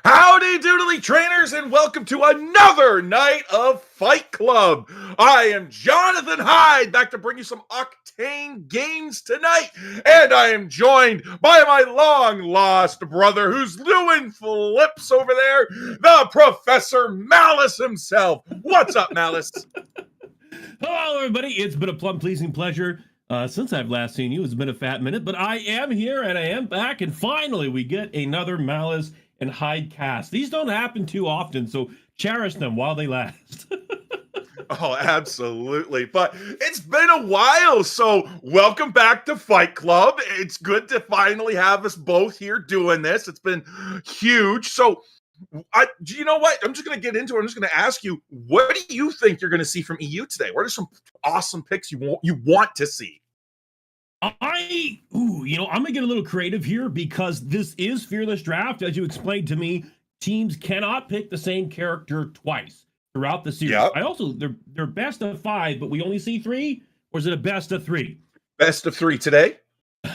Howdy doodly trainers, and welcome to another night of Fight Club. I am JohnathanHyde, back to bring you some octane games tonight, and I am joined by my long lost brother who's doing flips over there, the Professor Malice himself. What's up, Malice? Hello, everybody. It's been a plum-pleasing pleasure since I've last seen you. It's been a fat minute, but I am here and I am back, and finally we get another Malice and Hyde cast. These don't happen too often, so cherish them while they last. Oh, absolutely. But it's been a while, so welcome back to Fight Club. It's good to finally have us both here doing this. It's been huge. So, you know what? I'm just going to get into it. I'm just going to ask you, what do you think you're going to see from EU today? What are some awesome picks you want to see? I'm gonna get a little creative here because this is Fearless Draft. As you explained to me, teams cannot pick the same character twice throughout the series. Yep. They're best of 5, but we only see 3, or is it a best of 3? Best of 3 today.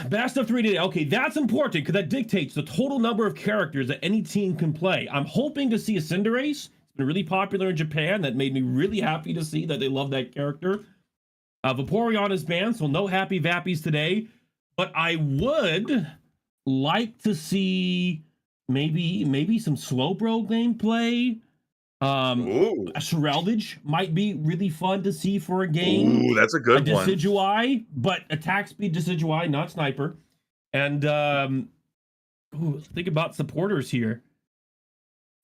Best of 3 today. Okay, that's important because that dictates the total number of characters that any team can play. I'm hoping to see a Cinderace. It's been really popular in Japan. That made me really happy to see that they love that character. Vaporeon is banned, so no Happy Vappies today. But I would like to see maybe some Slowbro gameplay. A Shreldage might be really fun to see for a game. Ooh, that's a good one. Decidueye, but attack speed Decidueye, not Sniper. And think about supporters here.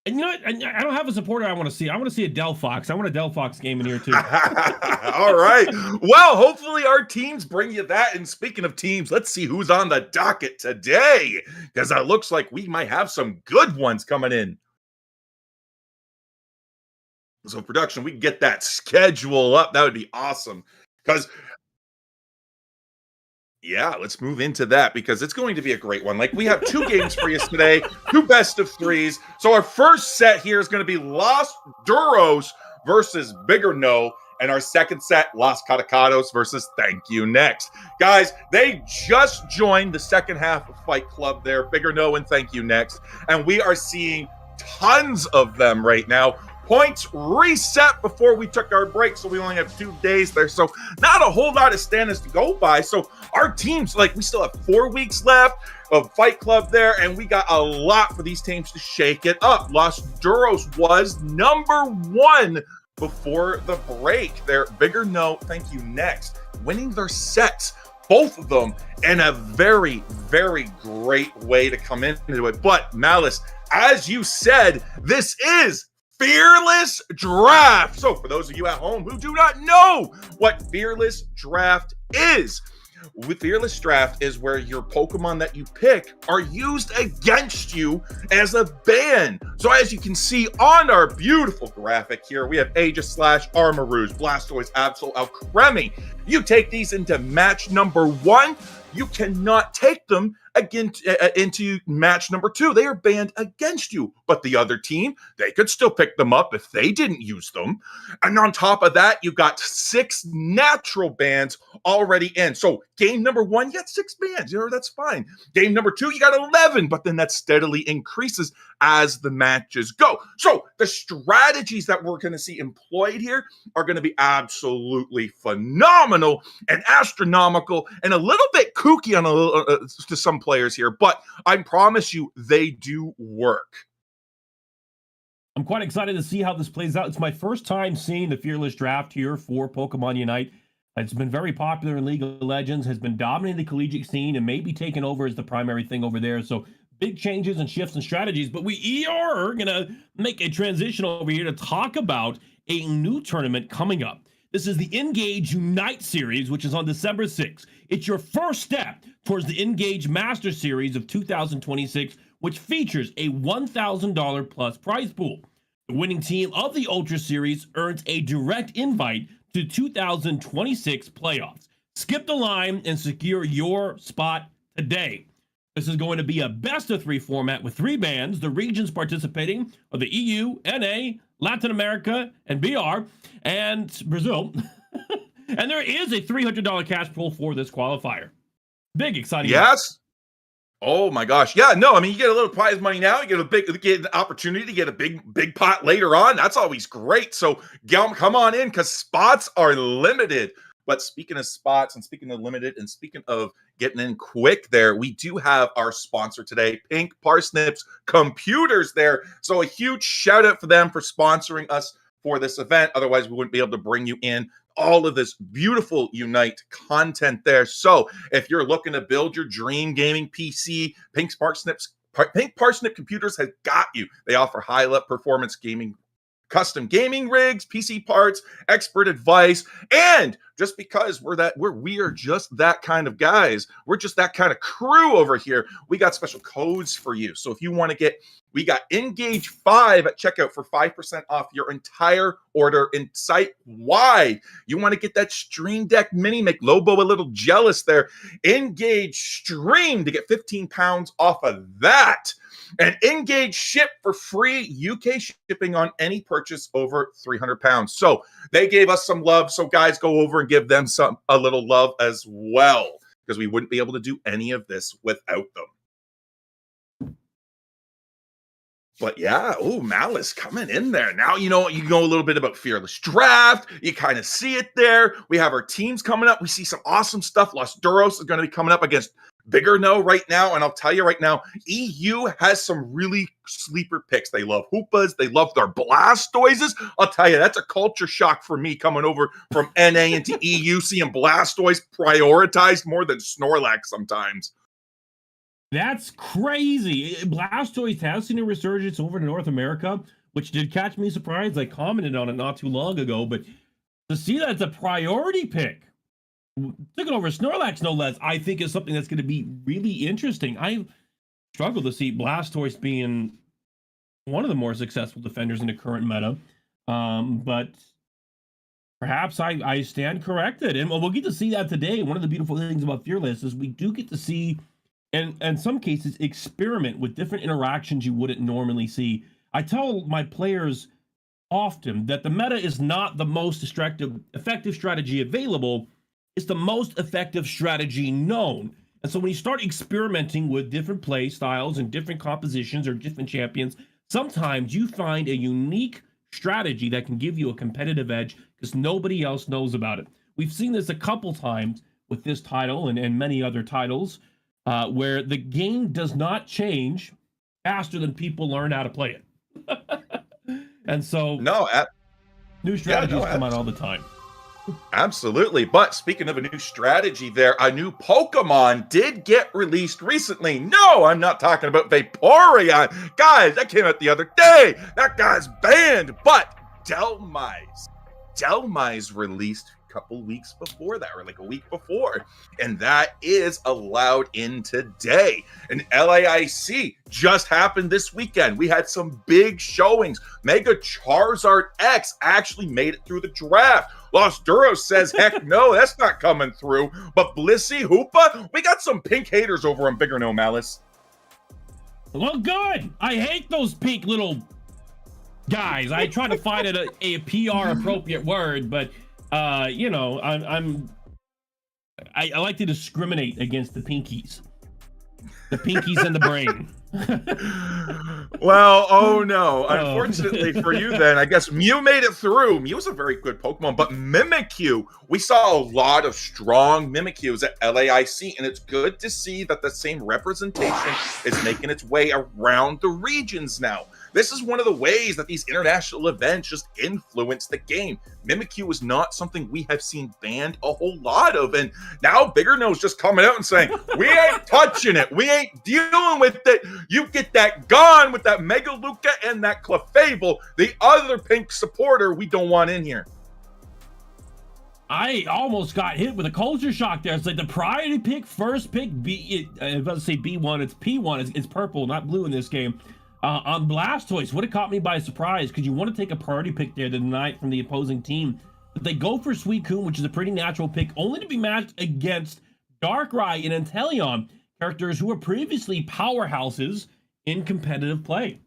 And you know what? I don't have a supporter I want to see. I want to see a Delphox. I want a Delphox game in here too. All right. Well, hopefully our teams bring you that. And speaking of teams, let's see who's on the docket today, because it looks like we might have some good ones coming in. So production, we can get that schedule up. That would be awesome. Because yeah, let's move into that because it's going to be a great one. Like, we have 2 games for you today, 2 best of 3s. So our first set here is going to be Los Duros versus Bigger No. And our second set, Los Catacados versus Thank You Next. Guys, they just joined the second half of Fight Club there, Bigger No and Thank You Next. And we are seeing tons of them right now. Points reset before we took our break, so we only have 2 days there. So not a whole lot of standings to go by. So our teams, we still have 4 weeks left of Fight Club there, and we got a lot for these teams to shake it up. Los Duros was number 1 before the break. They're Bigger No, Thank You Next, winning their sets, both of them, in a very, very great way to come into it. But Malice, as you said, this is Fearless Draft. So for those of you at home who do not know what Fearless Draft is, with Fearless Draft is where your Pokemon that you pick are used against you as a ban. So as you can see on our beautiful graphic here, we have Aegis Slash, Armarouge, Blastoise, Absol, Alcremie. You take these into match number 1, you cannot take them again into match number 2. They are banned against you, but the other team, they could still pick them up if they didn't use them. And on top of that, you've got 6 natural bans already in. So game number 1, you got 6 bans. That's fine. Game number 2, you got 11, but then that steadily increases as the matches go. So the strategies that we're going to see employed here are going to be absolutely phenomenal and astronomical and a little bit kooky on to some players here, but I promise you they do work. I'm quite excited to see how this plays out. It's my first time seeing the Fearless Draft here for Pokemon Unite. It's been very popular in League of Legends, has been dominating the collegiate scene, and maybe taking over as the primary thing over there. So big changes and shifts and strategies, but we are going to make a transition over here to talk about a new tournament coming up. This is the INGAGE Unite Series, which is on December 6th. It's your first step towards the INGAGE Master Series of 2026, which features a $1,000 plus prize pool. The winning team of the Ultra Series earns a direct invite to 2026 playoffs. Skip the line and secure your spot today. This is going to be a best-of-3 format with 3 bands. The regions participating are the EU, NA, Latin America, and BR, and Brazil. And there is a $300 cash pool for this qualifier. Big exciting. Yes. Oh my gosh. Yeah, no, I mean, you get a little prize money now, you get an opportunity to get a big pot later on. That's always great. So come on in because spots are limited. But speaking of spots and speaking of limited and speaking of getting in quick there, we do have our sponsor today, Pink Parsnips Computers there. So a huge shout out for them for sponsoring us for this event. Otherwise, we wouldn't be able to bring you in all of this beautiful Unite content there. So if you're looking to build your dream gaming PC, Pink Parsnip Computers has got you. They offer high-level performance gaming, custom gaming rigs, PC parts, expert advice, and just because we are just that kind of guys, we're just that kind of crew over here. We got special codes for you. So if you want to we got INGAGE 5 at checkout for 5% off your entire order in site wide. You want to get that Stream Deck Mini, make Lobo a little jealous there. INGAGE Stream to get 15 pounds off of that. And INGAGE ship for free UK shipping on any purchase over 300 pounds. So they gave us some love. So guys, go over and give them a little love as well, because we wouldn't be able to do any of this without them. But yeah, Malice coming in there. Now, you know a little bit about Fearless Draft. You kind of see it there. We have our teams coming up. We see some awesome stuff. Los Duros is going to be coming up against Bigger No right now. And I'll tell you right now, EU has some really sleeper picks. They love Hoopas. They love their Blastoises. I'll tell you, that's a culture shock for me coming over from NA into EU, seeing Blastoise prioritized more than Snorlax sometimes. That's crazy. Blastoise has seen a resurgence over to North America, which did catch me surprised. I commented on it not too long ago, but to see that it's a priority pick, taking over Snorlax no less, I think is something that's going to be really interesting. I struggle to see Blastoise being one of the more successful defenders in the current meta, but perhaps I stand corrected, and we'll get to see that today. One of the beautiful things about Fearless is we do get to see, and in some cases, experiment with different interactions you wouldn't normally see. I tell my players often that the meta is not the most effective strategy available. It's the most effective strategy known. And so when you start experimenting with different play styles and different compositions or different champions, sometimes you find a unique strategy that can give you a competitive edge because nobody else knows about it. We've seen this a couple times with this title and many other titles, where the game does not change faster than people learn how to play it. And so new strategies come out all the time. Absolutely. But speaking of a new strategy there, a new Pokemon did get released recently. No, I'm not talking about Vaporeon. Guys, that came out the other day. That guy's banned. But Delmise released couple weeks before that, or like a week before, and that is allowed in today. And LAIC just happened this weekend. We had some big showings. Mega Charizard X actually made it through the draft. Los Duros says, heck no, that's not coming through. But Blissey Hoopa, we got some pink haters over on Bigger No, Malice. Well, good. I hate those pink little guys. I try to find a PR appropriate word, but you know, I like to discriminate against the pinkies and the brain. Well, oh no. Unfortunately for you then, I guess Mew made it through. Mew's a very good Pokemon, but Mimikyu, we saw a lot of strong Mimikyus at LAIC, and it's good to see that the same representation is making its way around the regions now. This is one of the ways that these international events just influence the game. Mimikyu is not something we have seen banned a whole lot of, and now Bigger No's just coming out and saying, we ain't touching it, we ain't dealing with it. You get that gone with that Mega Luca and that Clefable, the other pink supporter we don't want in here. I almost got hit with a culture shock there. It's like the priority pick, first pick, I was about to say B1, it's P1, it's purple, not blue in this game. On Blastoise, would have caught me by surprise because you want to take a priority pick there to deny it from the opposing team. But they go for Suicune, which is a pretty natural pick, only to be matched against Darkrai and Inteleon, characters who were previously powerhouses in competitive play.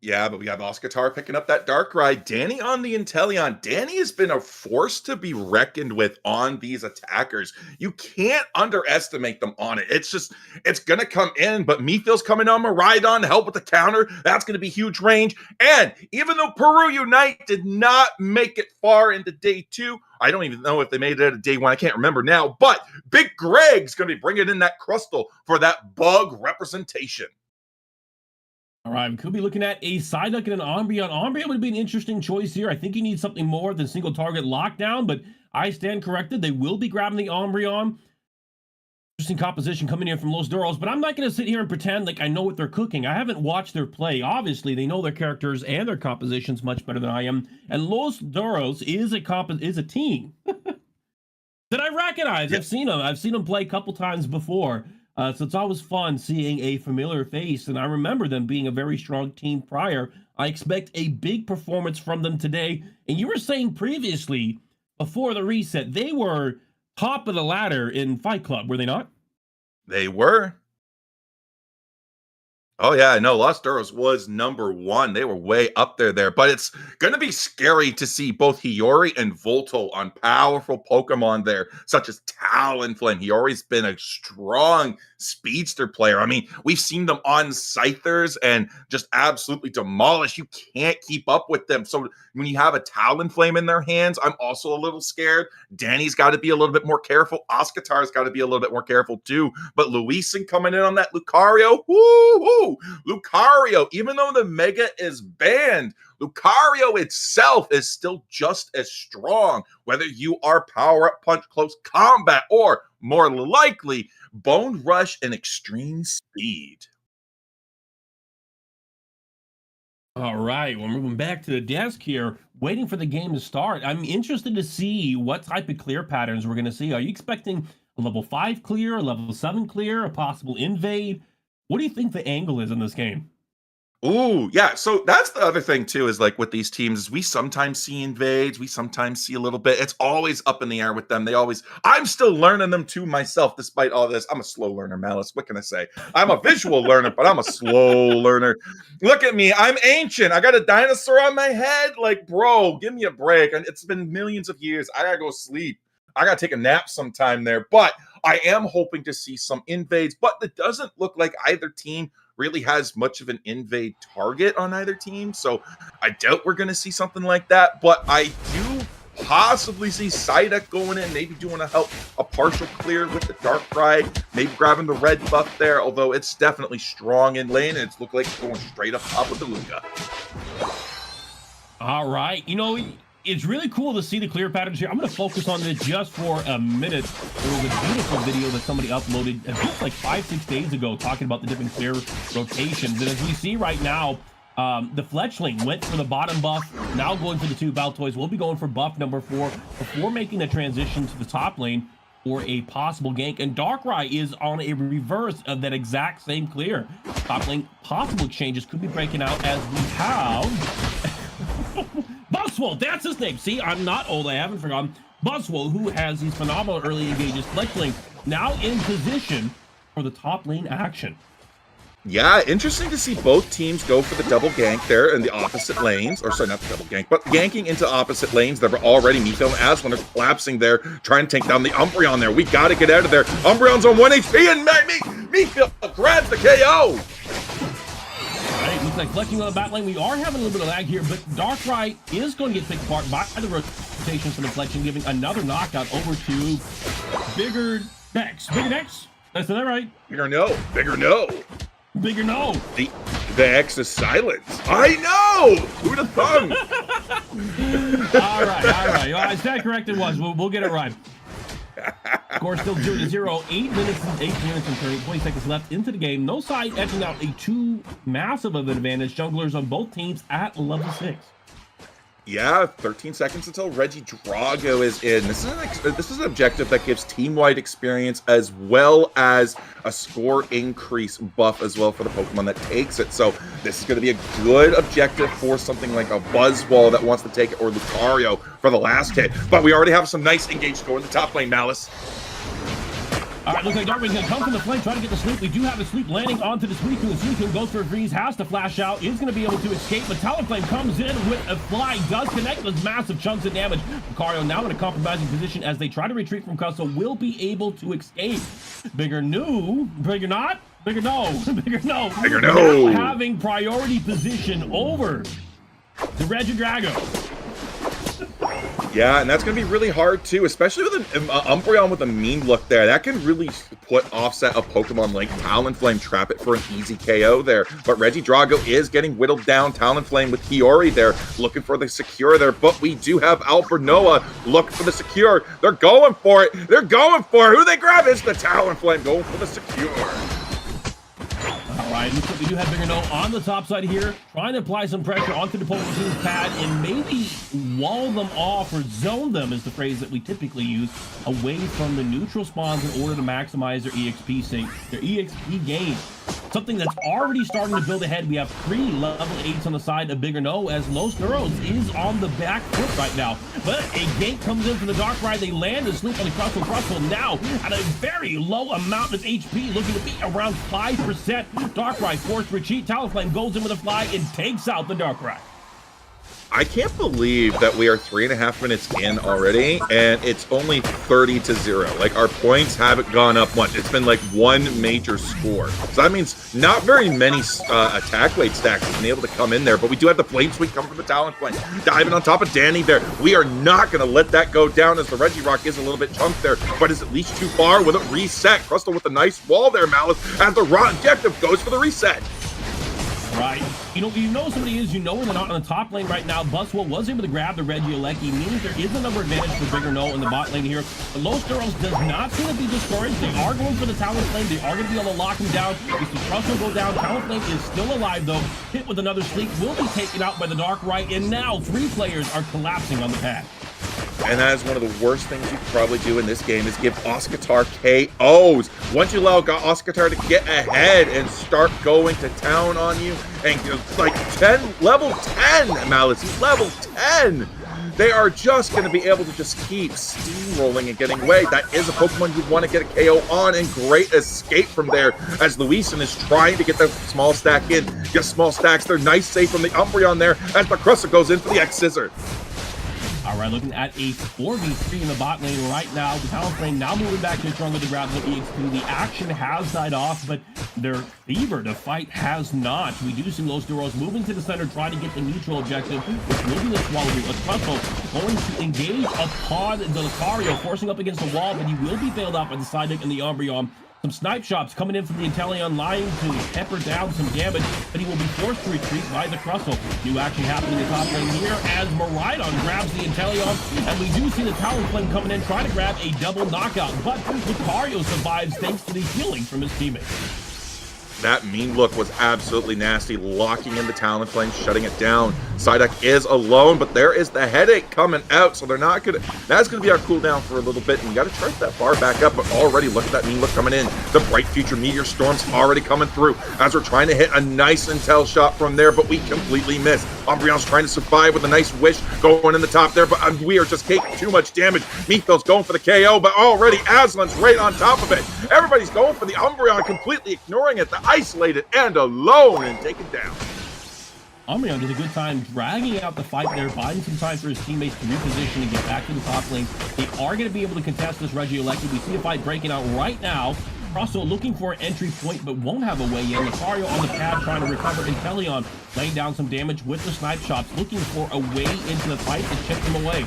Yeah, but we have Oscar picking up that dark ride. Danny on the Inteleon. Danny has been a force to be reckoned with on these attackers. You can't underestimate them on it. It's going to come in, but Mifil's coming on Maridon to help with the counter. That's going to be huge range. And even though Peru Unite did not make it far into day 2, I don't even know if they made it at day 1. I can't remember now, but Big Greg's going to be bringing in that crystal for that bug representation. All right, we could be looking at a Psyduck and an Umbreon. Umbreon would be an interesting choice here. I think you need something more than single target lockdown, but I stand corrected. They will be grabbing the Umbreon. Interesting composition coming in from Los Duros, but I'm not going to sit here and pretend like I know what they're cooking. I haven't watched their play. Obviously, they know their characters and their compositions much better than I am. And Los Duros is a team that I recognize. Yep. I've seen them play a couple times before. So it's always fun seeing a familiar face, and I remember them being a very strong team prior. I expect a big performance from them today. And you were saying previously, before the reset, they were top of the ladder in Fight Club, were they not? They were. Oh, yeah, no, Los Duros was number 1. They were way up there. But it's going to be scary to see both Hiyori and Volto on powerful Pokemon there, such as Talonflame. Hiyori's been a strong speedster player. I mean, we've seen them on Scythers and just absolutely demolish. You can't keep up with them. So when you have a Talonflame in their hands, I'm also a little scared. Danny's got to be a little bit more careful. Oscatar's got to be a little bit more careful too. But Luisin coming in on that Lucario, woo-hoo! Lucario, even though the Mega is banned, Lucario itself is still just as strong, whether you are Power Up Punch Close Combat or, more likely, Bone Rush and Extreme Speed. All right, we're moving back to the desk here, waiting for the game to start. I'm interested to see what type of clear patterns we're going to see. Are you expecting a level 5 clear, a level 7 clear, a possible invade? What do you think the angle is in this game? Ooh, yeah. So that's the other thing too, is like with these teams, we sometimes see invades, we sometimes see a little bit. It's always up in the air with them. I'm still learning them too myself, despite all this. I'm a slow learner, Malice. What can I say? I'm a visual learner, but I'm a slow learner. Look at me. I'm ancient. I got a dinosaur on my head. Like, bro, give me a break. And it's been millions of years. I gotta go sleep. I gotta take a nap sometime there. But I am hoping to see some invades, but it doesn't look like either team really has much of an invade target on either team. So I doubt we're going to see something like that, but I do possibly see Psyduck going in, maybe doing a partial clear with the Dark Ride, maybe grabbing the red buff there, although it's definitely strong in lane, and it's looked like it's going straight up top with the Luca. All right. It's really cool to see the clear patterns here. I'm going to focus on this just for a minute. There was a beautiful video that somebody uploaded, I think like 5-6 days ago, talking about the different clear rotations. And as we see right now, the Fletchling went for the bottom buff, now going for the 2 Baltoys. We'll be going for buff number 4 before making the transition to the top lane for a possible gank. And Darkrai is on a reverse of that exact same clear. Top lane possible exchanges could be breaking out as we have... Buzzwole, that's his name. See, I'm not old. I haven't forgotten. Buzzwole, who has these phenomenal early engages. Fletchling now in position for the top lane action. Yeah, interesting to see both teams go for the double gank there in the opposite lanes. Or sorry, not the double gank, but ganking into opposite lanes that were already Mifil and Aslan are collapsing there, trying to take down the Umbreon there. We got to get out of there. Umbreon's on 1 HP and Mifil grabs the KO. Right, looks like Fletchling on the bat lane. We are having a little bit of lag here, but Darkrai is going to get picked apart by the rotations from the Fletchling, giving another knockout over to Bigger Nex. Bigger Nex? Did I say that right? Bigger no. Bigger no. Bigger no. The X is silent. I know! Who'd have thunk? all right. Well, I stand corrected once. We'll get it right. Score still 0-0. 8 minutes and 20 seconds left into the game. No side edging out a too massive of an advantage. Junglers on both teams at level 6. Yeah, 13 seconds until Regidrago is in. This is an objective that gives team-wide experience as well as a score increase buff as well for the Pokemon that takes it. So this is going to be a good objective for something like a Buzzwole that wants to take it, or Lucario for the last hit. But we already have some nice engage score in the top lane, Malice. All right, looks like Darkwing's going to come from the flank, trying to get the sleep. We do have the sleep landing onto the Suicune. Suicune goes for a freeze, has to flash out, is going to be able to escape, but Talonflame comes in with a fly, does connect with massive chunks of damage. Lucario now in a compromising position as they try to retreat from Crustle, will be able to escape. Bigger no. Bigger no. Bigger no. Now having priority position over the Regidrago. Yeah, and that's going to be really hard too, especially with an Umbreon with a mean look there. That can really offset a Pokemon like Talonflame, trap it for an easy KO there. But Regidrago is getting whittled down. Talonflame with Hiyori there, looking for the secure there. But we do have Albernoa looking for the secure. They're going for it. They're going for it. Who they grab? It's the Talonflame going for the secure. All right, looks like we do have Bigger No on the top side here, trying to apply some pressure onto the opposing team's pad and maybe wall them off, or zone them is the phrase that we typically use, away from the neutral spawns in order to maximize their EXP gain. Something that's already starting to build ahead. We have 3 level 8s on the side of Bigger No, as Los Duros is on the back foot right now. But a gate comes in from the Darkrai. They land and sleep on the Crustle. Crustle now at a very low amount of HP, looking to be around 5%. Darkrai forced retreat. Talonflame goes in with a fly and takes out the Darkrai. I can't believe that we are 3.5 minutes in already, and it's only 30-0. Like, our points haven't gone up much. It's been like 1 major score. So that means not very many attack weight stacks have been able to come in there, but we do have the Flame Sweep coming from the Talonflame. Diving on top of Danny there. We are not going to let that go down, as the Regirock is a little bit chunked there, but is at least too far with it reset. Crustle with a nice wall there, Malice, as the raw objective goes for the reset. Right. You know somebody is, where they're not on the top lane right now. Buswell was able to grab the Regieleki, meaning there is a number advantage for Bigger No in the bot lane here. But Los Duros does not seem to be discouraged. They are going for the Talonflame. They are going to be able to lock him down. We see Crustle go down. Talonflame is still alive, though. Hit with another sleep. Will be taken out by the Darkrai. And now 3 players are collapsing on the pad. And that is one of the worst things you could probably do in this game, is give Oscatar KOs. Once you allow Oscatar to get ahead and start going to town on you, and like level 10, Malice, he's level 10. They are just going to be able to just keep steamrolling and getting away. That is a Pokemon you'd want to get a KO on, and great escape from there as Luisan is trying to get the small stack in. Get small stacks. They're nice save from the Umbreon there as the Crustle goes in for the X-Scissor. All right, looking at a 4v3 in the bot lane right now. The Talonflame now moving back to stronger to grab the EXP. The action has died off, but their fever to fight has not. We do see Los Duros moving to the center, trying to get the neutral objective, which will be the Swallow. Crustle going to engage upon the Lucario, forcing up against the wall, but he will be bailed out by the Psyduck and the Umbreon. Some snipe shots coming in from the Inteleon, lying to pepper down some damage, but he will be forced to retreat by the Crustle. New action happening in the top lane here as Miraidon grabs the Inteleon, and we do see the Talonflame coming in, trying to grab a double knockout, but Lucario survives thanks to the healing from his teammates. That mean look was absolutely nasty, locking in the Talonflame, shutting it down. Psyduck is alone, but there is the headache coming out, so they're not gonna. That's gonna be our cooldown for a little bit, and you gotta charge that bar back up. But already look at that mean look coming in. The bright future meteor storm's already coming through as we're trying to hit a nice intel shot from there, but we completely miss. Umbreon's trying to survive with a nice wish going in the top there, but we are just taking too much damage. Meatfield's going for the KO, but already Aslan's right on top of it. Everybody's going for the Umbreon, completely ignoring it. The isolated and alone and taken down. Umbreon did a good time dragging out the fight there, buying some time for his teammates to reposition and get back to the top lane. They are going to be able to contest this Regieleki. We see a fight breaking out right now. Crustle looking for an entry point, but won't have a way in. Lucario on the pad trying to recover. Inteleon laying down some damage with the snipe shots, looking for a way into the fight to chip them away.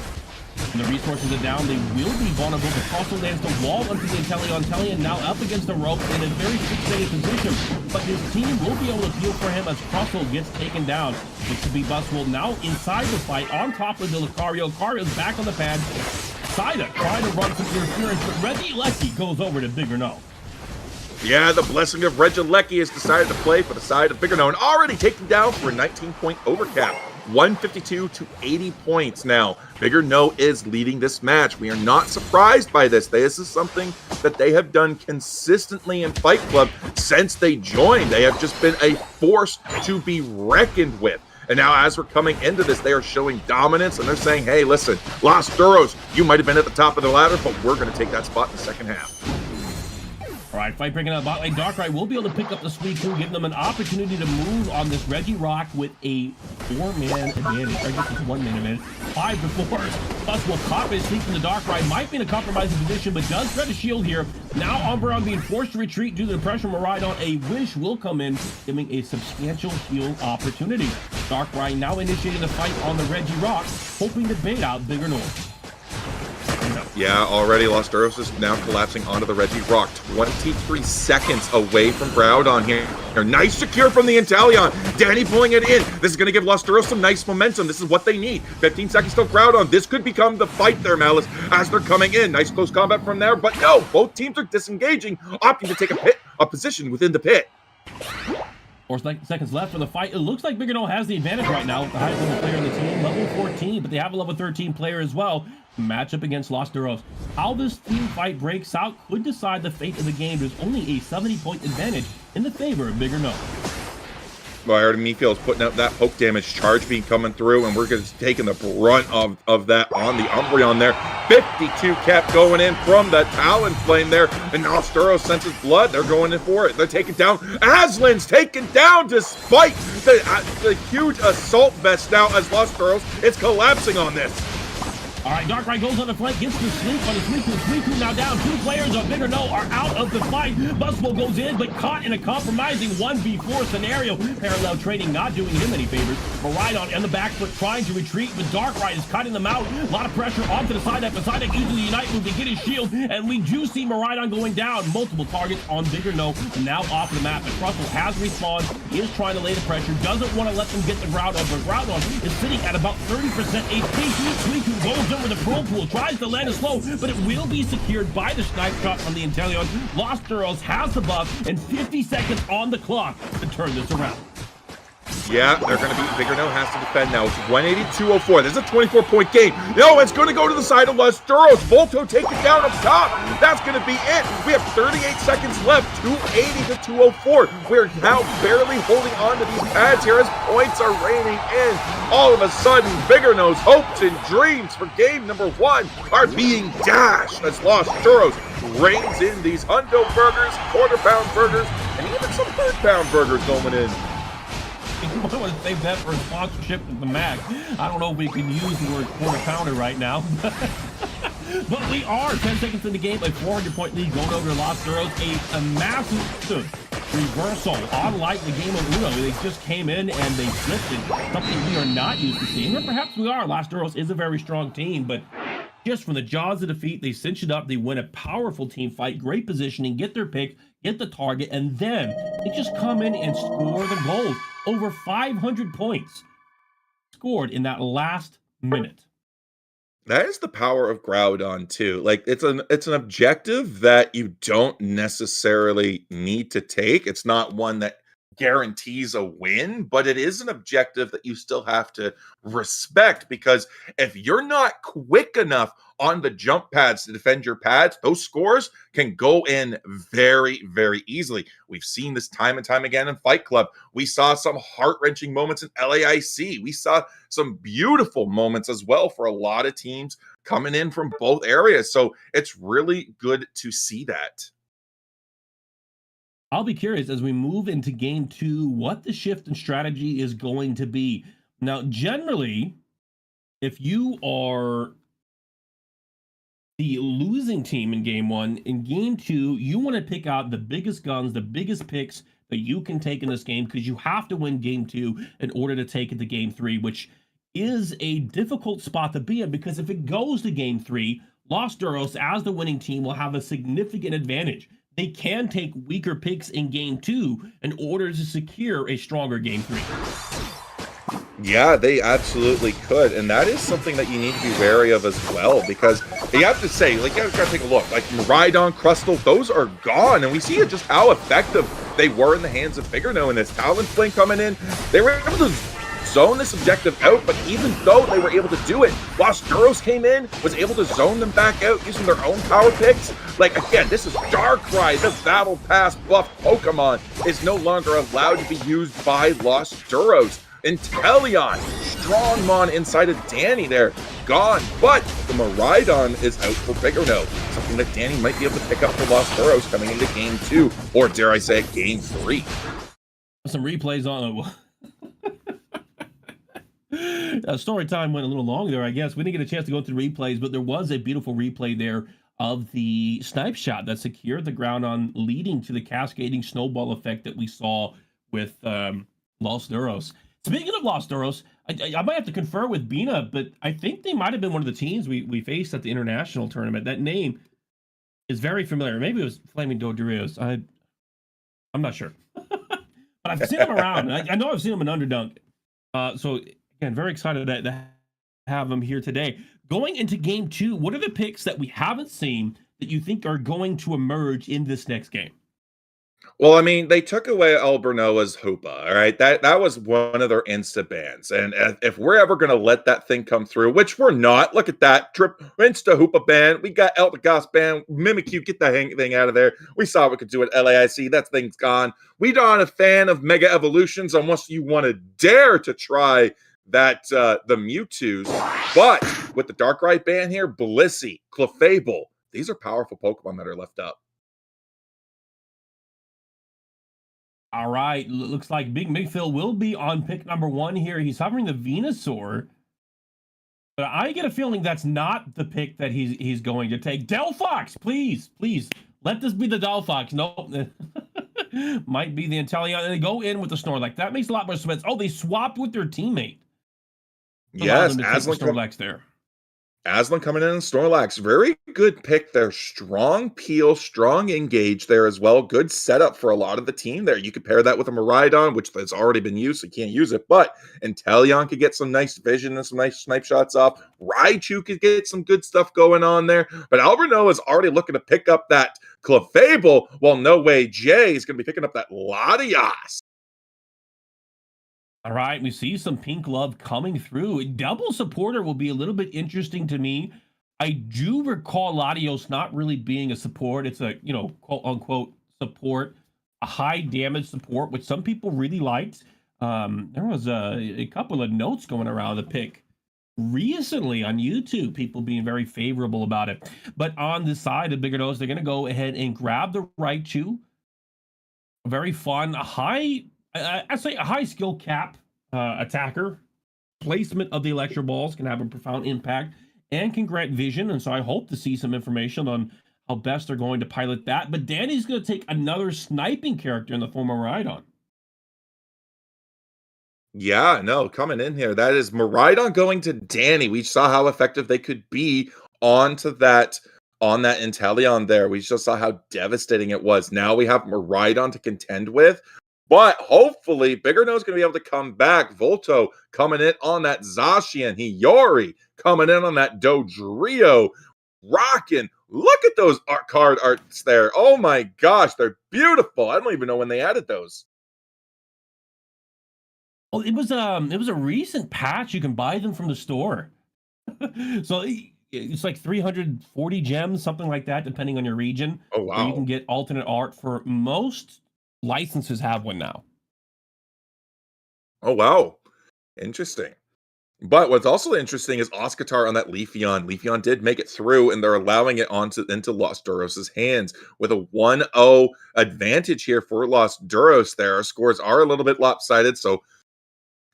When the resources are down, they will be vulnerable. The Crustle lands the wall onto the Inteleon. Inteleon now up against the rope in a very fixated position, but his team will be able to feel for him as Crustle gets taken down. It could be Buswell now inside the fight on top of the Lucario. Lucario's back on the pad. Psyduck trying to run some interference, but Regieleki goes over to Bigger No. Yeah, the blessing of Regieleki has decided to play for the side of Bigger No and already taken down for a 19-point overcap. 152 to 80 points now. Bigger No is leading this match. We are not surprised by this. This is something that they have done consistently in Fight Club since they joined. They have just been a force to be reckoned with. And now as we're coming into this, they are showing dominance, and they're saying, hey, listen, Los Duros, you might have been at the top of the ladder, but we're going to take that spot in the second half. Right, fight breaking out bot lane. Darkrai will be able to pick up the Suicune, giving them an opportunity to move on this Regirock with a 4-man advantage. I guess it's 1-man advantage. 5 to 4. Plus will caught his sneak from the Darkrai. Might be in a compromising position, but does thread a shield here. Now Umbreon being forced to retreat due to the pressure from Miraidon. A Wish will come in, giving a substantial heal opportunity. Darkrai now initiating the fight on the Regirock, hoping to bait out Bigger North. Yeah, already Lost Duros is now collapsing onto the Regirock. 23 seconds away from Groudon here. Nice secure from the Inteleon. Danny pulling it in. This is going to give Lost Duros some nice momentum. This is what they need. 15 seconds till Groudon. This could become the fight there, Malice, as they're coming in. Nice close combat from there, but no, both teams are disengaging, opting to take a position within the pit. 4 seconds left for the fight. It looks like Bigger No has the advantage right now with the highest level player in the team, level 14, but they have a level 13 player as well. Matchup against Lost Duros. How this team fight breaks out could decide the fate of the game. There's only a 70-point advantage in the favor of Bigger No. Well, I already Mefield is putting out that poke damage charge being coming through, and we're going to taking the brunt of that on the Umbreon there. 52 cap going in from the Talonflame there, and Lost Duros senses blood. They're going in for it. They're taking down. Aslan's taken down despite the huge assault vest now as Lost Duros is collapsing on this. All right, Darkrai goes on the flank, gets the sleep on the Suicune. Suicune now down. 2 players of Bigger No are out of the fight. Buzzwole goes in, but caught in a compromising 1v4 scenario. Parallel trading not doing him any favors. Miraidon on the back foot trying to retreat, but Darkrai is cutting them out. A lot of pressure onto the side. Poseidon using the Unite move to get his shield, and we do see Miraidon going down. Multiple targets on Bigger No, now off the map. And Prof has respawned. He is trying to lay the pressure. Doesn't want to let them get the Groudon, but Groudon is sitting at about 30% HP. Suicune goes over the Pro Pool, tries to land it slow, but it will be secured by the snipe shot from the Inteleon. Lost Duros has the buff and 50 seconds on the clock to turn this around. Yeah, they're going to be Bigger No has to defend now. It's 182-04. This is a 24-point game. No, it's going to go to the side of Lost Duros. Volto take it down up top. That's going to be it. We have 38 seconds left. 280-204. We're now barely holding on to these pads here as points are raining in. All of a sudden, Bigger No's hopes and dreams for game number 1 are being dashed as Lost Duros reigns in these hundo burgers, quarter-pound burgers, and even some third-pound burgers going in. You might want to save that for a sponsorship with the Mac. I don't know if we can use the word quarter pounder right now. But we are 10 seconds in the game, a 400-point lead going over to Lost Duros. A massive reversal, unlike the game of Uno. They just came in and they flipped it, something we are not used to seeing. Or perhaps we are. Lost Duros is a very strong team, but just from the jaws of defeat, they cinch it up. They win a powerful team fight, great positioning, get their pick, get the target, and then they just come in and score the goals. Over 500 points scored in that last minute. That is the power of Groudon too. Like it's an objective that you don't necessarily need to take. It's not one that guarantees a win, but it is an objective that you still have to respect, because if you're not quick enough on the jump pads to defend your pads, those scores can go in very, very easily. We've seen this time and time again in Fight Club. We saw some heart-wrenching moments in LAIC. We saw some beautiful moments as well for a lot of teams coming in from both areas. So it's really good to see that. I'll be curious as we move into game 2, what the shift in strategy is going to be. Now, generally, if you are the losing team in game 1, in game 2, you want to pick out the biggest guns, the biggest picks that you can take in this game, because you have to win game 2 in order to take it to game 3, which is a difficult spot to be in, because if it goes to game 3, Lost Duros, as the winning team, will have a significant advantage. They can take weaker picks in game 2 in order to secure a stronger game 3. Yeah, they absolutely could, and that is something that you need to be wary of as well, because you have to say, like, you gotta take a look, like Miraidon, Crustle, those are gone, and we see just how effective they were in the hands of Bigger No. And this Talonflame coming in, they were able to zone this objective out, but even though they were able to do it, Lost Duros came in, was able to zone them back out using their own power picks. Like, again, this is Darkrai, the Battle Pass buff Pokemon is no longer allowed to be used by Lost Duros. Inteleon, Strongmon inside of Danny there, gone. But the Miraidon is out for Biggerno, something that Danny might be able to pick up for Lost Burrows coming into game 2, or dare I say, game 3. Some replays on story time went a little long there, I guess. We didn't get a chance to go through replays, but there was a beautiful replay there of the snipe shot that secured the ground on, leading to the cascading snowball effect that we saw with Lost Duros. Speaking of Lost Duros, I might have to confer with Bina, but I think they might have been one of the teams we faced at the international tournament. That name is very familiar. Maybe it was Flaming Dodorios. I'm not sure. But I've seen them around. I know I've seen them in Underdunk. So, again, very excited to have them here today. Going into game 2, what are the picks that we haven't seen that you think are going to emerge in this next game? Well, I mean, they took away Albernoa's Hoopa, all right? That was one of their insta bans. And if we're ever going to let that thing come through, which we're not, look at that. Insta Hoopa ban. We got Eldegoss ban. Mimikyu, get the thing out of there. We saw what we could do at LAIC. That thing's gone. We aren't a fan of Mega Evolutions unless you want to dare to try that the Mewtwo's. But with the Darkrai ban here, Blissey, Clefable, these are powerful Pokemon that are left up. All right, looks like Big Migphil will be on pick number 1 here. He's hovering the Venusaur. But I get a feeling that's not the pick that he's going to take. Delphox, please, let this be the Delphox. No, might be the Inteleon. And they go in with the Snorlax. That makes a lot more sense. Oh, they swapped with their teammate. Yes, Snorlax there. Aslan coming in Snorlax. Very good pick there. Strong peel, strong engage there as well. Good setup for a lot of the team there. You could pair that with a Miraidon, which has already been used, so you can't use it. But Inteleon could get some nice vision and some nice snipe shots off. Raichu could get some good stuff going on there. But Alberno is already looking to pick up that Clefable, while No Way Jay is going to be picking up that Latias. All right, we see some pink love coming through. Double supporter will be a little bit interesting to me. I do recall Latios not really being a support. It's a, quote unquote support, a high damage support, which some people really liked. There was a couple of notes going around the pick recently on YouTube, people being very favorable about it. But on the side of Bigger Nose, they're going to go ahead and grab the Raichu. Very fun, I'd say a high skill cap attacker. Placement of the Electro Balls can have a profound impact and can grant vision. And so I hope to see some information on how best they're going to pilot that. But Danny's going to take another sniping character in the form of Miraidon. Yeah, no, coming in here. That is Miraidon going to Danny. We saw how effective they could be on that Inteleon there. We just saw how devastating it was. Now we have Miraidon to contend with. But hopefully, Bigger Nose going to be able to come back. Volto coming in on that Zacian. Hiyori coming in on that Dodrio. Rockin'. Look at those card arts there. Oh my gosh, they're beautiful. I don't even know when they added those. Well, it was a recent patch. You can buy them from the store. So it's like 340 gems, something like that, depending on your region. Oh wow. You can get alternate art for most licenses have one now. Oh, wow. Interesting. But what's also interesting is Oscatar on that Leafeon. Leafeon did make it through, and they're allowing it into Lost Duros' hands with a 1-0 advantage here for Lost Duros there. Our scores are a little bit lopsided,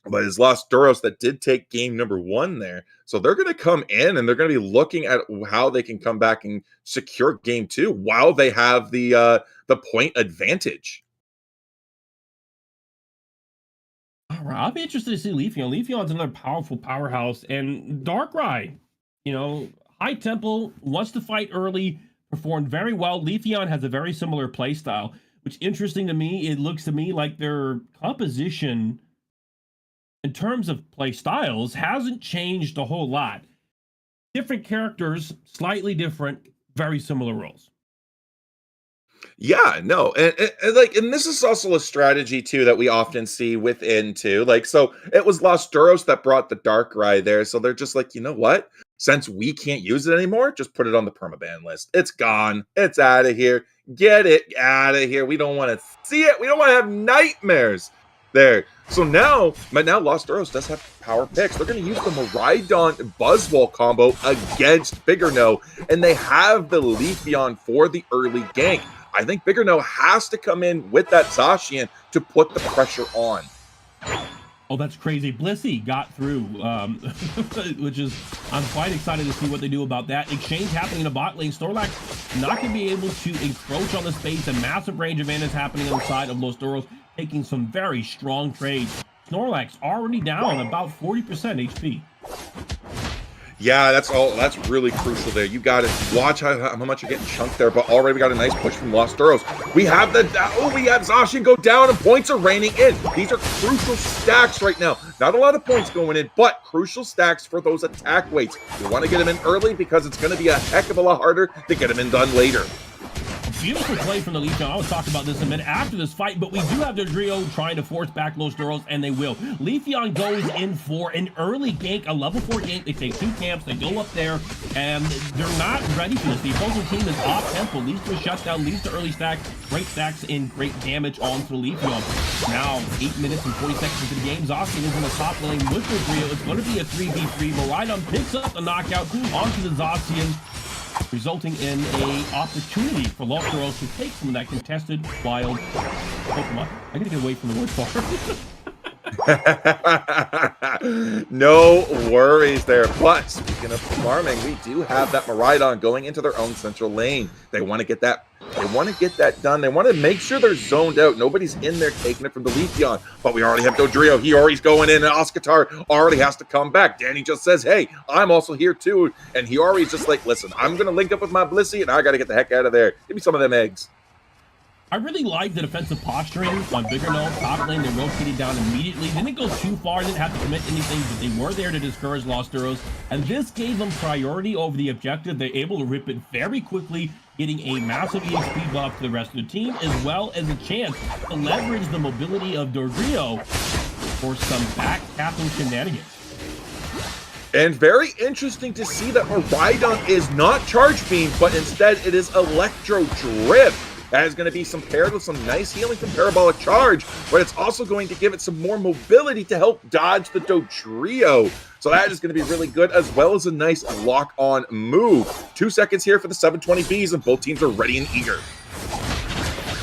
but it's Lost Duros that did take game number 1 there. So they're going to come in, and they're going to be looking at how they can come back and secure game 2 while they have the point advantage. I'll be interested to see Leafeon. Leafeon's another powerful powerhouse. And Darkrai, high tempo, wants to fight early, performed very well. Leafeon has a very similar play style, which interesting to me. It looks to me like their composition in terms of play styles hasn't changed a whole lot. Different characters, slightly different, very similar roles. Yeah, no, and this is also a strategy too that we often see within too. So it was Lost Duros that brought the Darkrai there, so they're just like, you know what? Since we can't use it anymore, just put it on the permaban list. It's gone. It's out of here. Get it out of here. We don't want to see it. We don't want to have nightmares. there. So now Lost Duros does have power picks. They're going to use the Miraidon Buzzwole combo against Bigger No, and they have the Leafeon for the early gank. I think Bigger No has to come in with that Zacian to put the pressure on. Oh, that's crazy. Blissey got through, which is, I'm quite excited to see what they do about that. Exchange happening in the bot lane. Snorlax not going to be able to encroach on the space. A massive range advantage happening on the side of Los Duros, taking some very strong trades. Snorlax already down about 40% HP. Yeah, that's really crucial there. You got to watch how much you're getting chunked there, but already we got a nice push from Lost Duros. We have Zacian go down and points are raining in. These are crucial stacks right now. Not a lot of points going in, but crucial stacks for those attack weights. You want to get them in early because it's going to be a heck of a lot harder to get them in done later. Beautiful play from the Leafeon. I was talking about this a minute after this fight, but we do have their Drio trying to force back Los Duros, and they will. Leafeon goes in for an early gank, a level 4 gank. They take 2 camps, they go up there, and they're not ready for this. The opposing team is off-tempo, leads to a shutdown, leads to early stack, great stacks in great damage onto the Leafeon. Now, 8 minutes and 40 seconds into the game, Zacian is in the top lane with their Drio. It's going to be a 3v3. Miraidon picks up the knockout onto the Zacian, resulting in an opportunity for Los Duros to take some of that contested wild Pokemon. I gotta get away from the word farm. No worries there. But speaking of farming, we do have that Miraidon going into their own central lane. They want to get that. They want to get that done. They want to make sure they're zoned out. Nobody's in there taking it from the Leafeon. But we already have Dodrio. He already's going in, and Oscatar already has to come back. Danny just says, hey, I'm also here too. And he already's just like, listen, I'm going to link up with my Blissey, and I got to get the heck out of there. Give me some of them eggs. I really like the defensive posturing on Bigger No. Top lane, they rotated down immediately. Didn't go too far, didn't have to commit anything, but they were there to discourage Lost Duros. And this gave them priority over the objective. They're able to rip it very quickly, getting a massive EXP buff to the rest of the team, as well as a chance to leverage the mobility of Dodrio for some back-tapping shenanigans. And very interesting to see that Miraidon is not Charge Beam, but instead it is Electro Drift. That is going to be some paired with some nice healing from Parabolic Charge, but it's also going to give it some more mobility to help dodge the Dodrio. So that is going to be really good, as well as a nice lock-on move. 2 seconds here for the 720Bs, and both teams are ready and eager.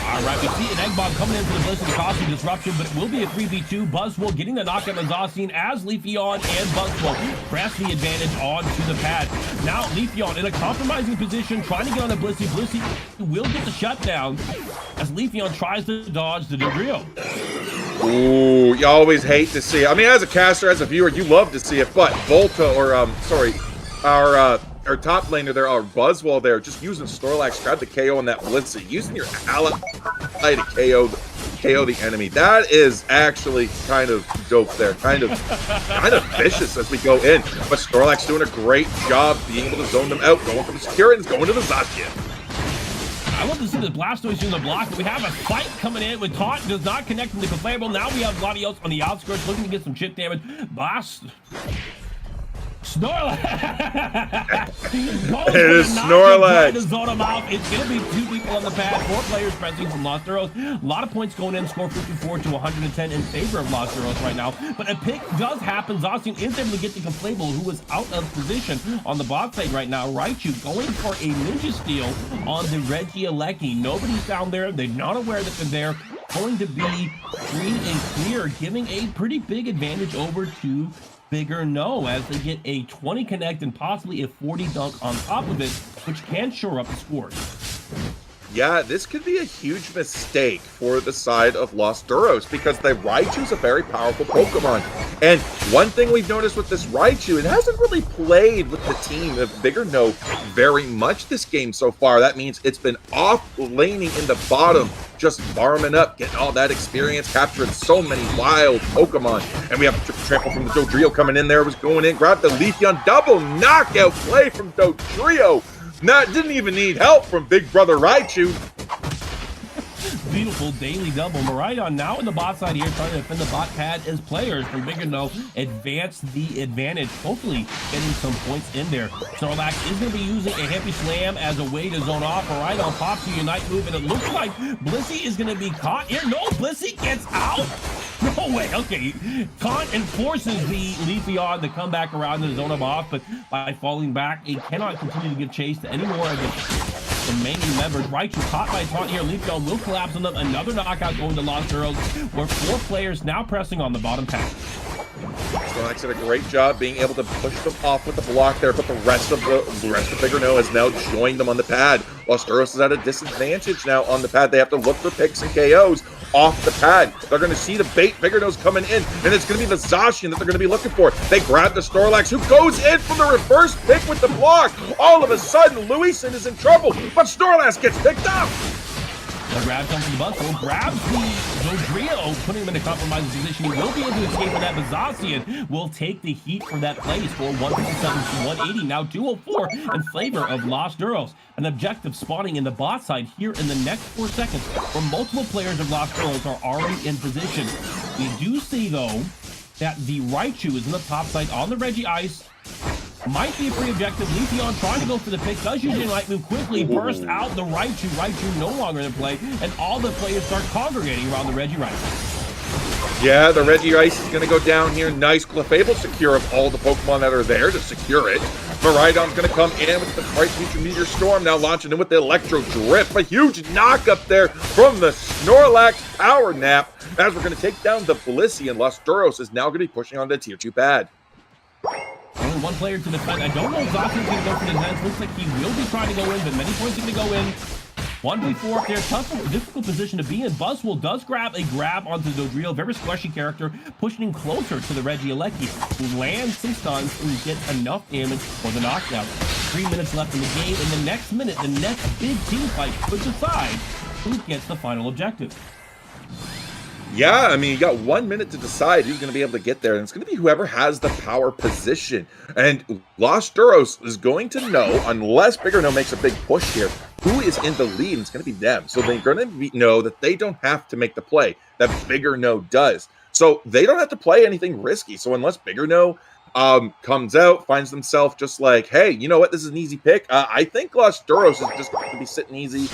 All right, we see an Egg Bomb coming in for the Blizzard causing disruption, but it will be a 3v2. Buzzwole getting the knockout on Zacian as Leafeon and Buzzwole press the advantage onto the pad. Now Leafeon in a compromising position, trying to get on the Blissey. Blissey will get the shutdown as Leafeon tries to dodge the Dodrio. Ooh, you always hate to see it. I mean, as a caster, as a viewer, you love to see it, but Volta, or our top laner there, our Buzzwole there, just using Snorlax, grab the KO on that Blitzy, using your ally to KO the enemy. That is actually kind of dope there, kind of vicious as we go in. But Snorlax doing a great job being able to zone them out, going from the Securins, going to the Zacian. I love to see the Blastoise doing the block, but we have a fight coming in with Taunt, does not connect from the Clefable. Now we have Gladios on the outskirts looking to get some chip damage. Snorlax! It is Snorlax! It's going to be 2 people on the pad, 4 players pressing from Lost Duros. A lot of points going in, score 54 to 110 in favor of Lost Duros right now. But a pick does happen. Zacian is able to get the Conflable, who is out of position on the bot side right now. Raichu going for a Ninja Steal on the Regieleki. Nobody's down there. They're not aware that they're there. Going to be free and clear, giving a pretty big advantage over to Bigger No, as they get a 20 connect and possibly a 40 dunk on top of it, which can shore up the scores. Yeah, this could be a huge mistake for the side of Lost Duros, because the Raichu is a very powerful Pokemon. And one thing we've noticed with this Raichu, it hasn't really played with the team of Bigger No very much this game so far. That means it's been off-laning in the bottom, just farming up, getting all that experience, capturing so many wild Pokemon. And we have a trample from the Dodrio coming in there, was going in, grabbed the Leafeon, double knockout play from Dodrio. Didn't even need help from Big Brother Raichu. Beautiful daily double. Miraidon now in the bot side here, trying to defend the bot pad as players from Bigger No advance the advantage, hopefully getting some points in there. Snorlax is going to be using a Happy Slam as a way to zone off. Miraidon pops the Unite move, and it looks like Blissey is going to be caught here. No, Blissey gets out. No way. Okay. Kant forces the Leafeon to come back around and zone him off, but by falling back, it cannot continue to give chase to any more of the remaining members. Raichu caught by a taunt here. Leafeon will collapse on them. Another knockout going to Lost Duros, where 4 players now pressing on the bottom path. Snorlax did a great job being able to push them off with the block there, but the rest of Bigger No has now joined them on the pad. Lost Duros is at a disadvantage now on the pad. They have to look for picks and KOs off the pad. They're going to see the bait Bigger No's coming in, and it's going to be the Zacian that they're going to be looking for. They grab the Snorlax, who goes in from the reverse pick with the block. All of a sudden, Luisin is in trouble, but Snorlax gets picked up. The grab comes from the Buzzwole, grabs the Dodrio, putting him in a compromising position. He will be able to escape with that, but Zacian will take the heat for that place for 157 to 180. Now 204 in favor of Lost Duros. An objective spawning in the bot side here in the next 4 seconds, where multiple players of Lost Duros are already in position. We do see, though, that the Raichu is in the top side on the Reggie Ice. Might be a free objective. Leafeon trying to go for the pick. Does usually light move quickly. Burst out the Raichu. Raichu no longer in play. And all the players start congregating around the Reggie Rice. Yeah, the Reggie Rice is going to go down here. Nice Clefable secure of all the Pokemon that are there to secure it. Miraidon's going to come in with the Bright Future Meteor Storm. Now launching in with the Electro Drift. A huge knock up there from the Snorlax Power Nap. As we're going to take down the Blissey, and Lost Duros is now going to be pushing on the Tier 2 pad. Only 1 player to defend. I don't know if Zacian's going to go for the defense. Looks like he will be trying to go in, but many points are going to go in. 1v4 up there. Tough, difficult position to be in. Buzzwole does grab onto Dodrio. Very squishy character, pushing him closer to the Reggie Alecki, who lands some stuns and gets enough damage for the knockout. 3 minutes left in the game. In the next minute, the next big team fight could decide who gets the final objective. Yeah, I mean, you got 1 minute to decide who's going to be able to get there, and it's going to be whoever has the power position. And Lost Duros is going to know, unless Bigger No makes a big push here, who is in the lead, and it's going to be them. So they're going to know that they don't have to make the play, that Bigger No does. So they don't have to play anything risky. So unless Bigger No comes out, finds themselves just like, hey, you know what, this is an easy pick. I think Lost Duros is just going to be sitting easy,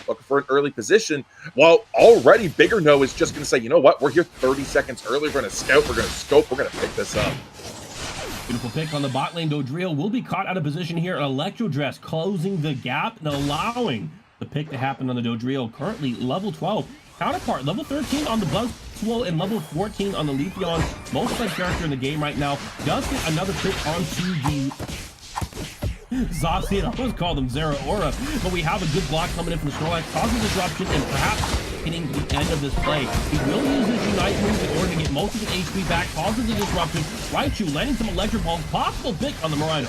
looking for an early position, while already Bigger No is just going to say, you know what, we're here 30 seconds early, we're going to scout, we're going to scope, we're going to pick this up. Beautiful pick on the bot lane. Dodrio will be caught out of position here. An Electro Dress closing the gap and allowing the pick to happen on the Dodrio. Currently level 12. Counterpart, level 13 on the Buzzwole and level 14 on the Leafeon. Most played character in the game right now. Does get another pick onto the Zacian. I almost called him Zeraora, but we have a good block coming in from the Snorlax, causing disruption and perhaps hitting the end of this play. He will use his Unite move in order to get most of his HP back, causing the disruption. Raichu landing some Electric Balls, possible pick on the Miraidon.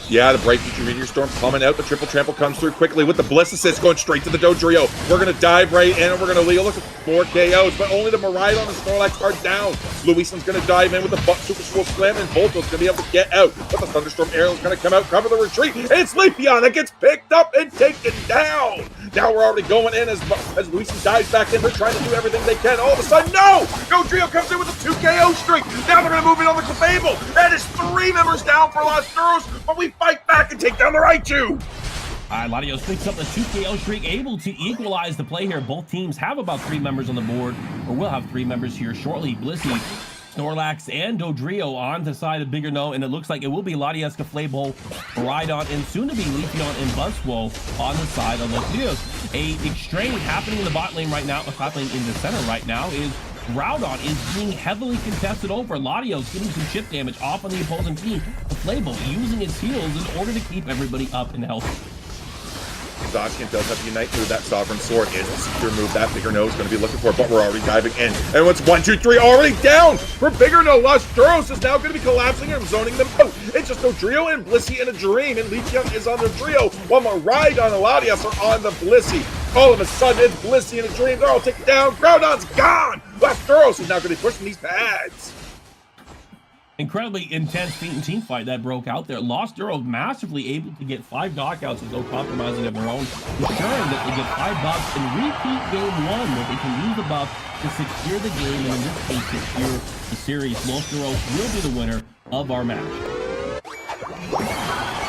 Yeah, the Bright Future Meteor Storm coming out. The Triple Trample comes through quickly with the Bliss Assist going straight to the Dodrio. We're going to dive right in and we're going to look for more KOs, but only the Miraidon and Snorlax are down. Luisin's going to dive in with the Super Swole Slam, and Volto's going to be able to get out. But the Thunderstorm Arrow is going to come out, cover the retreat, and it's Leafeon that gets picked up and taken down. Now we're already going in as Luisin dives back in. They're trying to do everything they can. All of a sudden, no! Dodrio comes in with a 2 KO streak. Now they're going to move in on the Clefable. That is 3 members down for Lost Duros, but we fight back and take down the Raichu. All right, Latios picks up the 2 KO streak, able to equalize the play here. Both teams have about 3 members on the board, or will have 3 members here shortly. Blissey, Snorlax, and Dodrio on the side of Bigger No, and it looks like it will be Latias, Clefable, Miraidon, and soon to be Leafeon and Buzzwole on the side of Los Dios. A exchange happening in the bot lane right now, happening in the center right now, is Groudon is being heavily contested over. Latios getting some chip damage off on the opposing team. Clefable using its heals in order to keep everybody up and healthy. Zacian does have to Unite through that Sovereign Sword. Is a secure move that Bigger No is going to be looking for, but we're already diving in. And it's 1, 2, 3 already down for Bigger No. Lost Duros is now going to be collapsing and zoning them out. It's just Dodrio and Blissey in a dream, and Leafeon is on the Dodrio, while Miraidon and Latias are on the Blissey. All of a sudden, it's Blissey in a dream. They're all taken down. Groudon's gone. Lost Duros is now going to be pushing these pads. Incredibly intense team fight that broke out there. Lost Duros massively able to get 5 knockouts with no compromising of their own, ensuring that they get 5 buffs and repeat game 1, where they can use the buff to secure the game, and in this case, secure the series. Lost Duros will be the winner of our match.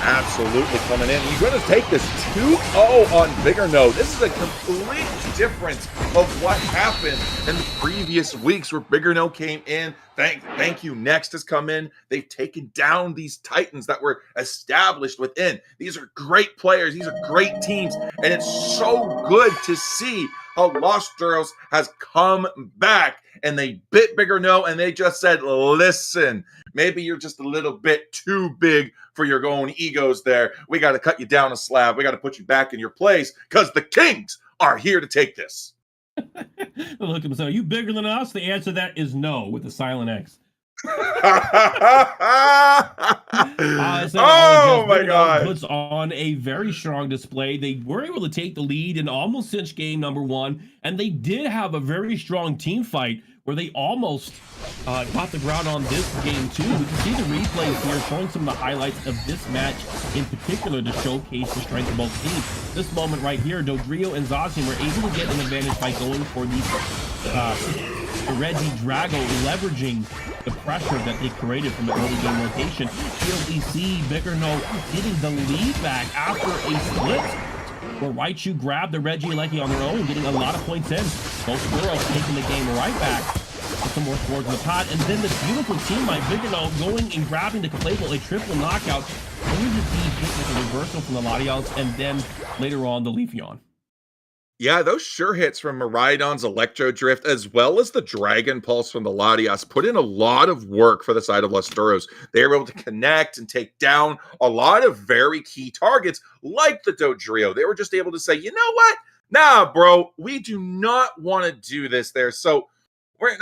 Absolutely coming in. He's going to take this 2-0 on Bigger No. This is a complete difference of what happened in the previous weeks where Bigger No came in. Thank you. Next has come in. They've taken down these Titans that were established within. These are great players. These are great teams. And it's so good to see how Lost Duros has come back. And they bit Bigger No and they just said, listen, maybe you're just a little bit too big for your own egos there. We got to cut you down a slab. We got to put you back in your place because the Kings are here to take this. Look at him. So, are you bigger than us? The answer to that is no, with a silent X. Oh my God! Puts on a very strong display. They were able to take the lead and almost cinch game number 1, and they did have a very strong team fight where they almost caught the ground on this game too. We can see the replays here showing some of the highlights of this match in particular to showcase the strength of both teams. This moment right here, Dodrio and Zacian were able to get an advantage by going for the Reggie Drago, leveraging the pressure that they created from the early game rotation. Here we see Bigger No getting the lead back after a split, where Raichu grabbed the Regieleki on their own, getting a lot of points in. Both girls taking the game right back. Put some more scores in the pot, and then the beautiful team by Bigger No going and grabbing the Claypool, a triple knockout. Only to be hit with a reversal from the Latios, and then later on the Leafeon. Yeah, those sure hits from Miraidon's Electro Drift, as well as the Dragon Pulse from the Latias, put in a lot of work for the side of Lost Duros. They were able to connect and take down a lot of very key targets, like the Dodrio. They were just able to say, you know what? Nah, bro, we do not want to do this there. So we're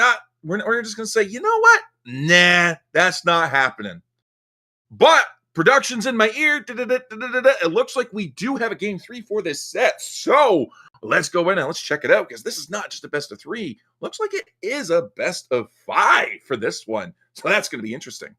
just going to say, you know what? Nah, that's not happening. But production's in my ear. It looks like we do have a game 3 for this set. So let's go in and let's check it out, because this is not just a best of 3. Looks like it is a best of 5 for this one. So that's going to be interesting.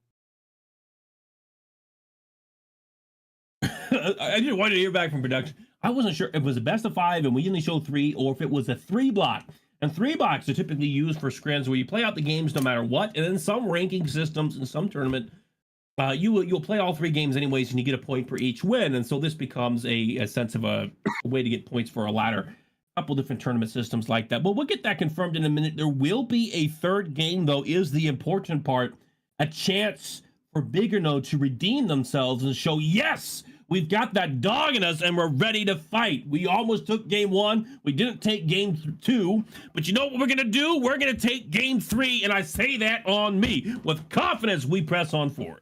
I just wanted to hear back from production. I wasn't sure if it was a best of 5 and we only showed 3, or if it was a 3 block. And 3 blocks are typically used for scrims where you play out the games no matter what. And in some ranking systems, in some tournament, you'll play all 3 games anyways, and you get a point for each win. And so this becomes a sense of a way to get points for a ladder. A couple different tournament systems like that. But we'll get that confirmed in a minute. There will be a 3rd game, though, is the important part. A chance for Bigger No to redeem themselves and show, yes, we've got that dog in us and we're ready to fight. We almost took game 1. We didn't take game 2. But you know what we're going to do? We're going to take game 3. And I say that on me. With confidence, we press on forward.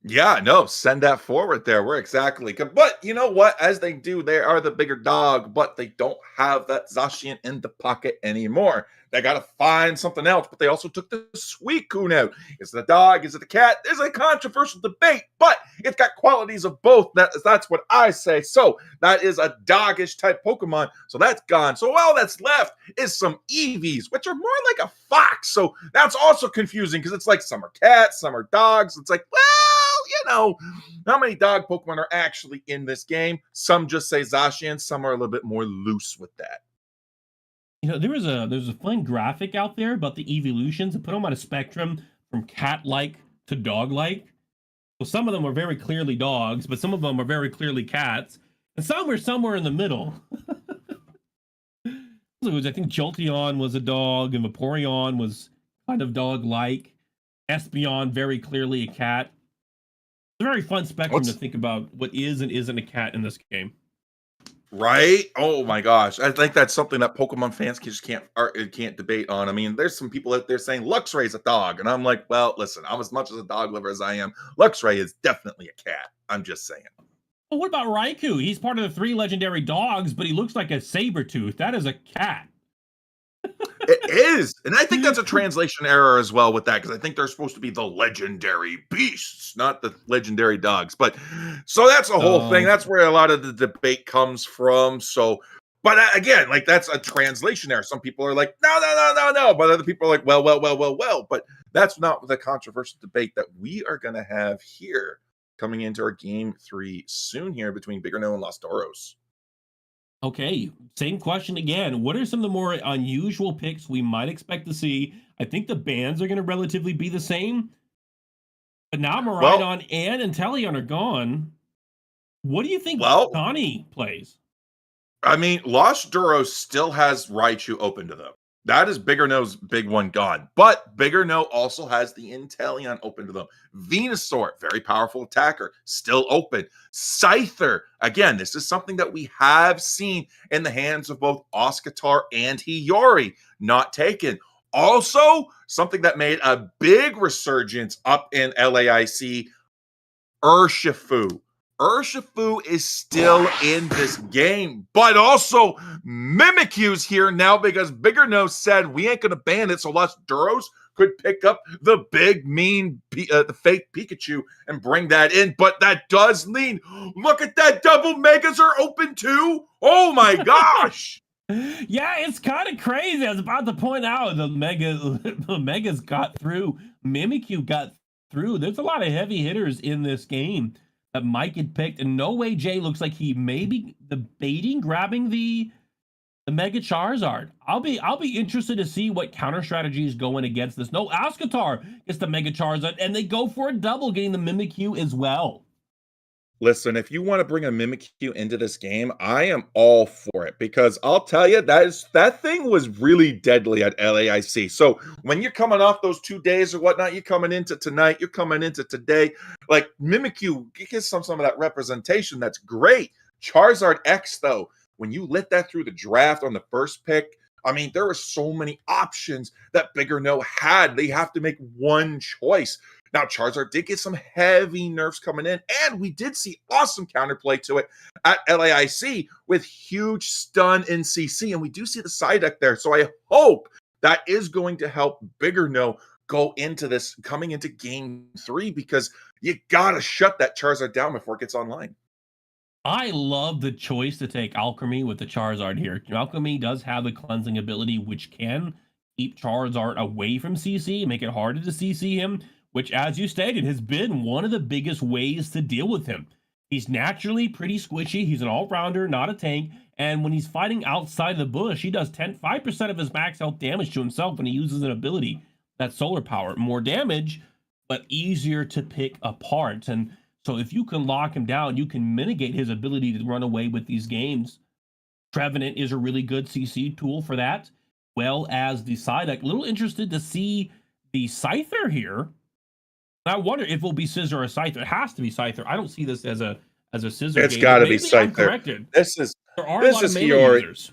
Yeah, no, send that forward there. We're exactly good. But you know what? As they do, they are the bigger dog, but they don't have that Zacian in the pocket anymore. They got to find something else, but they also took the Suicune out. Is it a dog? Is it a cat? There's a controversial debate, but it's got qualities of both. That's what I say. So that is a doggish type Pokemon. So that's gone. So all that's left is some Eevees, which are more like a fox. So that's also confusing because it's like some are cats, some are dogs. It's like, well, you know, how many dog Pokemon are actually in this game? Some just say Zacian, some are a little bit more loose with that. You know, there's a fun graphic out there about the evolutions and put them on a spectrum from cat-like to dog-like. So some of them are very clearly dogs, but some of them are very clearly cats, and some are somewhere in the middle. I think Jolteon was a dog, and Vaporeon was kind of dog-like. Espeon, very clearly a cat. It's a very fun spectrum to think about what is and isn't a cat in this game. Right? Oh my gosh. I think that's something that Pokemon fans can't debate on. I mean, there's some people out there saying Luxray's a dog. And I'm like, well, listen, I'm as much as a dog lover as I am. Luxray is definitely a cat. I'm just saying. Well, what about Raikou? He's part of the 3 legendary dogs, but he looks like a saber-tooth. That is a cat. It is. And I think that's a translation error as well with that, because I think they're supposed to be the legendary beasts, not the legendary dogs. But so that's a whole thing. That's where a lot of the debate comes from. So, but again, like that's a translation error. Some people are like, no. But other people are like, well. But that's not the controversial debate that we are going to have here coming into our game 3 soon here between Bigger No and Lost Duros. Okay, same question again. What are some of the more unusual picks we might expect to see? I think the bans are going to relatively be the same. But now Well, Miraidon and Inteleon are gone. What do you think well, Johnny plays? I mean, Lost Duros still has Raichu open to them. That is Bigger No's big one gone. But Bigger No also has the Inteleon open to them. Venusaur, very powerful attacker, still open. Scyther, again, this is something that we have seen in the hands of both Oscatar and Hiyori, not taken. Also, something that made a big resurgence up in LAIC, Urshifu. Urshifu is still in this game, but also Mimikyu's here now because Bigger No said we ain't gonna ban it, so Lost Duros could pick up the big mean the fake Pikachu and bring that in. But that does mean, look at that, double megas are open too. Oh my gosh! Yeah, it's kind of crazy. I was about to point out the megas got through. Mimikyu got through. There's a lot of heavy hitters in this game that might get picked. And No Way Jay looks like he may be debating grabbing the Mega Charizard. I'll be interested to see what counter strategy is going against this. No, Ascatar gets the Mega Charizard, and they go for a double, getting the Mimikyu as well. Listen, if you want to bring a Mimikyu into this game, I am all for it because I'll tell you that thing was really deadly at LAIC. So when you're coming off those 2 days or whatnot, you're coming into tonight, you're coming into today, like Mimikyu gets some of that representation. That's great. Charizard X though, when you lit that through the draft on the first pick, I mean, there were so many options that Bigger No had. They have to make one choice. Now, Charizard did get some heavy nerfs coming in, and we did see awesome counterplay to it at LAIC with huge stun in CC, and we do see the side deck there. So I hope that is going to help Bigger No go into this, coming into game 3, because you got to shut that Charizard down before it gets online. I love the choice to take Alchemy with the Charizard here. Alchemy does have the cleansing ability, which can keep Charizard away from CC, make it harder to CC him, which, as you stated, has been one of the biggest ways to deal with him. He's naturally pretty squishy. He's an all-rounder, not a tank. And when he's fighting outside the bush, he does 5% of his max health damage to himself when he uses an ability. That's solar power. More damage, but easier to pick apart. And so if you can lock him down, you can mitigate his ability to run away with these games. Trevenant is a really good CC tool for that, well as the side deck. A little interested to see the Scyther here. I wonder if it'll be Scissor or Scyther. It has to be Scyther. I don't see this as a Scissor. It's got to be I'm Scyther. corrected. There are a lot of melee users.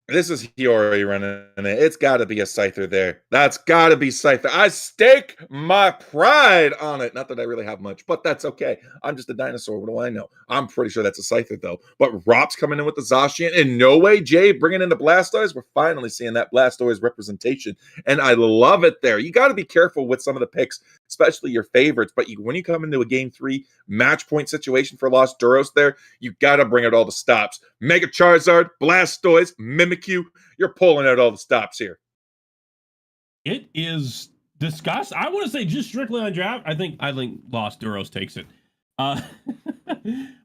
This is Hiyori running it. It's got to be a Scyther there. That's got to be Scyther. I stake my pride on it. Not that I really have much, but that's okay. I'm just a dinosaur. What do I know? I'm pretty sure that's a Scyther, though. But Rop's coming in with the Zacian. And No Way Jay bringing in the Blastoise. We're finally seeing that Blastoise representation. And I love it there. You got to be careful with some of the picks, especially your favorites. But when you come into a game 3 match point situation for Lost Duros there, you got to bring out all the stops. Mega Charizard, Blastoise, Mimikyu. You're pulling out all the stops here. It is discussed. I want to say just strictly on draft. I think Lost Duros takes it.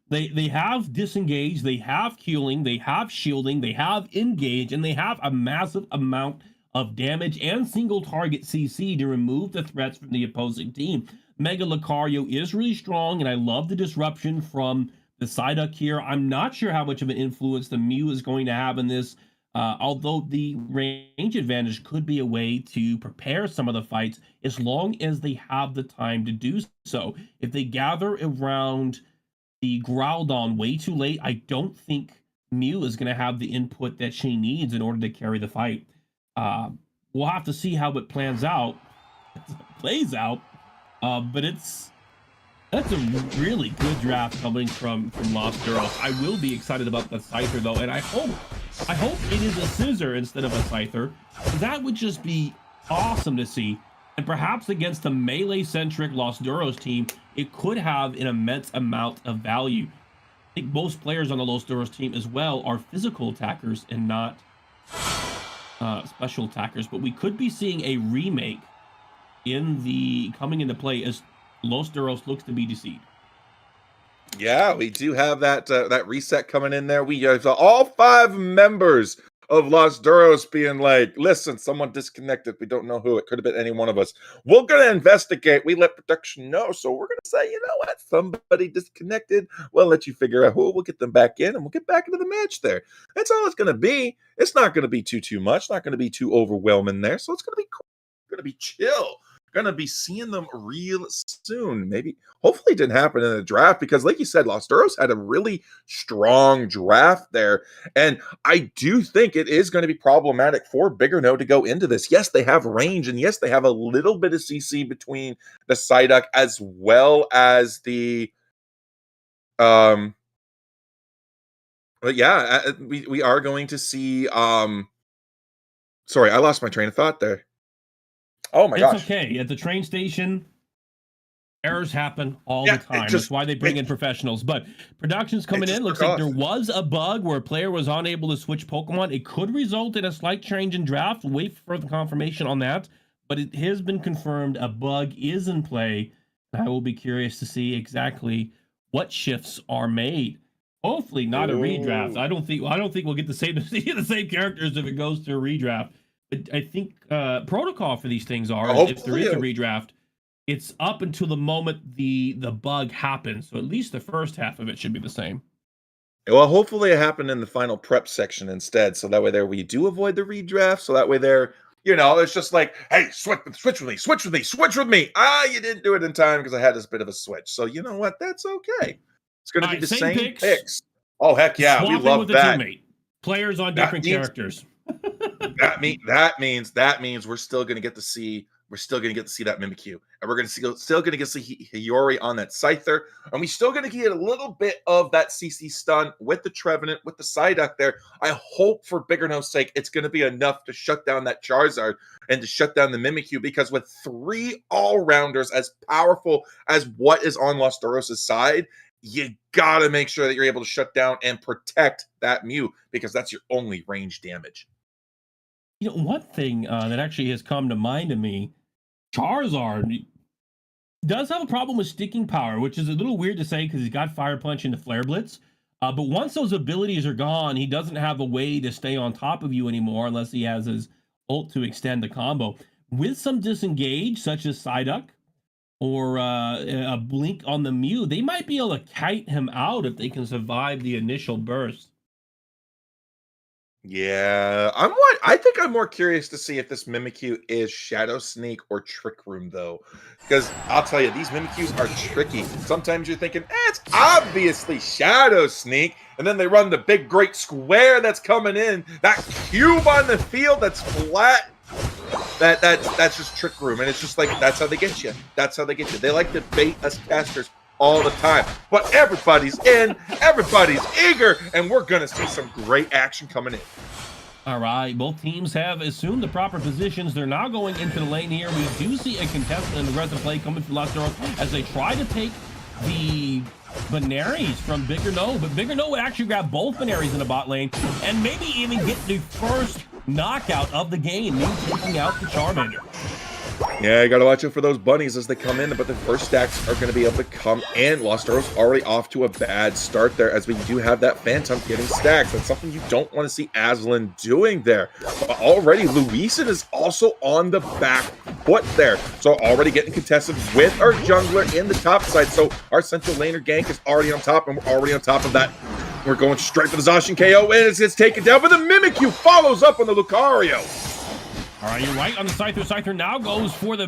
They have disengage, they have healing, they have shielding, they have engage, and they have a massive amount of damage and single target CC to remove the threats from the opposing team. Mega Lucario is really strong, and I love the disruption from the Psyduck here. I'm not sure how much of an influence the Mew is going to have in this, although the range advantage could be a way to prepare some of the fights as long as they have the time to do so. If they gather around the Groudon way too late, I don't think Mew is going to have the input that she needs in order to carry the fight. We'll have to see how it plays out. But that's a really good draft coming from Lost Duros. I will be excited about the Scyther though, and I hope it is a Scissor instead of a Scyther. That would just be awesome to see. And perhaps against the melee-centric Lost Duros team, it could have an immense amount of value. I think most players on the Lost Duros team as well are physical attackers and not special attackers. But we could be seeing a remake coming into play as Lost Duros looks to be deceived. Yeah, we do have that reset coming in there. We have all 5 members of Los Duros being like, listen, someone disconnected. We don't know who. It could have been any one of us. We're going to investigate. We let production know. So we're going to say, you know what? Somebody disconnected. We'll let you figure out who. We'll get them back in and we'll get back into the match there. That's all it's going to be. It's not going to be too much. Not going to be too overwhelming there. So it's going to be cool. Going to be chill. Going to be seeing them real soon. Maybe, hopefully it didn't happen in the draft because like you said, Los Duros had a really strong draft there. And I do think it is going to be problematic for Bigger No to go into this. Yes, they have range and yes, they have a little bit of CC between the Psyduck as well as the, but yeah, we are going to see, sorry, I lost my train of thought there. Oh my gosh. It's okay. At the train station, errors happen all the time. That's why they bring in professionals. But production's coming in. Looks like there was a bug where a player was unable to switch Pokemon. It could result in a slight change in draft. Wait for further confirmation on that. But it has been confirmed a bug is in play. I will be curious to see exactly what shifts are made. Hopefully not a redraft. I don't think we'll get the same characters if it goes to a redraft. I think protocol for these things are if there is a redraft, it's up until the moment the bug happens. So at least the first half of it should be the same. Well, hopefully it happened in the final prep section instead. So that way there we do avoid the redraft. So that way there, you know, it's just like, hey, switch with me. Ah, you didn't do it in time because I had this bit of a switch. So you know what? That's okay. It's going to be the same picks. Oh, heck yeah. We love that. Players on different characters. that means we're still going to get to see that Mimikyu, and we're still going to get to see Hiyori on that Scyther, and we still going to get a little bit of that CC stun with the Trevenant, with the Psyduck there. I hope for Bigger No's sake it's going to be enough to shut down that Charizard and to shut down the Mimikyu, because with 3 all-rounders as powerful as what is on Los Duros' side, you got to make sure that you're able to shut down and protect that Mew, because that's your only range damage. You know, one thing that actually has come to mind to me, Charizard does have a problem with sticking power, which is a little weird to say because he's got Fire Punch and the Flare Blitz. But once those abilities are gone, he doesn't have a way to stay on top of you anymore unless he has his ult to extend the combo. With some disengage, such as Psyduck or a blink on the Mew, they might be able to kite him out if they can survive the initial burst. Yeah, I think I'm more curious to see if this Mimikyu is Shadow Sneak or Trick Room, though. Because I'll tell you, these Mimikyus are tricky. Sometimes you're thinking, it's obviously Shadow Sneak. And then they run the big, great square that's coming in. That cube on the field that's flat. That's just Trick Room. And it's just like, that's how they get you. That's how they get you. They like to bait us casters all the time, but everybody's in, everybody's eager, and we're gonna see some great action coming in. All right, both teams have assumed the proper positions. They're now going into the lane here. We do see a contestant in the rest of play coming from Los Duros as they try to take the Banaries from Bigger No, but Bigger No would actually grab both Banaries in the bot lane and maybe even get the first knockout of the game, taking out the Charmander. Yeah, you gotta watch out for those bunnies as they come in, but the first stacks are gonna be able to come in. Los Duros already off to a bad start there, as we do have that Phantom getting stacks. That's something you don't want to see Aslan doing there. But already, Luisan is also on the back foot there. So already getting contested with our jungler in the top side. So our central laner gank is already on top, and we're already on top of that. We're going straight for the Zacian KO, and it gets taken down, but the Mimikyu follows up on the Lucario. All right, you're right on the Scyther. Scyther now goes for the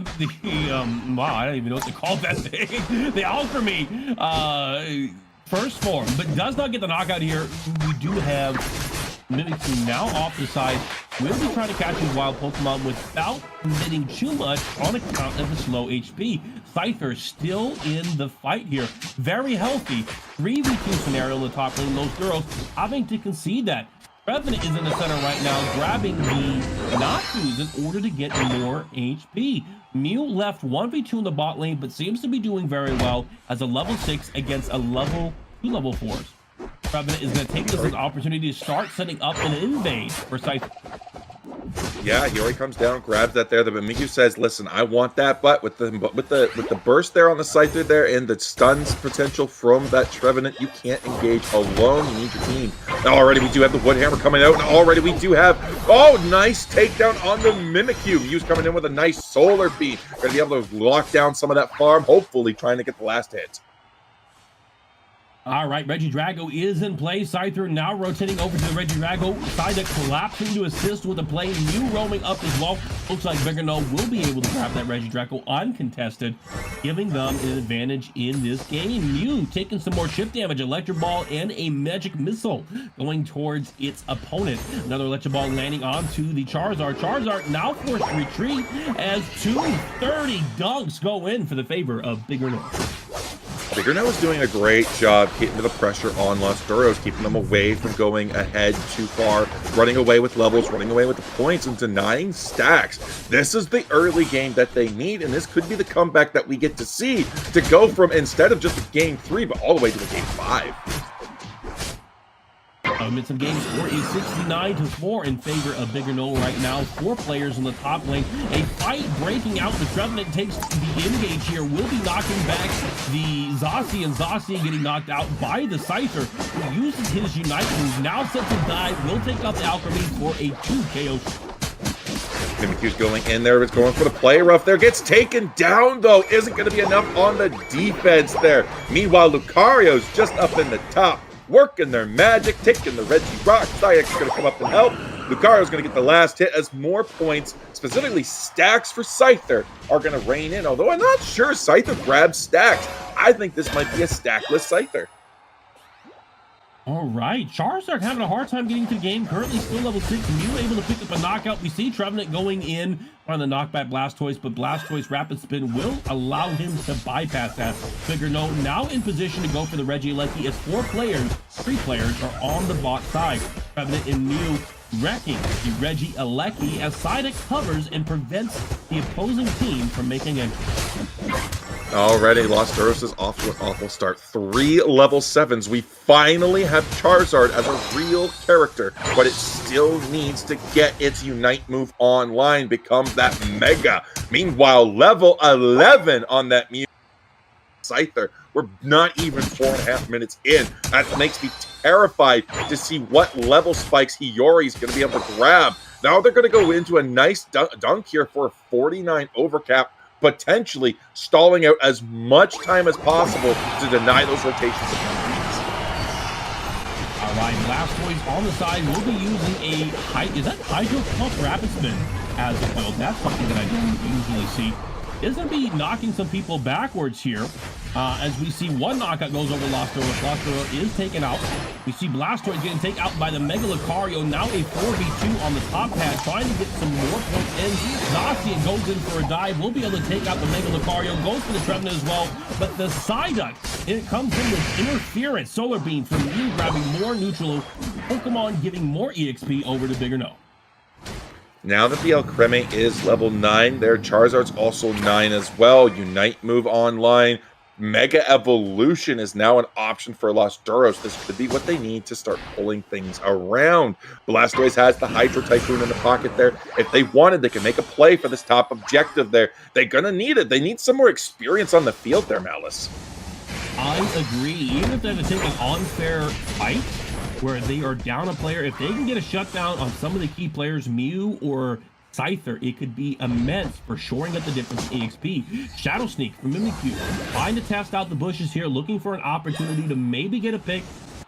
wow, I don't even know what to call that thing. The Alchemy first form, but does not get the knockout here. We do have Mimikyu now off the side. We'll be trying to catch these wild Pokemon without committing too much on account of the slow HP. Scyther still in the fight here. Very healthy. 3v2 scenario in the top lane. Los Duros having to concede that. Revenant is in the center right now, grabbing the Natus in order to get more HP. Mew left 1v2 in the bot lane, but seems to be doing very well as a level 6 against a level 2 level 4s. Revenant is going to take this as an opportunity to start setting up an invade for Scyther. Yeah, he already comes down, grabs that there. The Mimikyu says, "Listen, I want that." But with the burst there on the Scyther there and the stuns potential from that Trevenant, you can't engage alone. You need your team. Already we do have the wood hammer coming out, and already we do have, oh, nice takedown on the Mimikyu. Mew's coming in with a nice solar beam. Gonna be able to lock down some of that farm, hopefully trying to get the last hit. All right, Regidrago is in play. Scyther now rotating over to the Regidrago. Psyduck collapsing to assist with the play. Mew roaming up as well. Looks like Bigger No will be able to grab that Regidrago uncontested, giving them an advantage in this game. Mew taking some more chip damage. Electro Ball and a Magic Missile going towards its opponent. Another Electro Ball landing onto the Charizard. Charizard now forced to retreat as 230 dunks go in for the favor of Bigger No. Bigger Now is doing a great job getting to the pressure on Los Duros, keeping them away from going ahead too far, running away with levels, running away with the points, and denying stacks. This is the early game that they need, and this could be the comeback that we get to see to go from, instead of just a game 3, but all the way to a game 5. Some game score is 69-4 in favor of Bigger No right now. 4 players in the top lane. A fight breaking out. The Trevenant takes the engage here. Will be knocking back the Zacian. Zacian getting knocked out by the Scyther, who uses his Unite move. Now set to die. Will take out the Alchemy for a 2 KO. Mimikyu's going in there. It's going for the play rough there. Gets taken down, though. Isn't going to be enough on the defense there. Meanwhile, Lucario's just up in the top, working their magic, taking the Regirock. Psyduck's going to come up and help. Lucario's going to get the last hit as more points, specifically stacks for Scyther, are going to rain in. Although I'm not sure Scyther grabs stacks. I think this might be a stackless Scyther. All right, Charizard having a hard time getting to the game. Currently still level 6. Mew able to pick up a knockout. We see Trevenant going in on the knockback Blastoise, but Blastoise Rapid Spin will allow him to bypass that. Bigger No now in position to go for the Regieleki as 3 players are on the bot side. Trevenant and Mew wrecking the Regieleki as Psyduck covers and prevents the opposing team from making entry. Already, Los Duros is off to an awful start. 3 level 7s. We finally have Charizard as a real character, but it still needs to get its Unite move online, become that Mega. Meanwhile, level 11 on that Mew Scyther. We're not even 4.5 minutes in. That makes me terrified to see what level spikes Hiyori's going to be able to grab. Now they're going to go into a nice dunk here for a 49 overcap, potentially stalling out as much time as possible to deny those rotations of enemies. All right, Blastoise on the side will be using a is that Hydro Pump Rapid Spin as well. That's something that I don't usually see. Is going to be knocking some people backwards here. As we see one knockout goes over Los Duros. Los Duros is taken out. We see Blastoise getting taken out by the Mega Lucario. Now a 4v2 on the top pad, trying to get some more points in. Zacian goes in for a dive. We'll be able to take out the Mega Lucario. Goes for the Trevenant as well. But the Psyduck, it comes in with interference. Solar Beam from Mew grabbing more neutral. Pokemon giving more EXP over to Bigger No. Now that the Alcremie is level 9, their Charizard's also 9 as well. Unite move online. Mega Evolution is now an option for Los Duros. This could be what they need to start pulling things around. Blastoise has the Hydro Typhoon in the pocket there. If they wanted, they can make a play for this top objective there. They're going to need it. They need some more experience on the field there, Malice. I agree. Even if they have to take an unfair fight where they are down a player, if they can get a shutdown on some of the key players, Mew or Scyther, it could be immense for shoring up the difference in EXP. Shadow Sneak from Mimikyu, trying to test out the bushes here, looking for an opportunity to maybe get a pick,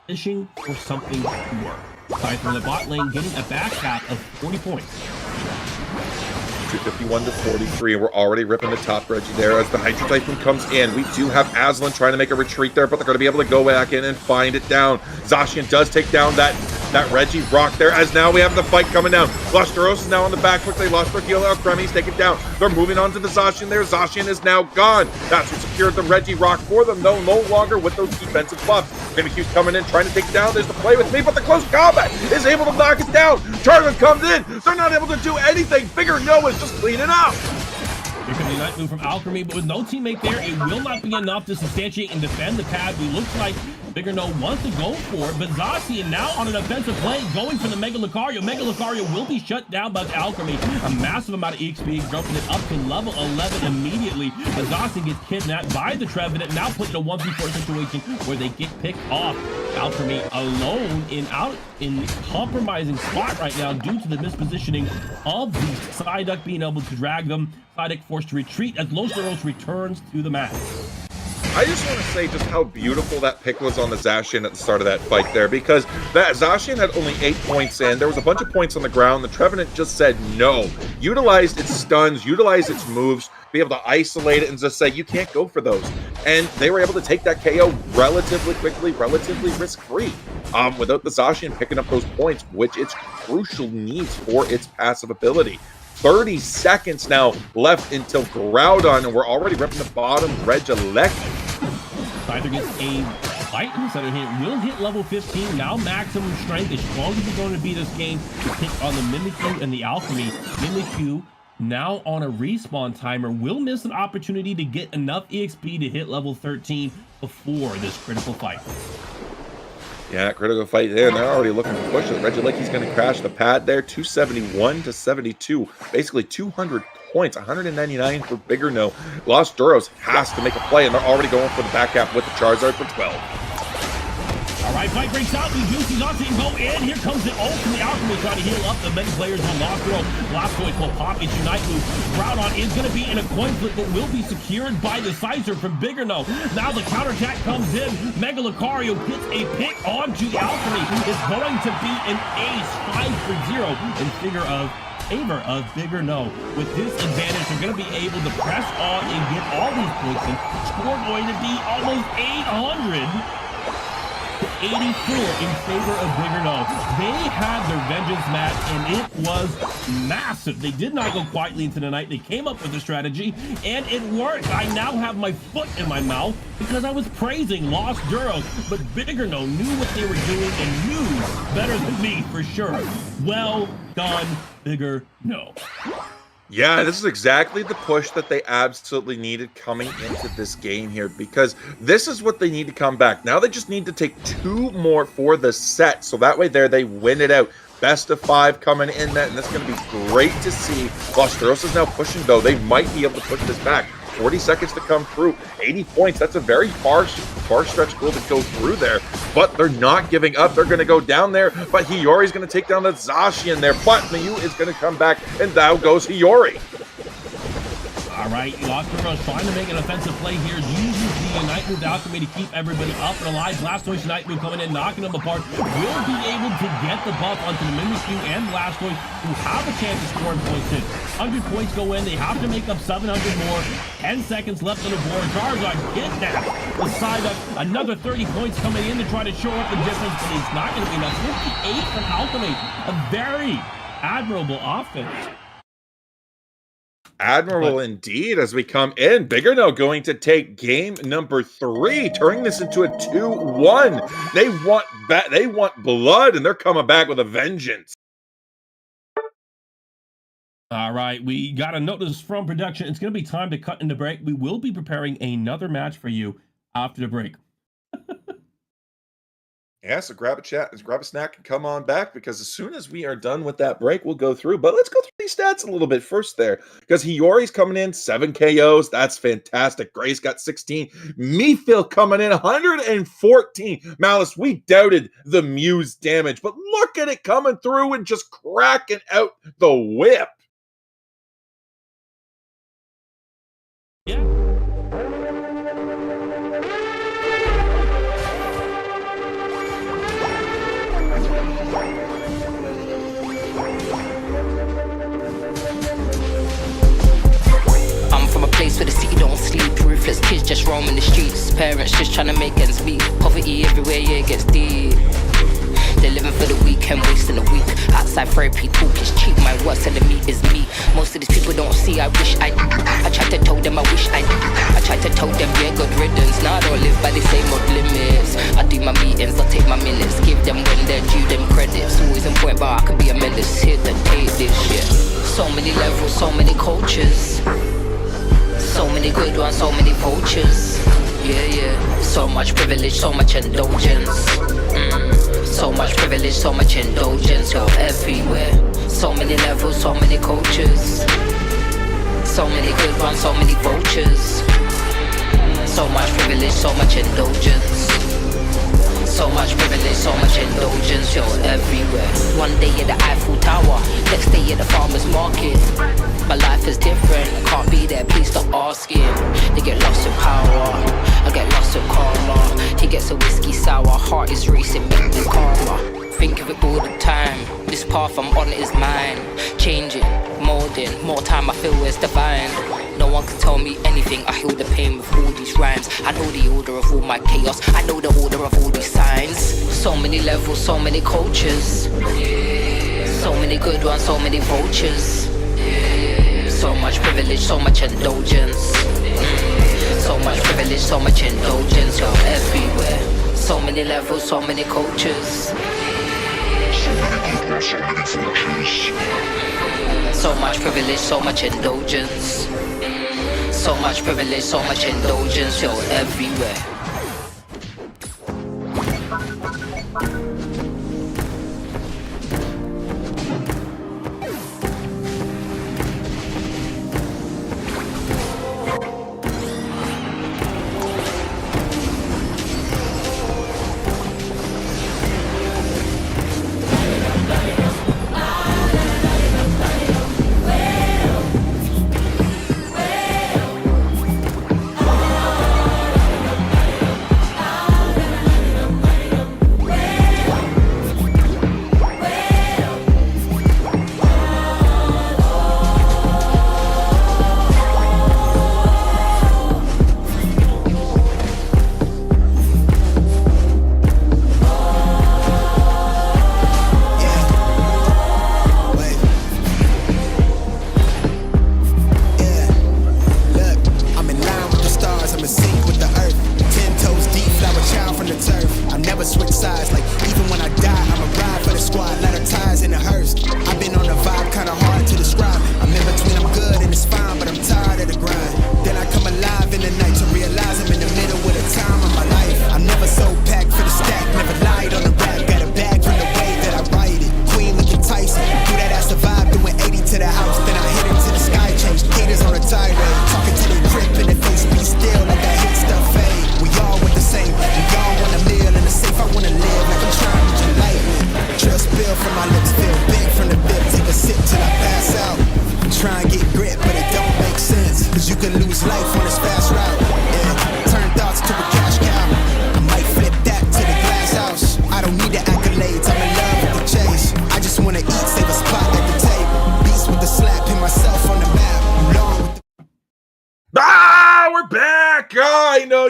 fishing for something to work. Scyther in the bot lane getting a back tap of 40 points. 251 to 43, and we're already ripping the top Reggie there as the Hydro Typhoon comes in. We do have Aslan trying to make a retreat there, but they're going to be able to go back in and find it down. Zacian does take down that Reggie Rock there, as now we have the fight coming down. Los Duros is now on the back foot. They lost their heal. Alcremie's taken down. They're moving on to the Zacian there. Zacian is now gone. That's who secured the Reggie Rock for them, though no longer with those defensive buffs. Mimikyu's coming in, trying to take it down. There's the play with me, but the close combat is able to knock it down. Charizard comes in. They're not able to do anything. Bigger No is just cleaning up. Here comes the Unite move from Alchemy, but with no teammate there, it will not be enough to substantiate and defend the pad. It looks like Bigger No wants to go for it, but Zacian now on an offensive play, going for the Mega Lucario. Mega Lucario will be shut down by Alchemy. A massive amount of EXP, dropping it up to level 11 immediately. But Zacian gets kidnapped by the Trevenant, now put in a 1v4 situation where they get picked off. Alchemy alone in compromising spot right now due to the mispositioning of the Psyduck being able to drag them. Psyduck forced to retreat as Los Duros returns to the match. I just want to say just how beautiful that pick was on the Zacian at the start of that fight there, because that Zacian had only 8 points in. There was a bunch of points on the ground. The Trevenant just said no. Utilized its stuns, utilized its moves, be able to isolate it and just say, you can't go for those. And they were able to take that KO relatively quickly, relatively risk-free, without the Zacian picking up those points, which it's crucial needs for its passive ability. 30 seconds now left until Groudon, and we're already ripping the bottom. Regieleki. Either gets a fight in the center hit, will hit level 15, now maximum strength, as strong as he's going to be this game to pick on the Mimikyu and the Alchemy. Mimikyu now on a respawn timer will miss an opportunity to get enough EXP to hit level 13 before this critical fight. Yeah, critical fight there, and they're already looking to push it. Regieleki's going to crash the pad there, 271 to 72, basically 200 points, 199 for Bigger No. Los Duros has to make a play, and they're already going for the back half with the Charizard for 12. All right, fight breaks out. We do see Zacian go in. Here comes the ult from the Alchemy trying to heal up the many players on Lost Duros. Blastoise will pop its Unite move. Groudon is going to be in a coin flip, but will be secured by the Sizer from Bigger No. Now the counterattack comes in. Mega Lucario gets a pick onto the Alchemy. It's going to be an ace, 5-0 in favor of Bigger No. With this advantage, they're going to be able to press on and get all these points in. Score going to be almost 800. 84 in favor of Bigger No. They had their vengeance match, and it was massive. They did not go quietly into the night. They came up with a strategy, and it worked. I now have my foot in my mouth because I was praising Lost Duros, but Bigger No knew what they were doing and knew better than me for sure. Well done, Bigger No. Yeah, this is exactly the push that they absolutely needed coming into this game here, because this is what they need to come back. Now they just need to take 2 more for the set, so that way there they win it out. Best of 5 coming in that, and that's going to be great to see. Los Duros is now pushing, though. They might be able to push this back. 40 seconds to come through. 80 points. That's a very far stretch goal to go through there. But they're not giving up. They're going to go down there. But Hiyori's going to take down the Zacian there. But Mayu is going to come back. And down goes Hiyori. All right, Lost Duros trying to make an offensive play here. Uses the Unite move Alchemy to keep everybody up and alive. Blastoise Unite move coming in, knocking them apart. Will be able to get the buff onto the Mimikyu and Blastoise, who have a chance of scoring points in. 100 points go in. They have to make up 700 more. 10 seconds left on the board. Charizard kidnapped the Psyduck. Another 30 points coming in to try to show up the difference, but it's not going to be enough. 58 from Alchemy. A very admirable offense. Admirable indeed as we come in. Bigger No going to take game number 3, turning this into a 2-1. They want blood, and they're coming back with a vengeance. All right, we got a notice from production. It's going to be time to cut into break. We will be preparing another match for you after the break. Yeah, so grab a snack and come on back, because as soon as we are done with that break, we'll go through. But let's go through these stats a little bit first there, because Hiyori's coming in, 7 KOs. That's fantastic. Gray's got 16. Mephil coming in, 114. Malice, we doubted the Muse damage, but look at it coming through and just cracking out the whip. Yeah. Place where the city don't sleep, ruthless kids just roaming the streets, parents just trying to make ends meet, poverty everywhere, yeah, it gets deep. They're living for the weekend, wasting a week. Outside therapy talk is cheap, my worst enemy is me. Most of these people don't see, I wish I tried to tell them, I wish I tried to tell them, yeah, good riddance. Now I don't live by the same old limits. I do my meetings, I take my minutes, give them when they're due them credits. Always in point, but I could be a menace, here to take this shit. So many levels, so many cultures. So many good ones, so many vultures. Yeah. So much privilege, so much indulgence. So much privilege, so much indulgence. You're everywhere. So many levels, so many coaches. So many good ones, so many vultures. So much privilege, so much indulgence. So much privilege, so much indulgence. You're everywhere. One day at the Eiffel Tower, next day at the farmer's market. My life is different, can't be there, please stop asking. They get lost in power, I get lost in karma. He gets a whiskey sour, heart is racing, make me calmer. Think of it all the time, this path I'm on is mine. Changing, molding, more time I feel is divine. No one can tell me anything, I heal the pain with all these rhymes. I know the order of all my chaos, I know the order of all these signs. So many levels, so many cultures. So many good ones, so many vultures. So much privilege, so much indulgence. So much privilege, so much indulgence. You're everywhere. So many levels, so many cultures. So much privilege, so much indulgence. So much privilege, so much indulgence. You're everywhere.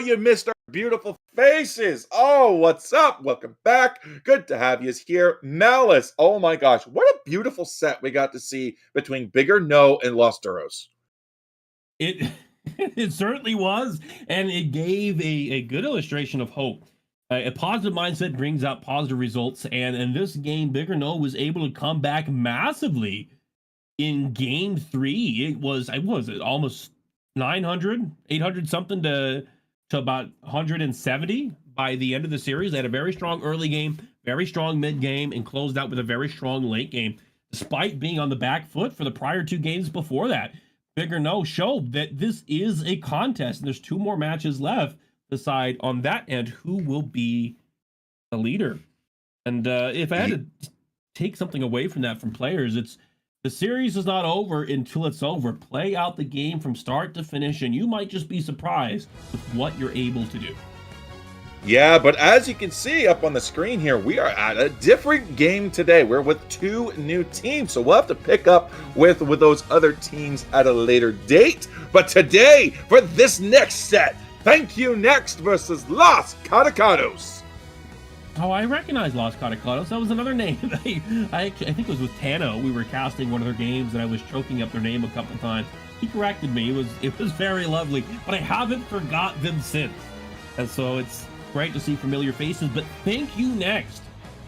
You missed our beautiful faces. Oh, what's up? Welcome back. Good to have you here. Malice. Oh my gosh, what a beautiful set we got to see between Bigger No and Los Duros. It certainly was, and it gave a good illustration of hope. A positive mindset brings out positive results, and in this game, Bigger No was able to come back massively in game 3. It was almost 900, 800 something to about 170 by the end of the series. They had a very strong early game, very strong mid game, and closed out with a very strong late game, despite being on the back foot for the prior 2 games before that. Bigger No showed that this is a contest, and there's 2 more matches left to decide on that end who will be the leader. And if I had to take something away from that from players, it's the series is not over until it's over. Play out the game from start to finish, and you might just be surprised with what you're able to do. Yeah, but as you can see up on the screen here, we are at a different game today. We're with 2 new teams, so we'll have to pick up with those other teams at a later date. But today, for this next set, Thank You Next versus Los Catacados. Oh, I recognize Los Catacados. That was another name. I think it was with Tano. We were casting one of their games, and I was choking up their name a couple times. He corrected me. It was very lovely, but I haven't forgot them since. And so it's great to see familiar faces. But Thank You Next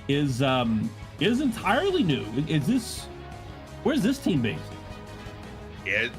is entirely new. Where's this team based?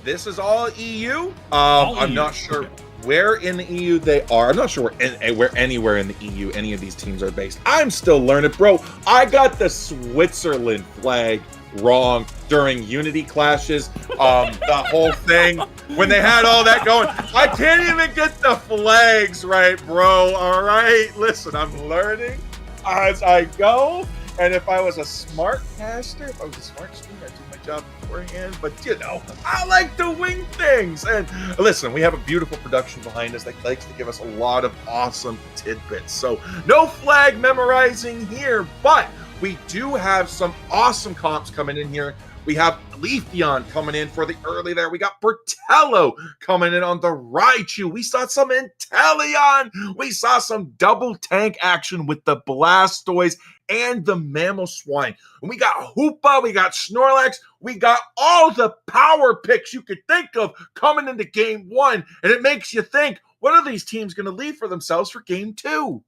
This is all EU. All I'm EU. not sure. Okay. where in the EU they are. I'm not sure where anywhere in the EU any of these teams are based. I'm still learning, bro. I got the Switzerland flag wrong during Unity clashes. The whole thing when they had all that going, I can't even get the flags right, bro. All right, listen, I'm learning as I go. And if I was a smart caster, if I was a smart streamer, I'd do my job beforehand. But, you know, I like to wing things. And listen, we have a beautiful production behind us that likes to give us a lot of awesome tidbits. So no flag memorizing here, but we do have some awesome comps coming in here. We have Leafeon coming in for the early there. We got Bertello coming in on the Raichu. We saw some Inteleon. We saw some double tank action with the Blastoise and the Mamoswine. And we got Hoopa, we got Snorlax, we got all the power picks you could think of coming into game one. And it makes you think, what are these teams going to leave for themselves for game two?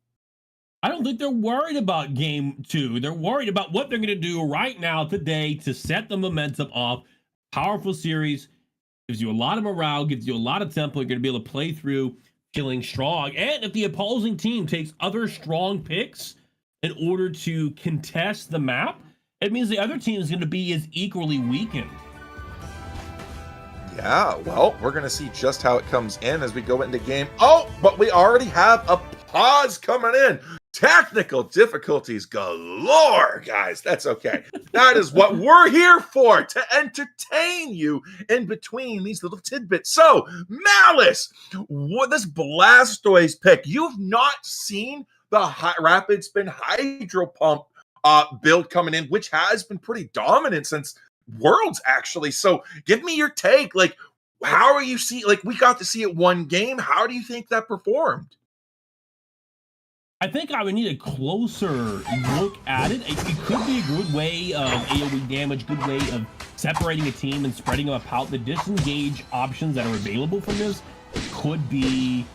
I don't think they're worried about game two. They're worried about what they're going to do right now today to set the momentum off. Powerful series, gives you a lot of morale, gives you a lot of tempo. You're going to be able to play through feeling strong. And if the opposing team takes other strong picks in order to contest the map, it means the other team is going to be as equally weakened. Yeah, well, we're going to see just how it comes in as we go into game. Oh, but we already have a pause coming in. Technical difficulties galore, guys. That's okay. That is what we're here for, to entertain you in between these little tidbits. So, Malice, what this Blastoise pick, you've not seen the Rapid Spin Hydro Pump build coming in, which has been pretty dominant since Worlds, actually. So, give me your take. Like, how are you see? Like, we got to see it one game. How do you think that performed? I think I would need a closer look at it. It could be a good way of AoE damage, good way of separating a team and spreading them out. The disengage options that are available from this could be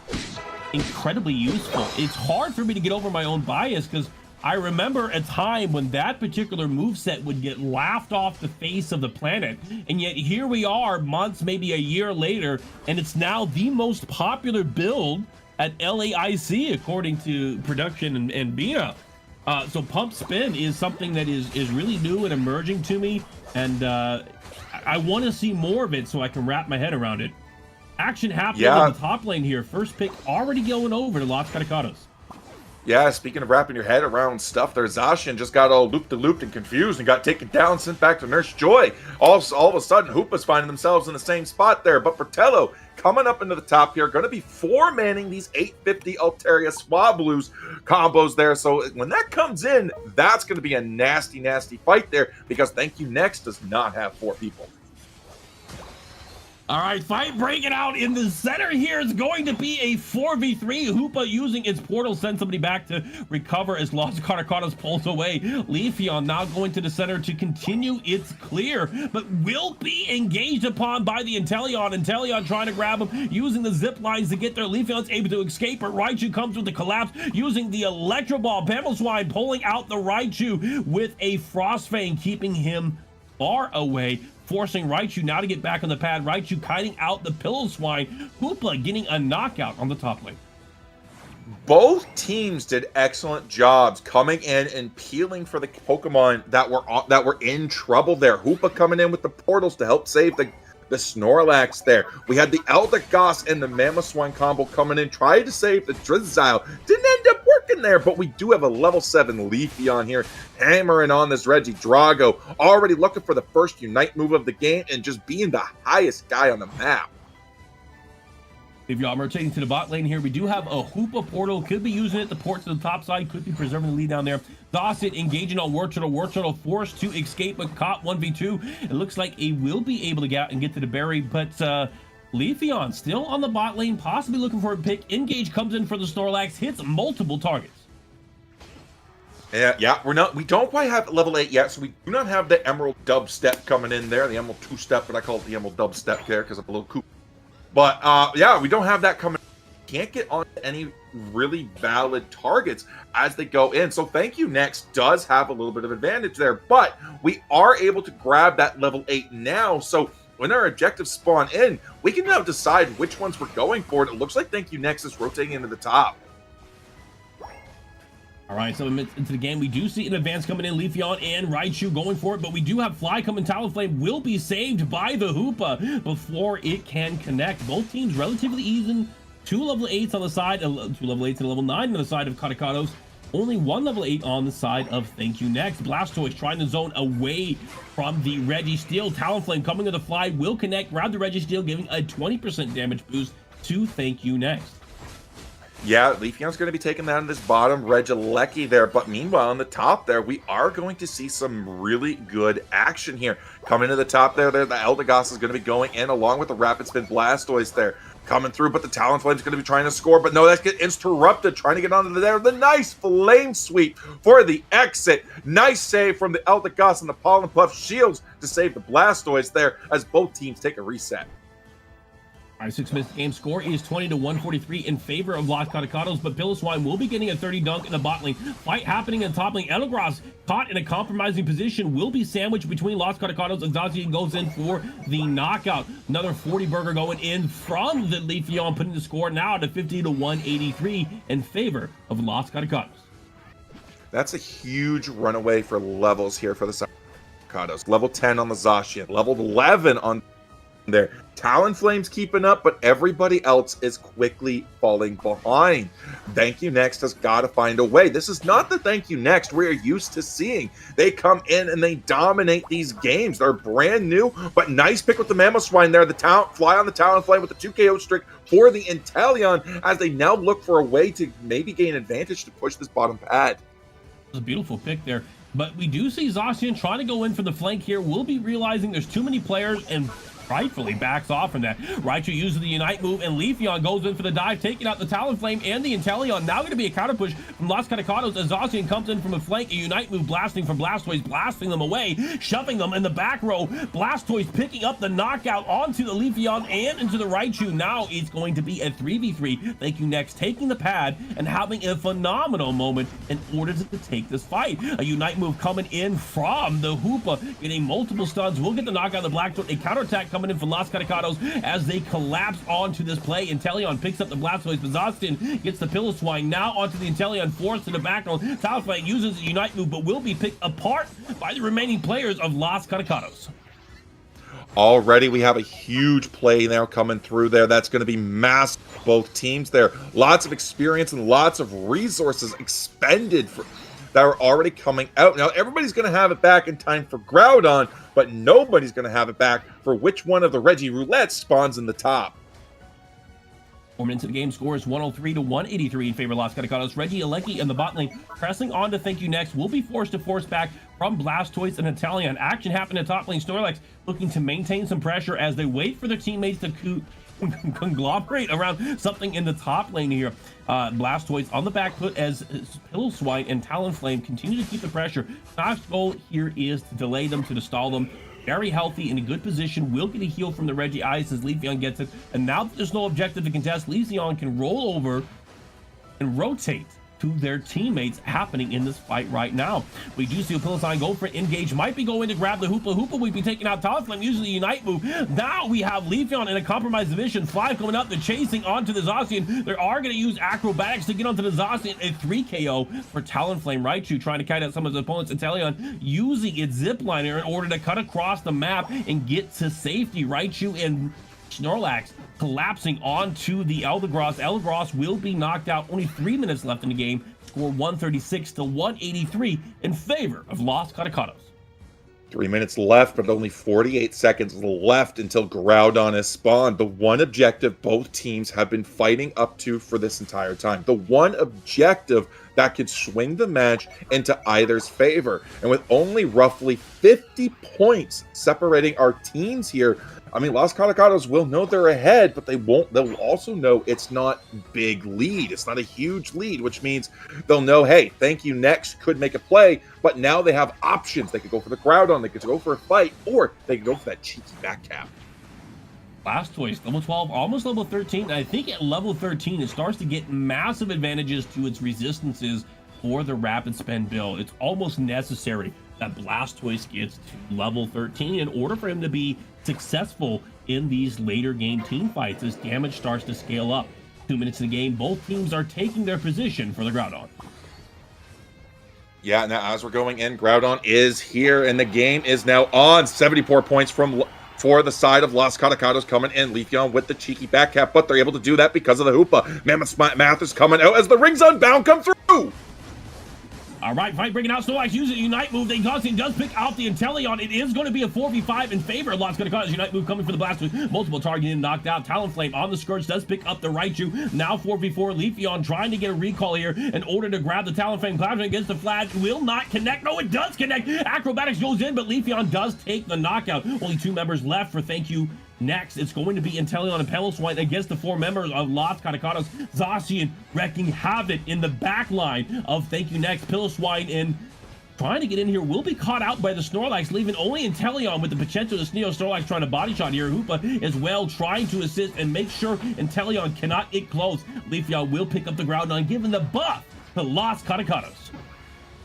incredibly useful. It's hard for me to get over my own bias because I remember a time when that particular moveset would get laughed off the face of the planet. And yet here we are months, maybe a year later, and it's now the most popular build at LAIC, according to production and Bina. So pump spin is something that is really new and emerging to me, and I want to see more of it so I can wrap my head around it. Action happening on the top lane here. First pick already going over to Los Caracados. Yeah, speaking of wrapping your head around stuff, there Zacian just got all looped and confused and got taken down, sent back to Nurse Joy. All of a sudden, Hoopa's finding themselves in the same spot there. But Bertello coming up into the top here, going to be four-manning these 850 Altaria Swablues combos there. So when that comes in, that's going to be a nasty, nasty fight there because Thank You Next does not have four people. All right, fight breaking out in the center here. It's going to be a 4v3. Hoopa using its portal, send somebody back to recover as Los Caracados pulls away. Leafeon now going to the center to continue its clear, but will be engaged upon by the Inteleon. Inteleon trying to grab him, using the zip lines to get there. Leafeon's able to escape, but Raichu comes with the collapse, using the Electro Ball. Mamoswine pulling out the Raichu with a Frostfang, keeping him far away, forcing Raichu now to get back on the pad. Raichu kiting out the Pillow-Swine. Hoopa getting a knockout on the top lane. Both teams did excellent jobs coming in and peeling for the Pokemon that were in trouble there. Hoopa coming in with the portals to help save the Snorlax there. We had the Eldegoss and the Mamoswine combo coming in, trying to save the Drizzile. Didn't end up working there, but we do have a level 7 Leafeon here, hammering on this Regidrago, already looking for the first Unite move of the game and just being the highest guy on the map. If y'all are rotating to the bot lane here, we do have a Hoopa portal. Could be using it. The port to the top side could be preserving the lead down there. Dawson engaging on Wartortle. Wartortle forced to escape, but caught 1v2. It looks like he will be able to get out and get to the berry, but Leafeon still on the bot lane, possibly looking for a pick. Engage comes in for the Snorlax, hits multiple targets. Yeah, we don't quite have level 8 yet, so we do not have the Emerald Dubstep coming in there, the Emerald 2-step, but I call it the Emerald Dubstep there because I'm a little cool. But yeah, we don't have that coming. Can't get on any really valid targets as they go in. So Thank You Next does have a little bit of advantage there, but we are able to grab that level 8 now. So when our objectives spawn in, we can now decide which ones we're going for. And it looks like Thank You Next is rotating into the top. All right, so into the game, we do see an advance coming in, Leafeon and Raichu going for it, but we do have Fly coming. Talonflame will be saved by the Hoopa before it can connect. Both teams relatively even. 2 level 8s on the side, 2 level 8s and a level 9 on the side of Katakados. Only 1 level 8 on the side of Thank You Next. Blastoise trying to zone away from the Registeel. Talonflame coming to the Fly will connect, grab the Registeel, giving a 20% damage boost to Thank You Next. Yeah, Leafeon's going to be taking down this bottom Regieleki there, but meanwhile on the top there, we are going to see some really good action here. Coming to the top there, the Eldegoss is going to be going in along with the Rapid Spin Blastoise there. Coming through, but the Talonflame's going to be trying to score, but no, that's get interrupted, trying to get onto there. The nice Flame Sweep for the exit. Nice save from the Eldegoss and the Pollen Puff shields to save the Blastoise there as both teams take a reset. All right, 6 minutes game score is 20-143 in favor of Los Catacados, but Piloswine will be getting a 30 dunk in the bot lane. Fight happening in the top lane. Eldegoss caught in a compromising position, will be sandwiched between Los Catacados, and Zacian goes in for the knockout. Another 40 burger going in from the Leafeon, putting the score now to 50-183 in favor of Los Catacados. That's a huge runaway for levels here for the Catacados. Level 10 on the Zacian, level 11 on there. Talonflame's keeping up, but everybody else is quickly falling behind. Thank You Next has got to find a way. This is not the Thank You Next we're used to seeing. They come in and they dominate these games. They're brand new, but nice pick with the Mamoswine there. The Fly on the Talonflame with the 2 KO streak for the Inteleon as they now look for a way to maybe gain advantage to push this bottom pad. It's a beautiful pick there. But we do see Zacian trying to go in for the flank here. We'll be realizing there's too many players and rightfully backs off from that. Raichu uses the Unite move, and Leafeon goes in for the dive, taking out the Talonflame and the Inteleon. Now going to be a counter push from Los Catacados as Zacian comes in from a flank. A Unite move blasting from Blastoise, blasting them away, shoving them in the back row. Blastoise picking up the knockout onto the Leafeon and into the Raichu. Now it's going to be a 3v3. Thank You Next taking the pad and having a phenomenal moment in order to take this fight. A Unite move coming in from the Hoopa, getting multiple stuns. We'll get the knockout of the Blackthorn. A counterattack coming in from Los Catacados as they collapse onto this play. Inteleon picks up the Blastoise, but Zacian gets the Piloswine now onto the Inteleon, forced to the background. Talonflame uses the Unite move, but will be picked apart by the remaining players of Los Catacados. Already we have a huge play now coming through there. That's going to be massive. Both teams there. Lots of experience and lots of resources expended that are already coming out. Now, everybody's going to have it back in time for Groudon, but nobody's going to have it back for which one of the Reggie Roulettes spawns in the top. 4 minutes of the game, score is 103-183 in favor of Los Catacados. Regieleki in the bot lane pressing on to Thank You Next will be forced to force back from Blastoise and Inteleon. Action happened in top lane. Snorlax looking to maintain some pressure as they wait for their teammates to conglomerate around something in the top lane here. Blastoise on the back foot as Piloswine and Talonflame continue to keep the pressure. Knox's goal here is to delay them, to stall them. Very healthy, in a good position, will get a heal from the Reggie Ice as Leafeon gets it. And now that there's no objective to contest, Leafeon can roll over and rotate to their teammates happening in this fight right now. We do see a Piloswine go for it. Engage might be going to grab the Hoopa. Hoopa will be taking out Talonflame using the Unite move. Now we have Leafeon in a compromised division. Fly coming up, they're chasing onto the Zacian. They are going to use acrobatics to get onto the Zacian. A 3 KO for Talonflame. Raichu trying to kite out some of his opponents. Inteleon using its zipliner in order to cut across the map and get to safety. Raichu and Snorlax collapsing onto the Eldegoss. Eldegoss will be knocked out. Only 3 minutes left in the game. Score 136-183 in favor of Los Catacados. 3 minutes left, but only 48 seconds left until Groudon is spawned. The one objective both teams have been fighting up to for this entire time. The one objective that could swing the match into either's favor. And with only roughly 50 points separating our teams here, I mean, Los Catacados will know they're ahead, but they'll also know it's not big lead. It's not a huge lead, which means they'll know, hey, Thank You Next could make a play, but now they have options. They could go for the Groudon, they could go for a fight, or they could go for that cheeky back cap. Blastoise, level 12, almost level 13. I think at level 13, it starts to get massive advantages to its resistances for the rapid spend build. It's almost necessary that Blastoise gets to level 13 in order for him to be successful in these later game team fights as damage starts to scale up. 2 minutes in the game, both teams are taking their position for the Groudon. Yeah, now as we're going in, Groudon is here, and the game is now on. 74 points for the side of Los Catacados coming in. Leafeon with the cheeky back cap, but they're able to do that because of the Hoopa. Mammoth Math is coming out as the Rings Unbound come through. All right, fight breaking out. Snorlax uses a Unite move. The Exhausting does pick out the Inteleon. It is going to be a 4v5 in favor of Los Catacados. Unite move coming for the Blastoise. Multiple targeting knocked out. Talonflame on the Scourge does pick up the Raichu. Now 4v4. Leafeon trying to get a recall here in order to grab the Talonflame. Cloudflame against the flag. Will not connect. No, it does connect. Acrobatics goes in, but Leafeon does take the knockout. Only 2 members left for Thank You Next. It's going to be Inteleon and Piloswine against the 4 members of Los Catacados. Zacian wrecking havoc in the back line of Thank You Next. Piloswine in trying to get in here will be caught out by the Snorlax, leaving only Inteleon with the potential to Sneo. Snorlax trying to body shot here. Hoopa as well trying to assist and make sure Inteleon cannot get close. Leafeon will pick up the Groudon, giving the buff to Los Catacados.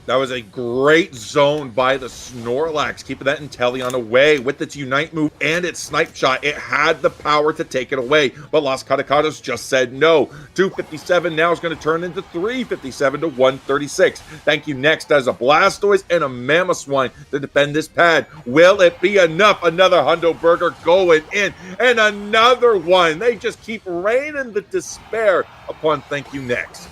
That was a great zone by the Snorlax, keeping that Inteleon away with its Unite move and its Snipe Shot. It had the power to take it away, but Los Catacados just said no. 257 now is going to turn into 357 to 136. Thank You Next as a Blastoise and a Mamoswine to defend this pad. Will it be enough? Another Hundo Burger going in, and another one. They just keep raining the despair upon Thank You Next.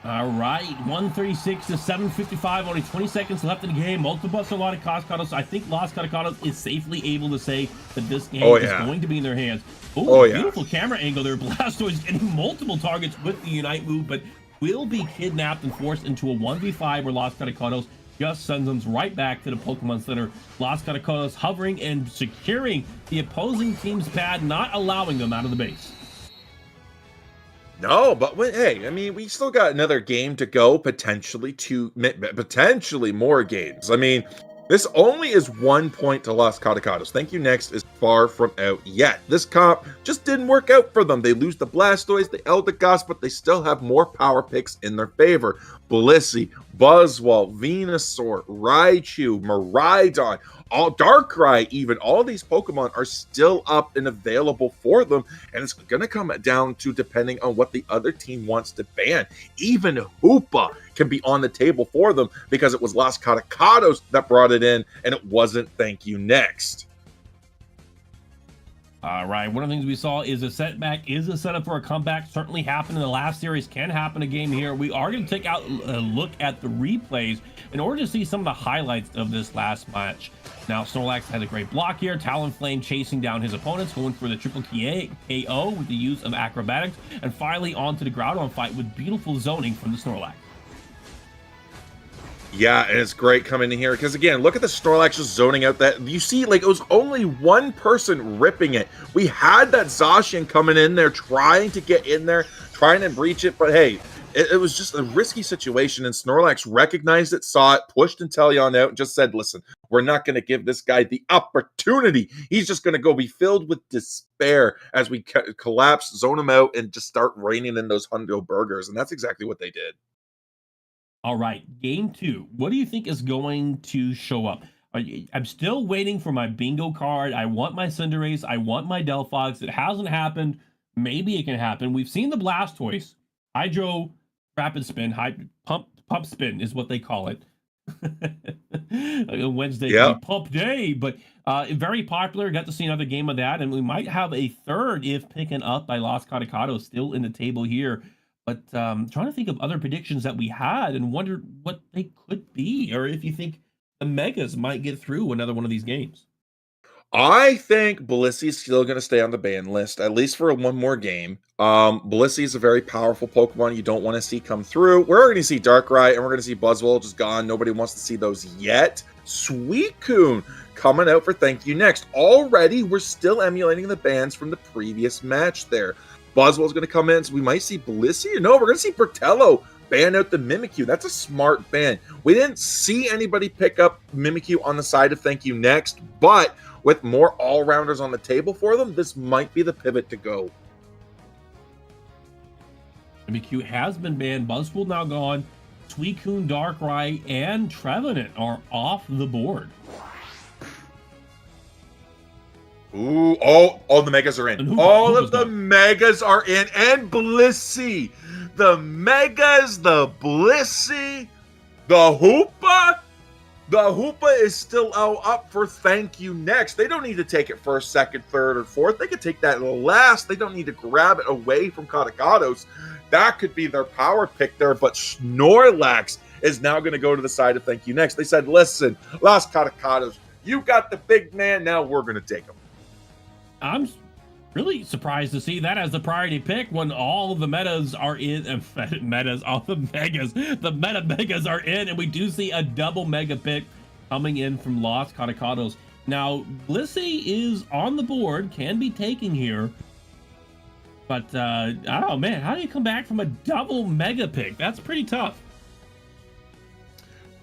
All right, 136 to 755, only 20 seconds left in the game. Multiple busts on Los Catacados. I think Los Catacados is safely able to say that this game is going to be in their hands. Beautiful camera angle there. Blastoise getting multiple targets with the Unite move, but will be kidnapped and forced into a 1v5 where Los Catacados just sends them right back to the Pokemon Center. Los Catacados hovering and securing the opposing team's pad, not allowing them out of the base. No, but hey, I mean, we still got another game to go, potentially more games. I mean, this only is 1 point to Los Catacados. Thank You Next is far from out yet. This comp just didn't work out for them. They lose the Blastoise, the Eldegoss, but they still have more power picks in their favor. Blissey, Buzzwole, Venusaur, Raichu, Miraidon, Darkrai, even all these Pokemon are still up and available for them, and it's going to come down to depending on what the other team wants to ban. Even Hoopa can be on the table for them because it was Los Catacados that brought it in, and it wasn't Thank You Next. All right, one of the things we saw is a setback is a setup for a comeback. Certainly happened in the last series, can happen a game here. We are going to take out a look at the replays in order to see some of the highlights of this last match. Now, Snorlax had a great block here. Talonflame chasing down his opponents, going for the triple KO with the use of acrobatics, and finally onto the Groudon fight with beautiful zoning from the Snorlax. Yeah, and it's great coming in here because, again, look at the Snorlax just zoning out that. You see, like, it was only one person ripping it. We had that Zacian coming in there, trying to get in there, trying to breach it, but hey, it was just a risky situation, and Snorlax recognized it, saw it, pushed Inteleon out, and just said, listen, we're not going to give this guy the opportunity. He's just going to go be filled with despair as we collapse, zone him out, and just start raining in those Hundo Burgers, and that's exactly what they did. All right, game 2. What do you think is going to show up? I'm still waiting for my bingo card. I want my Cinderace. I want my Delphox. It hasn't happened. Maybe it can happen. We've seen the Blastoise. Hydro Rapid Spin, pump spin is what they call it. Wednesday, pump day, but very popular. Got to see another game of that, and we might have a third if picking up by Los Catacados still in the table here. But trying to think of other predictions that we had and wonder what they could be, or if you think the Megas might get through another one of these games. I think Blissey is still going to stay on the ban list, at least for one more game. Blissey is a very powerful Pokemon you don't want to see come through. We're going to see Darkrai, and we're going to see Buzzwole just gone. Nobody wants to see those yet. Suicune coming out for Thank You Next. Already, we're still emulating the bans from the previous match there. Buzzwole's going to come in, so we might see Blissey. No, we're going to see Bertello ban out the Mimikyu. That's a smart ban. We didn't see anybody pick up Mimikyu on the side of Thank You Next, but with more all-rounders on the table for them, this might be the pivot to go. Mimikyu has been banned. Buzzwole now gone. Suicune, Darkrai, and Trevenant are off the board. Ooh, all the megas are in. And All of the megas are in. And Blissey. The megas, the Blissey, the Hoopa. The Hoopa is still up for thank you next. They don't need to take it first, second, third, or fourth. They could take that last. They don't need to grab it away from Katakados. That could be their power pick there, but Snorlax is now going to go to the side of thank you next. They said, listen, Las Katakados, you got the big man. Now we're going to take him. I'm really surprised to see that as the priority pick when all of the metas are in. All the meta megas are in, and we do see a double mega pick coming in from Los Katakados. Now, Blissey is on the board, can be taken here. But, oh man, how do you come back from a double mega pick? That's pretty tough.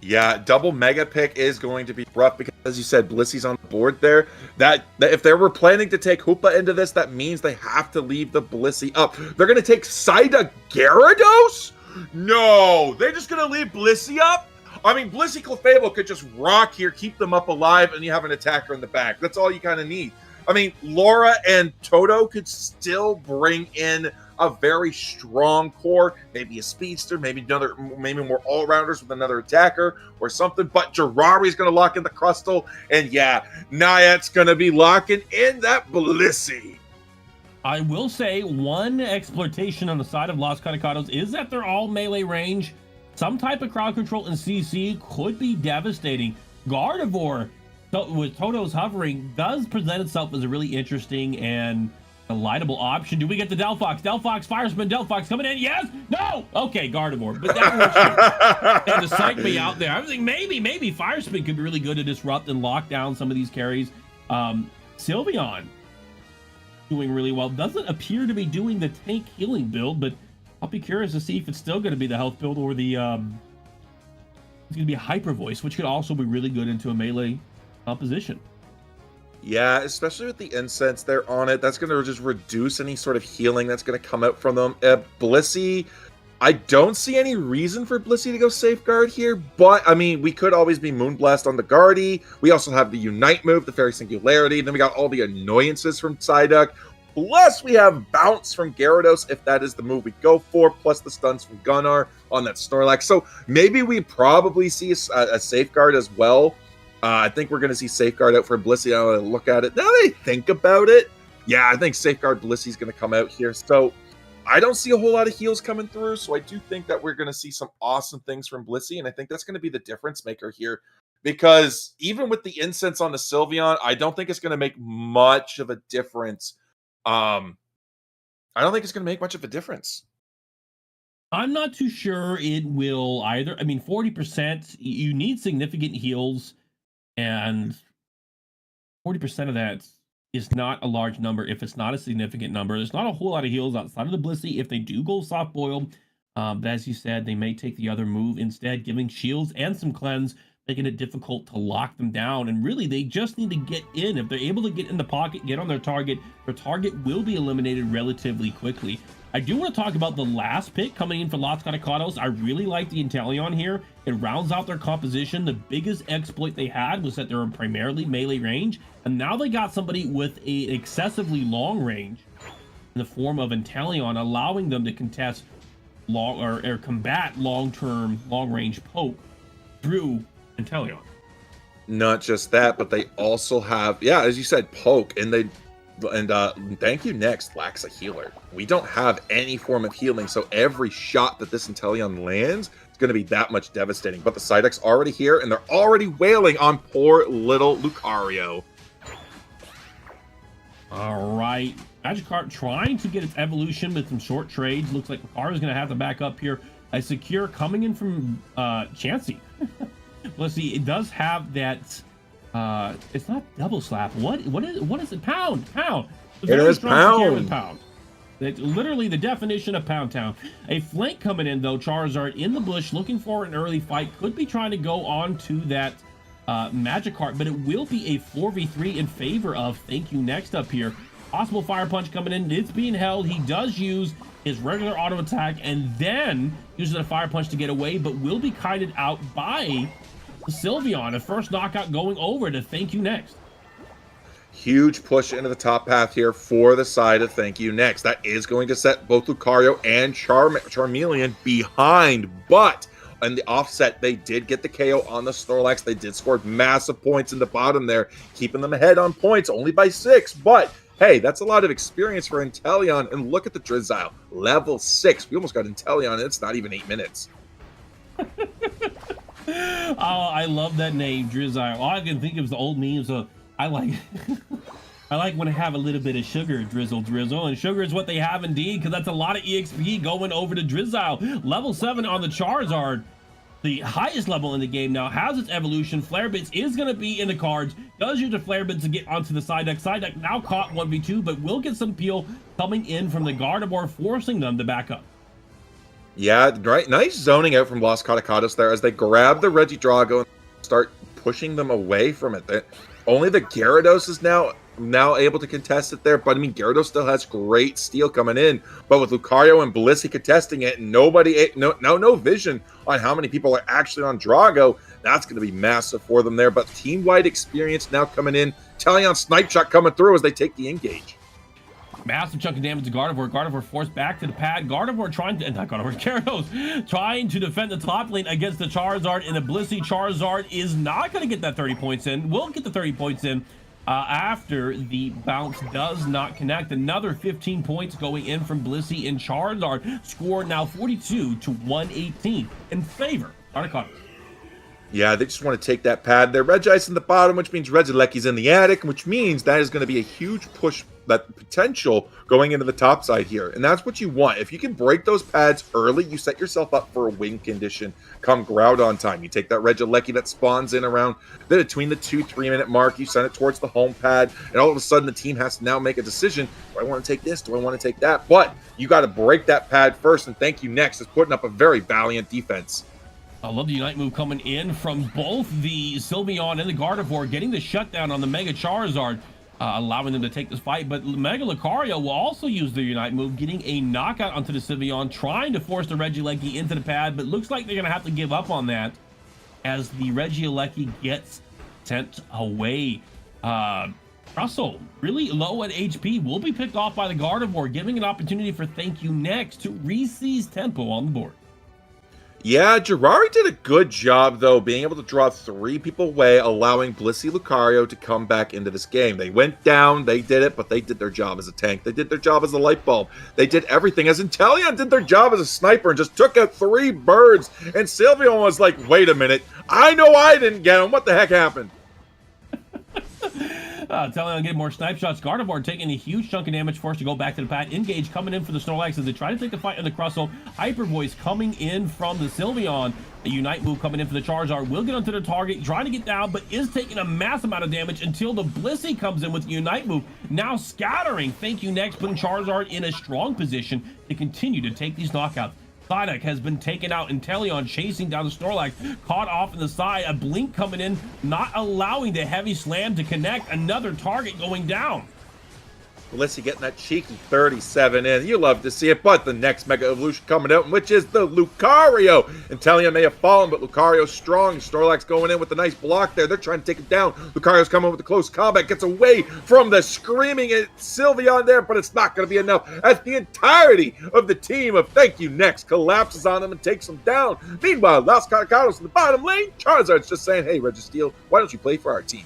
Yeah, double mega pick is going to be rough because, as you said, Blissey's on the board there. That if they were planning to take Hoopa into this, that means they have to leave the Blissey up. They're going to take Psyduck Gyarados? No, they're just going to leave Blissey up? I mean, Blissey Clefable could just rock here, keep them up alive, and you have an attacker in the back. That's all you kind of need. I mean, Laura and Toto could still bring in a very strong core, maybe a speedster, maybe more all-rounders with another attacker or something. But Jiraiya's going to lock in the Crustle, and yeah, Nayat's going to be locking in that Blissey. I will say one exploitation on the side of Los Katakados is that they're all melee range. Some type of crowd control and CC could be devastating. Gardevoir, with Toto's hovering, does present itself as a really interesting and a lightable option. Do we get the Delphox? Delphox, Fire Spin, Delphox coming in. Yes? No? Okay, Gardevoir. But that works too. And to psych me out there, I was thinking maybe Fire Spin could be really good to disrupt and lock down some of these carries. Sylveon doing really well. Doesn't appear to be doing the tank healing build, but I'll be curious to see if it's still going to be the health build or the it's going to be a Hyper Voice, which could also be really good into a melee composition. Yeah, especially with the incense there on it. That's going to just reduce any sort of healing that's going to come out from them. Blissey, I don't see any reason for Blissey to go Safeguard here, but, I mean, we could always be Moonblast on the Guardy. We also have the Unite move, the Fairy Singularity. Then we got all the annoyances from Psyduck. Plus, we have Bounce from Gyarados, if that is the move we go for, plus the stuns from Gunnar on that Snorlax. So maybe we probably see a Safeguard as well. I think we're going to see Safeguard out for Blissey. I want to look at it. Now that I think about it, yeah, I think Safeguard Blissey's going to come out here. So I don't see a whole lot of heals coming through. So I do think that we're going to see some awesome things from Blissey. And I think that's going to be the difference maker here. Because even with the incense on the Sylveon, I don't think it's going to make much of a difference. I don't think it's going to make much of a difference. I'm not too sure it will either. I mean, 40%, you need significant heals. And 40% of that is not a large number if it's not a significant number. There's not a whole lot of heals outside of the Blissey. If they do go soft boil, as you said, they may take the other move instead, giving shields and some cleanse, making it difficult to lock them down. And really, they just need to get in. If they're able to get in the pocket, get on their target will be eliminated relatively quickly. I do want to talk about the last pick coming in for Los Katakados. I really like the Inteleon here. It rounds out their composition. The biggest exploit they had was that they were primarily melee range, and now they got somebody with an excessively long range in the form of Inteleon, allowing them to contest or combat long-term, long-range poke through Inteleon. Not just that, but they also have, yeah, as you said, poke, and thank you next lacks a healer. We don't have any form of healing, so every shot that this Inteleon lands is going to be that much devastating. But the Psyduck's already here, and they're already wailing on poor little Lucario. All right, Magikarp trying to get its evolution with some short trades. Looks like Lucario's going to have to back up here. A Secure coming in from Chansey. Let's see, it does have that. It's not double slap. What is it? Pound. It is pound. It's literally the definition of Pound Town. A flank coming in though. Charizard in the bush, looking for an early fight. Could be trying to go on to that Magikarp, but it will be a 4v3 in favor of Thank You next up here. Possible Fire Punch coming in. It's being held. He does use his regular auto attack and then uses a fire punch to get away, but will be kited out by Sylveon. A first knockout going over to Thank You Next. Huge push into the top path here for the side of Thank You Next. That is going to set both Lucario and Charmeleon behind, but in the offset, they did get the KO on the Snorlax. They did score massive points in the bottom there, keeping them ahead on points only by 6, but hey, that's a lot of experience for Inteleon, and look at the Drizzile, level 6. We almost got Inteleon, and it's not even 8 minutes. Oh, I love that name, Drizzile. All I can think of is the old memes of, I like I like when I have a little bit of sugar, drizzle, and sugar is what they have indeed, because that's a lot of EXP going over to Drizzile. Level 7 on the Charizard, the highest level in the game now, has its evolution. Flare Blitz is going to be in the cards. Does use the Flare Blitz to get onto the side deck. Side deck now caught 1v2, but will get some peel coming in from the Gardevoir, forcing them to back up. Yeah, right. Nice zoning out from Los Catacados there as they grab the Regidrago and start pushing them away from it. Only the Gyarados is now able to contest it there, but I mean, Gyarados still has great steal coming in, but with Lucario and Blissey contesting it, no vision on how many people are actually on Drago. That's going to be massive for them there, but team-wide experience now coming in. Inteleon Snipe Shot coming through as they take the engage. Massive chunk of damage to Gardevoir. Gardevoir forced back to the pad. Gardevoir trying to, not Gardevoir, Gyarados trying to defend the top lane against the Charizard, and the Blissey Charizard is not going to get that 30 points in. Will get the 30 points in after the bounce does not connect. Another 15 points going in from Blissey and Charizard. Score now 42 to 118 in favor of Articuno. Yeah, they just want to take that pad there. Regice in the bottom, which means Regileki's in the attic, which means that is going to be a huge push, that potential going into the top side here. And that's what you want. If you can break those pads early, you set yourself up for a win condition come Groudon time. You take that Regieleki that spawns in around between the 2-3 minute mark, you send it towards the home pad, and all of a sudden the team has to now make a decision. Do I want to take this? Do I want to take that? But you got to break that pad first, and Thank You Next is putting up a very valiant defense. I love the Unite move coming in from both the Sylveon and the Gardevoir, getting the shutdown on the Mega Charizard, allowing them to take this fight. But Mega Lucario will also use the Unite move, getting a knockout onto the Sylveon, trying to force the Regieleki into the pad, but looks like they're going to have to give up on that as the Regieleki gets sent away. Russell, really low at HP, will be picked off by the Gardevoir, giving an opportunity for Thank You Next to re-seize tempo on the board. Yeah, Girari did a good job, though, being able to draw 3 people away, allowing Blissey Lucario to come back into this game. They went down, they did it, but they did their job as a tank. They did their job as a light bulb. They did everything, as Inteleon did their job as a sniper and just took out 3 birds. And Sylveon was like, wait a minute, I know I didn't get him. What the heck happened? Inteleon getting more snipe shots. Gardevoir taking a huge chunk of damage, forced to go back to the pad. Engage coming in for the Snorlax as they try to take the fight on the Crustle. Hyper Voice coming in from the Sylveon. A Unite move coming in for the Charizard. Will get onto the target, trying to get down, but is taking a mass amount of damage until the Blissey comes in with the Unite move. Now scattering Thank You Next, putting Charizard in a strong position to continue to take these knockouts. Psyduck has been taken out. Inteleon chasing down the Snorlax, caught off in the side. A blink coming in, not allowing the heavy slam to connect. Another target going down. Blissey getting that cheeky 37 in. You love to see it, but the next Mega Evolution coming out, which is the Lucario. Inteleon may have fallen, but Lucario's strong. Snorlax going in with a nice block there. They're trying to take it down. Lucario's coming with the close combat, gets away from the screaming Sylveon there, but it's not going to be enough as the entirety of the team of Thank You Next collapses on them and takes them down. Meanwhile, Los Catacados in the bottom lane, Charizard's just saying, hey, Registeel, why don't you play for our team?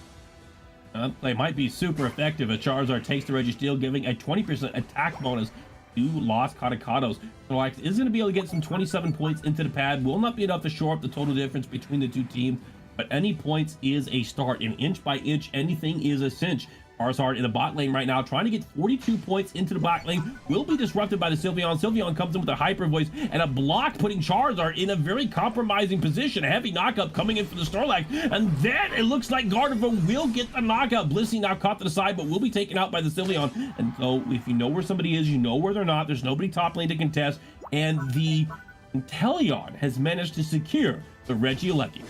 They might be super effective. A Charizard takes the Registeel, giving a 20% attack bonus to Los Catacados. Snorlax is going to be able to get some 27 points into the pad. Will not be enough to shore up the total difference between the two teams, but any points is a start. And inch by inch, anything is a cinch. Charizard in the bot lane right now, trying to get 42 points into the bot lane, will be disrupted by the Sylveon. Sylveon comes in with a Hyper Voice and a block, putting Charizard in a very compromising position. A heavy knockup coming in for the Snorlax, and then it looks like Gardevoir will get the knockout. Blissey now caught to the side, but will be taken out by the Sylveon. And so if you know where somebody is, you know where they're not. There's nobody top lane to contest, and the Inteleon has managed to secure the Regieleki.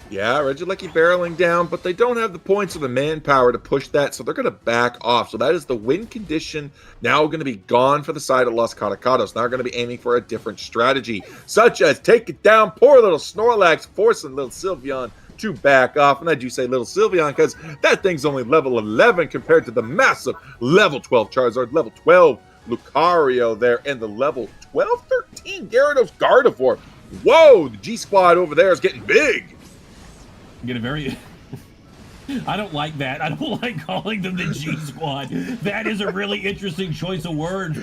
Yeah, Regilecki barreling down, but they don't have the points or the manpower to push that, so they're going to back off. So that is the win condition now going to be gone for the side of Los Catacados. Now going to be aiming for a different strategy, such as take it down, poor little Snorlax, forcing little Sylveon to back off. And I do say little Sylveon because that thing's only level 11 compared to the massive level 12 Charizard, level 12 Lucario there, and the level 12, 13 Gyarados Gardevoir. Whoa, the G Squad over there is getting big. Get a very I don't like that. I don't like calling them the G Squad. That is a really interesting choice of words.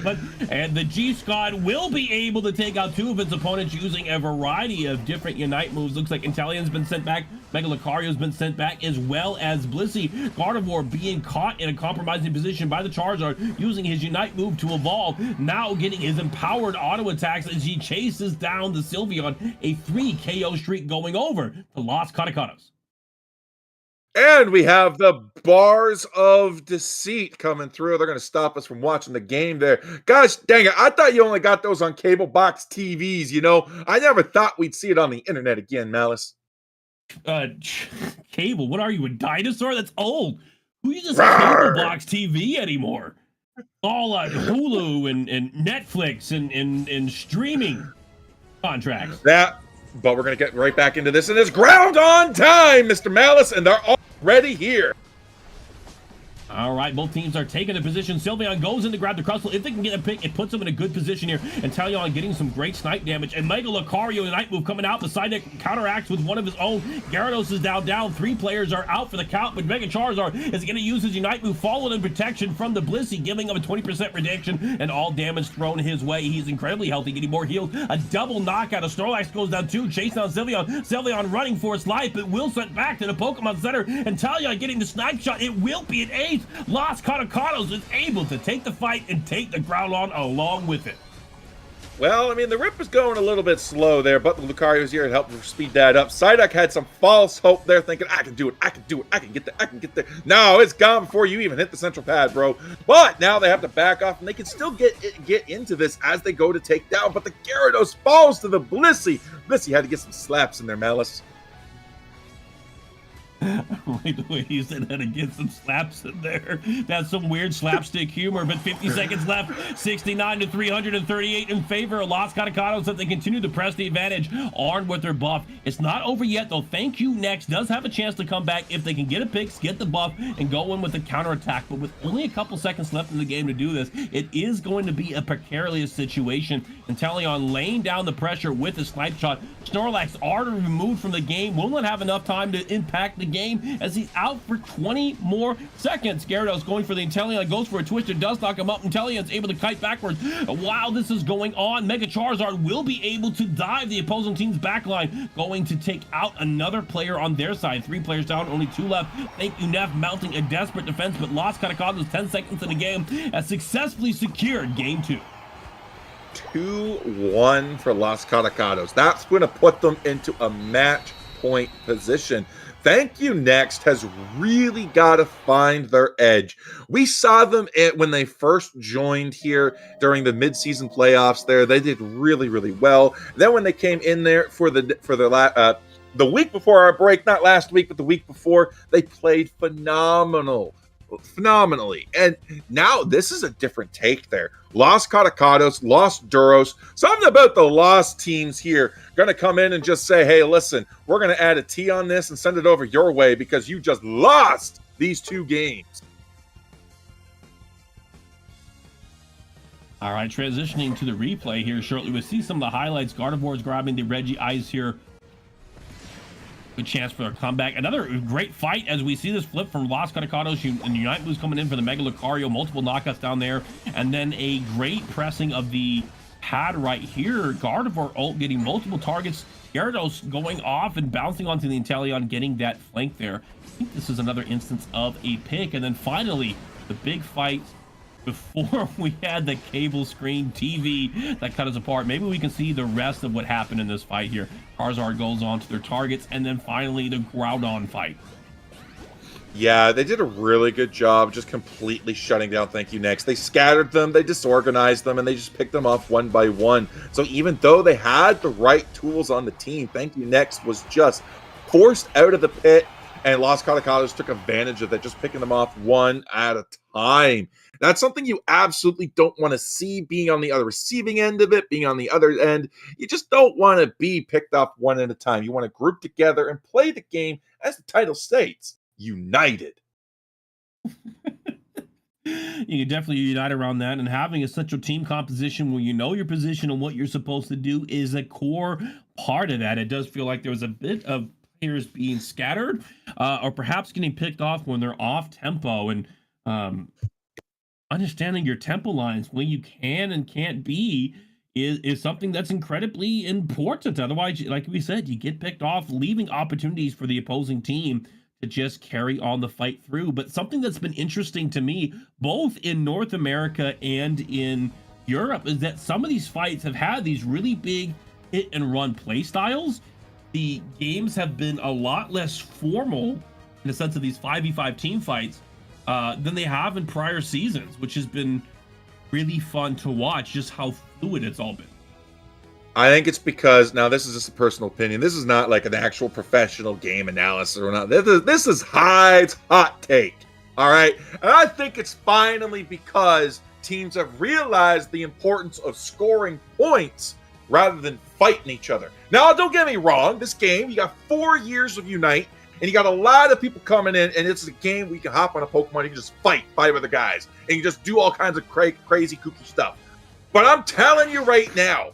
And the G Squad will be able to take out two of its opponents using a variety of different Unite moves. Looks like Inteleon's been sent back, Mega Lucario's been sent back, as well as Blissey. Gardevoir being caught in a compromising position by the Charizard, using his Unite move to evolve, now getting his empowered auto attacks as he chases down the Sylveon. A 3 KO streak going over to Los Catacados. And we have the bars of deceit coming through. They're going to stop us from watching the game there. Gosh dang it. I thought you only got those on cable box TVs, you know. I never thought we'd see it on the internet again, Malice. Cable? What are you, a dinosaur? That's old. Who uses cable box TV anymore? All Hulu and Netflix and streaming contracts. But we're going to get right back into this, and it's ground on time, Mr. Malice, and they're already here. All right, both teams are taking the position. Sylveon goes in to grab the Crustle. If they can get a pick, it puts them in a good position here. And Inteleon getting some great snipe damage. And Mega Lucario, Night Move coming out. Beside that counteracts with one of his own. Gyarados is down. 3 players are out for the count, but Mega Charizard is going to use his Unite Move, followed in protection from the Blissey, giving him a 20% reduction and all damage thrown his way. He's incredibly healthy, getting more heals. A double knockout. A Snorlax goes down too, chasing down Sylveon. Sylveon running for its life, but will sent back to the Pokemon Center. And Inteleon getting the snipe shot. It will be an ace. Los Catacados is able to take the fight and take the ground on along with it. Well, I mean, the rip is going a little bit slow there, but the Lucario's here to help speed that up. Psyduck had some false hope there, thinking, I can do it, I can get there. No, it's gone before you even hit the central pad, bro. But now they have to back off, and they can still get into this as they go to take down, but the Gyarados falls to the Blissey. Blissey had to get some slaps in there, Malice. Like the way he said how to get some slaps in there. That's some weird slapstick humor, but 50 seconds left. 69 to 338 in favor of Los Catacados as they continue to press the advantage, armed with their buff. It's not over yet, though. Thank You Next does have a chance to come back if they can get a pick, get the buff, and go in with a counterattack. But with only a couple seconds left in the game to do this, it is going to be a precarious situation. Inteleon laying down the pressure with a snipe shot. Snorlax already removed from the game, will not have enough time to impact the game as he's out for 20 more seconds. Gyarados going for the Inteleon, goes for a twister, does knock him up. Inteleon's able to kite backwards. While this is going on, Mega Charizard will be able to dive the opposing team's backline, going to take out another player on their side. 3 players down, only 2 left. Thank You Neff mounting a desperate defense, but Los Catacados 10 seconds in the game has successfully secured game 2. 2-1 for Los Catacados. That's going to put them into a match point position. Thank You Next has really got to find their edge. We saw them when they first joined here during the midseason playoffs there. They did really, really well. Then when they came in there for the week before our break, not last week, but the week before, they played phenomenally. And now this is a different take there. Los Catacados, Los Duros, something about the lost teams here going to come in and just say, hey, listen, we're going to add a T on this and send it over your way because you just lost these 2 games. All right, transitioning to the replay here shortly. We'll see some of the highlights. Gardevoir's grabbing the Reggie Eyes here. Good chance for a comeback. Another great fight as we see this flip from Los Catacados and Unite Moves coming in for the Mega Lucario. Multiple knockouts down there. And then a great pressing of the pad right here. Gardevoir ult getting multiple targets. Gyarados going off and bouncing onto the Inteleon, getting that flank there. I think this is another instance of a pick. And then finally, the big fight before we had the cable screen TV that cut us apart. Maybe we can see the rest of what happened in this fight here. Charizard goes on to their targets, and then finally the Groudon fight. Yeah, they did a really good job just completely shutting down Thank You Next. They scattered them, they disorganized them, and they just picked them off one by one. So even though they had the right tools on the team, Thank You Next was just forced out of the pit, and Los Catacados took advantage of that, just picking them off one at a time. That's something you absolutely don't want to see, being on the other receiving end of it, being on the other end. You just don't want to be picked off one at a time. You want to group together and play the game, as the title states, united. You can definitely unite around that, and having a central team composition where you know your position and what you're supposed to do is a core part of that. It does feel like there was a bit of players being scattered or perhaps getting picked off when they're off tempo, and understanding your tempo lines when you can and can't be is something that's incredibly important. Otherwise, like we said, you get picked off, leaving opportunities for the opposing team to just carry on the fight through. But something that's been interesting to me, both in North America and in Europe, is that some of these fights have had these really big hit and run play styles. The games have been a lot less formal in the sense of these 5v5 team fights than they have in prior seasons, which has been really fun to watch, just how fluid it's all been. I think it's because, now this is just a personal opinion, this is not like an actual professional game analysis or not. This is Hyde's hot take, all right? And I think it's finally because teams have realized the importance of scoring points rather than fighting each other. Now, don't get me wrong, this game, you got 4 years of Unite, and you got a lot of people coming in, and it's a game where you can hop on a Pokemon, you can just fight 5 other guys, and you just do all kinds of crazy, kooky stuff. But I'm telling you right now,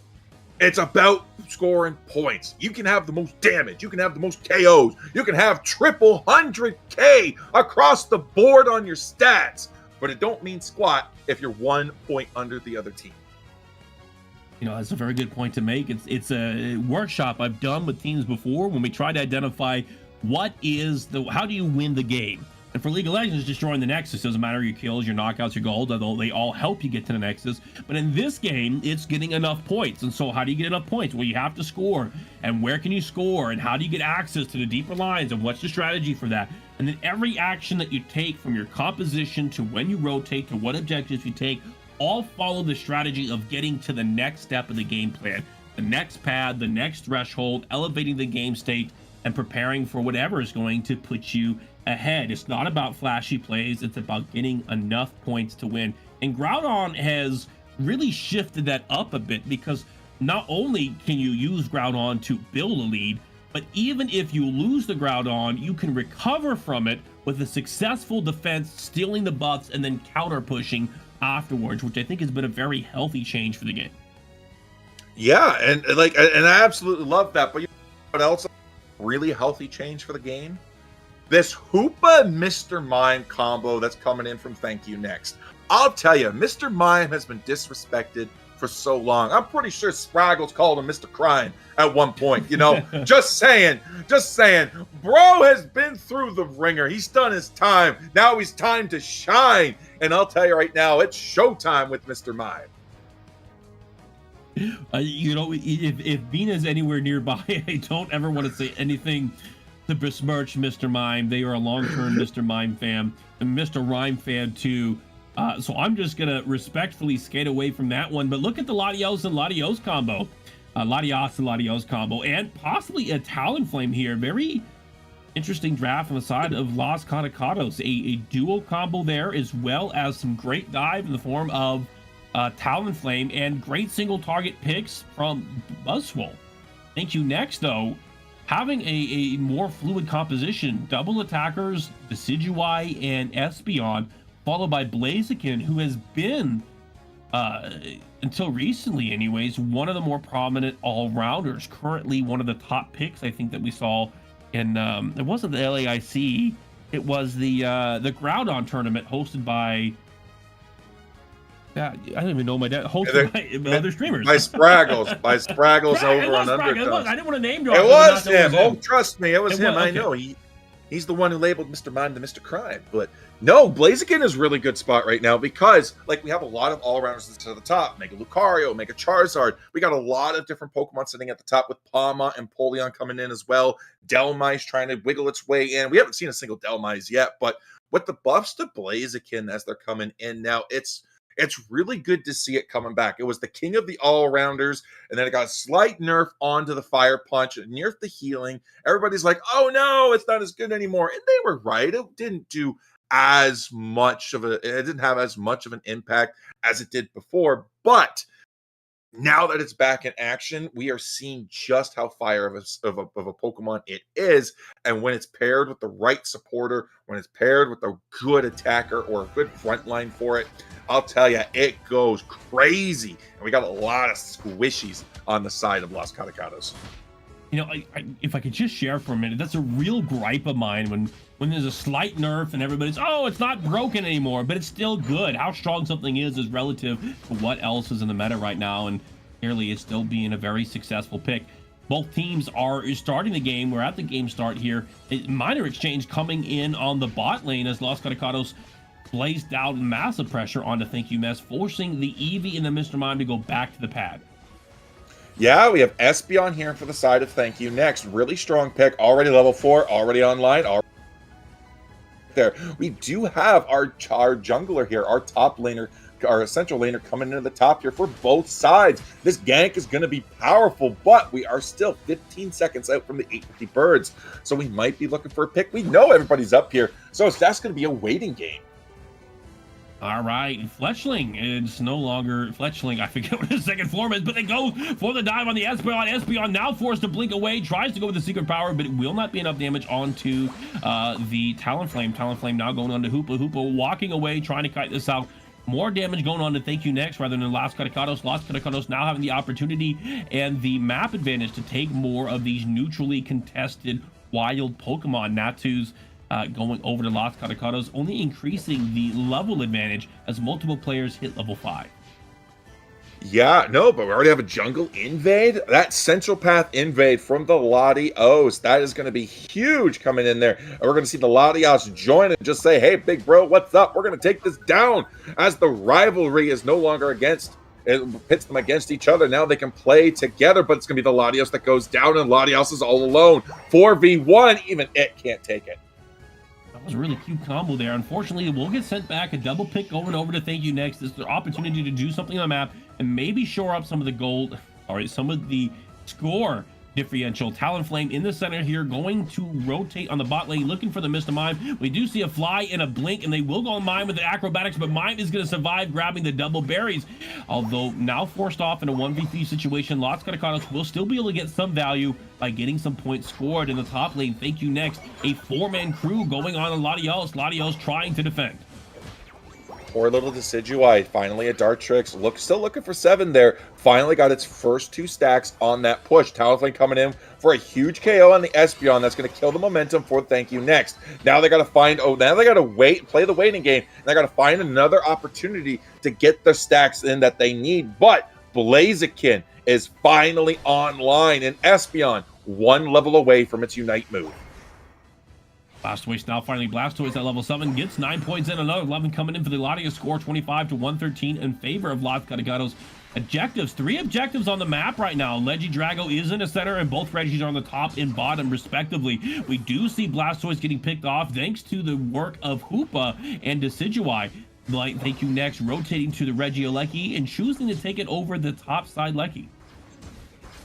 it's about scoring points. You can have the most damage. You can have the most KOs. You can have triple 100K across the board on your stats. But it don't mean squat if you're 1 point under the other team. You know, that's a very good point to make. It's a workshop I've done with teams before when we try to identify how do you win the game. And for League of Legends, destroying the Nexus doesn't matter your kills, your knockouts, your gold, although they all help you get to the Nexus. But in this game, it's getting enough points. And so how do you get enough points? Well, you have to score. And where can you score? And how do you get access to the deeper lines? And what's the strategy for that? And then every action that you take, from your composition to when you rotate to what objectives you take, all follow the strategy of getting to the next step of the game plan. The next pad, the next threshold, elevating the game state, and preparing for whatever is going to put you ahead. It's not about flashy plays, it's about getting enough points to win. And Groudon has really shifted that up a bit, because not only can you use Groudon to build a lead, but even if you lose the Groudon, you can recover from it with a successful defense, stealing the buffs, and then counter pushing afterwards, which I think has been a very healthy change for the game. Yeah, and I absolutely love that. But you know what else? Really healthy change for the game? This Hoopa Mr. Mime combo that's coming in from Thank You Next. I'll tell you, Mr. Mime has been disrespected for so long. I'm pretty sure Spraggles called him Mr. Crime at one point, you know? just saying. Bro has been through the ringer. He's done his time. Now he's time to shine. And I'll tell you right now, it's showtime with Mr. Mime. You know, if Bina's anywhere nearby, I don't ever want to say anything to besmirch Mr. Mime. They are a long-term Mr. Mime fan, and Mr. Rhyme fan too. So I'm just gonna respectfully skate away from that one. But look at the Latios and Latios combo, Latios and Latios combo, and possibly a Talonflame here. Very interesting draft on the side of Los Catacados. A duo combo there, as well as some great dive in the form of Talonflame and great single target picks from Buzzwole. Thank You Next, though, having a more fluid composition, double attackers, Decidueye and Espeon, followed by Blaziken, who has been, until recently anyways, one of the more prominent all-rounders. Currently one of the top picks, I think, that we saw in, it wasn't the LAIC, it was the Groudon tournament hosted by, I don't even know my dad, hosted by other streamers. By Spraggles Right, over on Undertones. I didn't want to name drop. It was him. Oh, trust me, it was him. Okay. I know. He's the one who labeled Mr. Mime to Mr. Crime. But no, Blaziken is a really good spot right now, because like we have a lot of all-rounders to the top. Mega Lucario, Mega Charizard. We got a lot of different Pokemon sitting at the top, with Palma and Polion coming in as well. Delmise trying to wiggle its way in. We haven't seen a single Delmise yet, but with the buffs to Blaziken as they're coming in now, it's It's really good to see it coming back. It was the king of the all-rounders, and then it got a slight nerf onto the fire punch, and nerfed the healing. Everybody's like, oh no, it's not as good anymore. And they were right. It didn't do as much of it didn't have as much of an impact as it did before. But now that it's back in action, we are seeing just how fire of a Pokemon it is. And when it's paired with the right supporter, when it's paired with a good attacker or a good front line for it, I'll tell you, it goes crazy. And we got a lot of squishies on the side of Los Catacados. You know, if I could just share for a minute, that's a real gripe of mine when there's a slight nerf and everybody's, oh, it's not broken anymore, but it's still good. How strong something is relative to what else is in the meta right now, and clearly it's still being a very successful pick. Both teams are starting the game. We're at the game start here. A minor exchange coming in on the bot lane as Los Catacados blazed down massive pressure onto Thank You Mess, forcing the Eevee and the Mr. Mime to go back to the pad. Yeah, we have Espeon here for the side of Thank You next. Really strong pick, already level 4, already online, already there. We do have our jungler here, our top laner, our central laner coming into the top here for both sides. This gank is going to be powerful, but we are still 15 seconds out from the 850 birds, so we might be looking for a pick. We know everybody's up here, so that's going to be a waiting game. All right, Fletchling. It's no longer Fletchling. I forget what his second form is, but they go for the dive on the Espeon. Espeon now forced to blink away, tries to go with the secret power, but it will not be enough damage onto the Talonflame. Talonflame now going on to Hoopa. Hoopa walking away, trying to kite this out. More damage going on to Thank You next rather than Los Catacados. Los Catacados now having the opportunity and the map advantage to take more of these neutrally contested wild Pokemon. Natu's going over to Los Catacados, only increasing the level advantage as multiple players hit level 5. Yeah, no, but we already have a jungle invade. That central path invade from the Latios, that is going to be huge coming in there. And we're going to see the Latios join and just say, hey, big bro, what's up? We're going to take this down, as the rivalry is no longer against. It pits them against each other. Now they can play together, but it's going to be the Latios that goes down, and Latios is all alone. 4v1, even it can't take it. That was a really cute combo there. Unfortunately, it will get sent back. A double pick going over to Thank You next. This is the opportunity to do something on the map and maybe shore up some of the gold, some of the score differential. Talonflame in the center here, going to rotate on the bot lane, looking for the Mr. Mime. We do see a fly and a blink, and they will go on Mime with the acrobatics, but Mime is going to survive grabbing the double berries. Although now forced off in a 1v3 situation, Los Catacados will still be able to get some value by getting some points scored in the top lane. Thank You next. A 4-man crew going on Latios. Latios trying to defend. Poor little Decidueye, finally a Dartrix, still looking for 7 there. Finally got its first 2 stacks on that push. Talonflame coming in for a huge KO on the Espeon. That's going to kill the momentum for Thank You next. Now they got to find, now they got to play the waiting game. And they got to find another opportunity to get the stacks in that they need. But Blaziken is finally online, and Espeon 1 level away from its Unite move. Blastoise now finally Blastoise at level 7 gets 9 points in, another 11 coming in for the Latios score, 25 to 113 in favor of Los Catacados. Objectives, 3 objectives on the map right now. Regidrago is in the center, and both Regis are on the top and bottom respectively. We do see Blastoise getting picked off thanks to the work of Hoopa and Decidueye. Thank You next, rotating to the Regieleki and choosing to take it over the top side Lecky.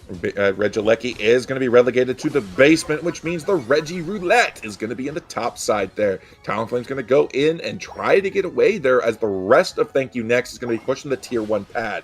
Regieleki is going to be relegated to the basement, which means the Regiroulette is going to be in the top side there. Talonflame's going to go in and try to get away there, as the rest of Thank You next is going to be pushing the tier 1 pad.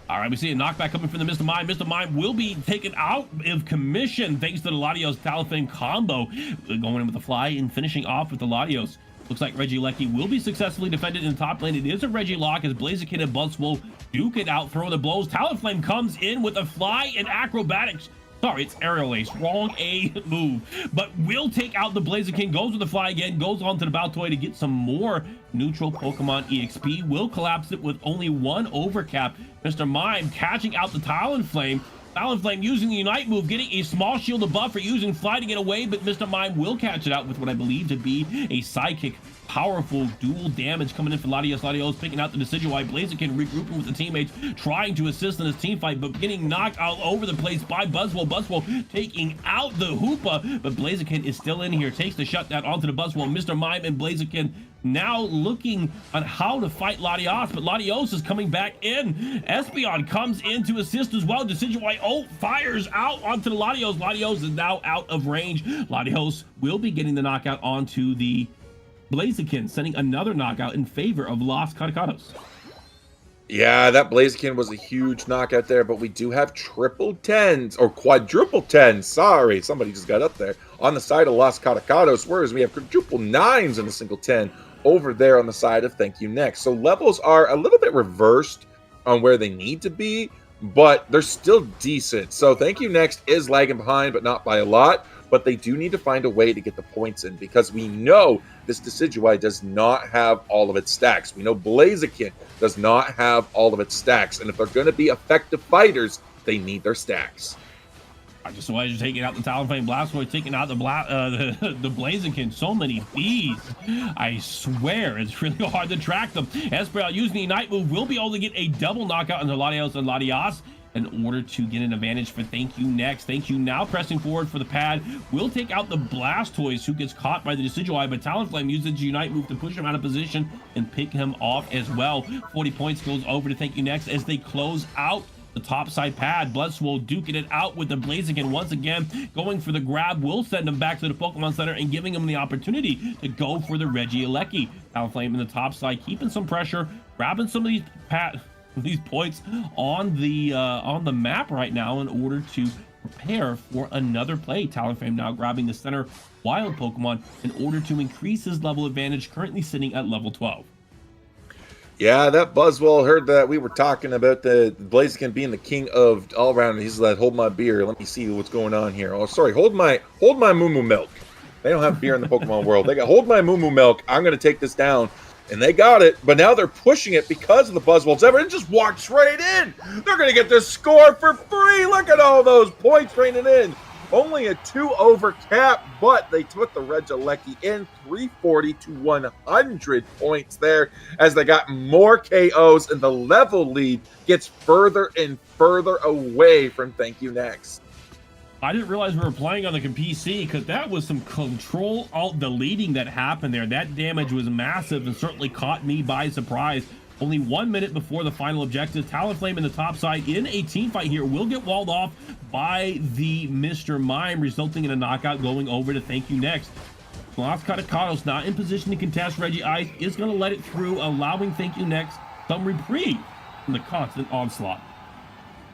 All right, we see a knockback coming from the Mr. Mime. Mr. Mime will be taken out of commission thanks to the Latios Talonflame combo. Going in with the fly and finishing off with the Latios. Looks like Regieleki will be successfully defended in the top lane. It is a Regilock as Blaziken and Buzzwole duke it out, throw the blows. Talonflame comes in with a fly and acrobatics. Sorry, it's Aerial Ace. Wrong A move. But will take out the Blaziken, goes with the fly again, goes on to the Baltoy to get some more neutral Pokemon EXP. Will collapse it with only 1 overcap. Mr. Mime catching out the Talonflame. Talonflame using the Unite move, getting a small shield of buff for using Fly to get away, but Mr. Mime will catch it out with what I believe to be a Psychic. Powerful dual damage coming in for Latios. Latios picking out the Decidueye. Blaziken regrouping with the teammates, trying to assist in his team fight, but getting knocked all over the place by Buzzwole. Buzzwole taking out the Hoopa, but Blaziken is still in here. Takes the shutdown onto the Buzzwole. Mr. Mime and Blaziken now looking on how to fight Latios, but Latios is coming back in. Espeon comes in to assist as well. Decidueye fires out onto the Latios. Latios is now out of range. Latios will be getting the knockout onto the Blaziken, sending another knockout in favor of Los Catacados. Yeah, that Blaziken was a huge knockout there, but we do have triple tens, or quadruple tens, sorry, somebody just got up there, on the side of Los Catacados, whereas we have quadruple nines in a single 10 over there on the side of Thank You Next. So levels are a little bit reversed on where they need to be, but they're still decent. So Thank You Next is lagging behind, but not by a lot, but they do need to find a way to get the points in, because we know this Decidueye does not have all of its stacks. We know Blaziken does not have all of its stacks, and if they're going to be effective fighters, they need their stacks. I just wanted to taking out the Talonflame Blastoise, taking out the Blaziken. So many bees. I swear, it's really hard to track them. Espeon using the Unite move will be able to get a double knockout into Latios and Latias in order to get an advantage for Thank You Next. Thank You now pressing forward for the pad. Will take out the Blastoise, who gets caught by the Decidueye, but Talonflame uses the Unite move to push him out of position and pick him off as well. 40 points goes over to Thank You Next as they close out the top side pad. Bloodswole duking it out with the Blaziken once again, going for the grab. Will send him back to the Pokemon Center and giving him the opportunity to go for the Regieleki. Talonflame in the top side, keeping some pressure, grabbing some of these points on the map right now in order to prepare for another play. Talonflame now grabbing the center wild Pokemon in order to increase his level advantage, currently sitting at level 12. Yeah, that Buzzwole heard that we were talking about the Blaziken being the king of all around. He's like, hold my beer. Let me see what's going on here. Oh, sorry, hold my Moo Moo Milk. They don't have beer in the Pokemon world. They got hold my Moo Moo Milk. I'm going to take this down. And they got it, but now they're pushing it because of the Buzzwoles. Everyone just walked right in. They're going to get this score for free. Look at all those points raining in. Only a 2 over cap, but they took the Regieleki in 340 to 100 points there as they got more KOs, and the level lead gets further and further away from Thank You Next. I didn't realize we were playing on the PC, because that was some control alt deleting that happened there. That damage was massive and certainly caught me by surprise. Only 1 minute before the final objective. Talonflame in the top side in a team fight here will get walled off by the Mr. Mime, resulting in a knockout going over to Thank You Next. Los Catacados not in position to contest. Regieleki is going to let it through, allowing Thank You Next some reprieve from the constant onslaught.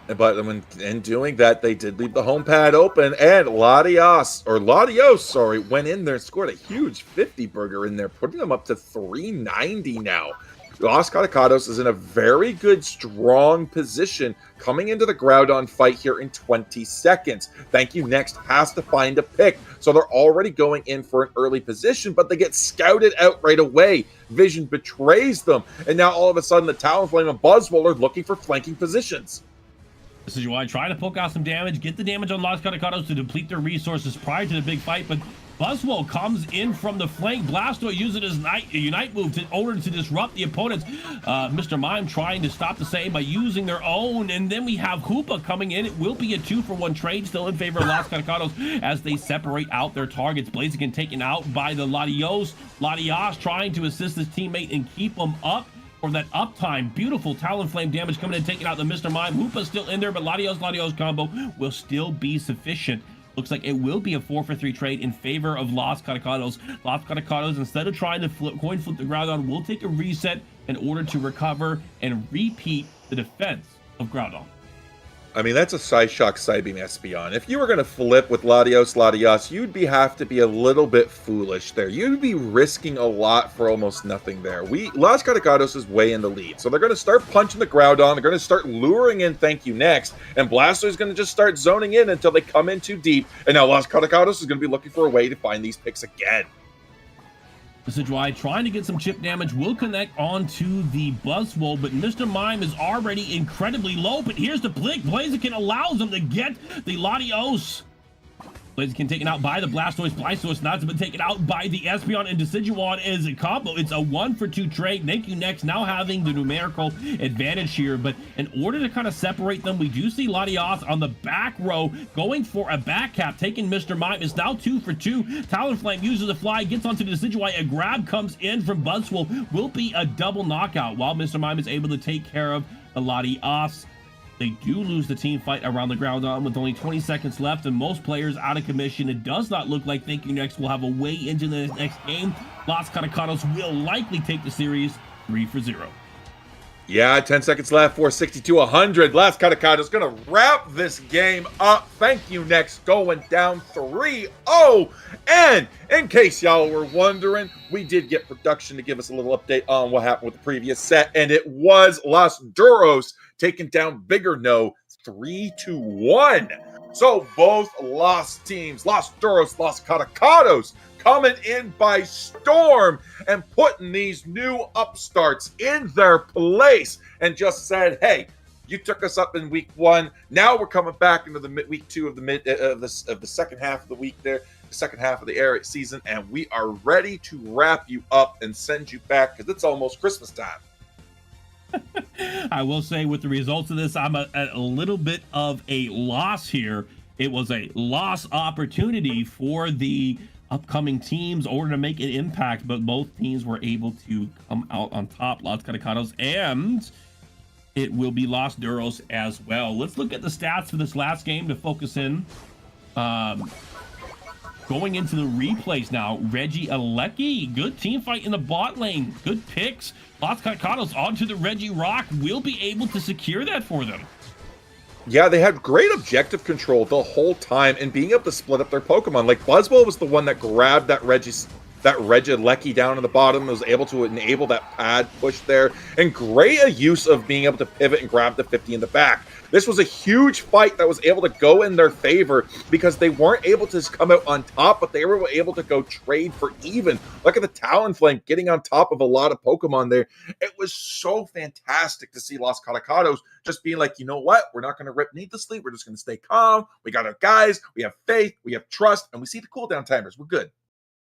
But in doing that, they did leave the home pad open, and Latios, went in there and scored a huge 50 burger in there, putting them up to 390 now. Los Catacados is in a very good, strong position coming into the Groudon fight here in 20 seconds. Thank You Next has to find a pick, so they're already going in for an early position, but they get scouted out right away. Vision betrays them, and now all of a sudden the Talonflame and Buzzwole are looking for flanking positions. This is why I try to poke out some damage, get the damage on Los Catacados to deplete their resources prior to the big fight, but Buzzwole comes in from the flank. Blastoise using his Unite move in order to disrupt the opponents. Mr. Mime trying to stop the same by using their own, and then we have Hoopa coming in. It will be a 2-for-1 trade still in favor of Los Catacados as they separate out their targets. Blaziken taken out by the Latios. Latias trying to assist his teammate and keep him up for that uptime. Beautiful Talonflame damage coming in, taking out the Mr. Mime. Hoopa's still in there, but Latios combo will still be sufficient. Looks like it will be a 4-for-3 trade in favor of Los Catacados. Los Catacados, instead of trying to coin flip the Groudon, will take a reset in order to recover and repeat the defense of Groudon. I mean, that's a Psyshock Psybeam Espeon. If you were going to flip with Latios, you'd have to be a little bit foolish there. You'd be risking a lot for almost nothing there. Los Catacados is way in the lead, so they're going to start punching the Groudon. They're going to start luring in Thank You Next, and Blastoise is going to just start zoning in until they come in too deep, and now Los Catacados is going to be looking for a way to find these picks again. Decidueye trying to get some chip damage, will connect onto the Buzzwole, but Mr. Mime is already incredibly low, but here's the Blaziken allows him to get the Latios. Blaziken taken out by the Blastoise. Blastoise not to be taken out by the Espeon, and Decidueye is a combo. It's a 1-for-2 trade. Thank you next, now having the numerical advantage here, but in order to kind of separate them, we do see Latias on the back row going for a back cap, taking Mr. Mime. Is now 2-for-2. Talonflame uses the fly, gets onto the Decidueye. A grab comes in from Buzzwole. Will be a double knockout while Mr. Mime is able to take care of the Latias. They do lose the team fight around the ground with only 20 seconds left and most players out of commission. It does not look like Thank You Next will have a way into the next game. Los Catacatos will likely take the series 3-0. Yeah, 10 seconds left, 462-100. Las Catacatos going to wrap this game up. Thank You Next going down 3-0. And in case y'all were wondering, we did get production to give us a little update on what happened with the previous set, and it was Los Duros taking down Bigger No 3-1. So both lost teams, Los Duros, Los Catacatos, coming in by storm and putting these new upstarts in their place and just said, hey, you took us up in week 1. Now we're coming back into the week 2 of the second half of the week there, the second half of the air season, and we are ready to wrap you up and send you back because it's almost Christmas time. I will say with the results of this, I'm at a little bit of a loss here. It was a lost opportunity for the upcoming teams in order to make an impact, but both teams were able to come out on top, Los Catacatos, and it will be Los Duros as well. Let's look at the stats for this last game to focus in. Going into the replays now, Reggie Alecki, good team fight in the bot lane, good picks. Los Catacatos onto the Reggie Rock, will be able to secure that for them. Yeah, they had great objective control the whole time and being able to split up their Pokemon. Like, Buzzwole was the one that grabbed that Regieleki down in the bottom, was able to enable that pad push there, and great a use of being able to pivot and grab the 50 in the back. This was a huge fight that was able to go in their favor because they weren't able to come out on top, but they were able to go trade for even. Look at the Talonflame getting on top of a lot of Pokemon there. It was so fantastic to see Los Catacatos just being like, you know what? We're not going to rip needlessly. We're just going to stay calm. We got our guys. We have faith. We have trust. And we see the cooldown timers. We're good.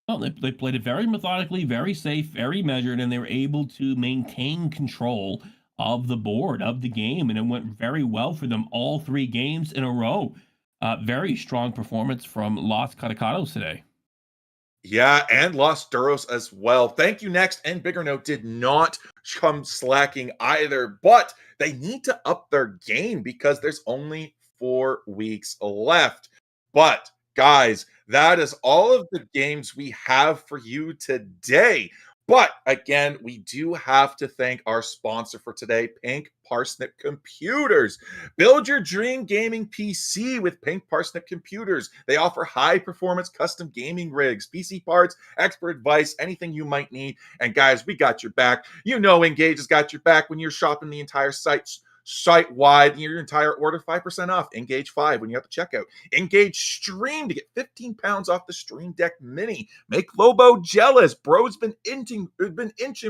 Well, they played it very methodically, very safe, very measured, and they were able to maintain control of the board, of the game, and it went very well for them all 3 games in a row. Very strong performance from Los Catacatos today. Yeah, and Los Duros as well. Thank You Next and Bigger Note did not come slacking either, but they need to up their game because there's only 4 weeks left. But guys, that is all of the games we have for you today. But again, we do have to thank our sponsor for today, Pink Parsnip Computers. Build your dream gaming PC with Pink Parsnip Computers. They offer high-performance custom gaming rigs, PC parts, expert advice, anything you might need. And guys, we got your back. You know Engage has got your back when you're shopping the entire site-wide, your entire order 5% off. Engage 5 when you have to checkout. Engage Stream to get 15 pounds off the Stream Deck Mini. Make Lobo jealous. Bro's been inching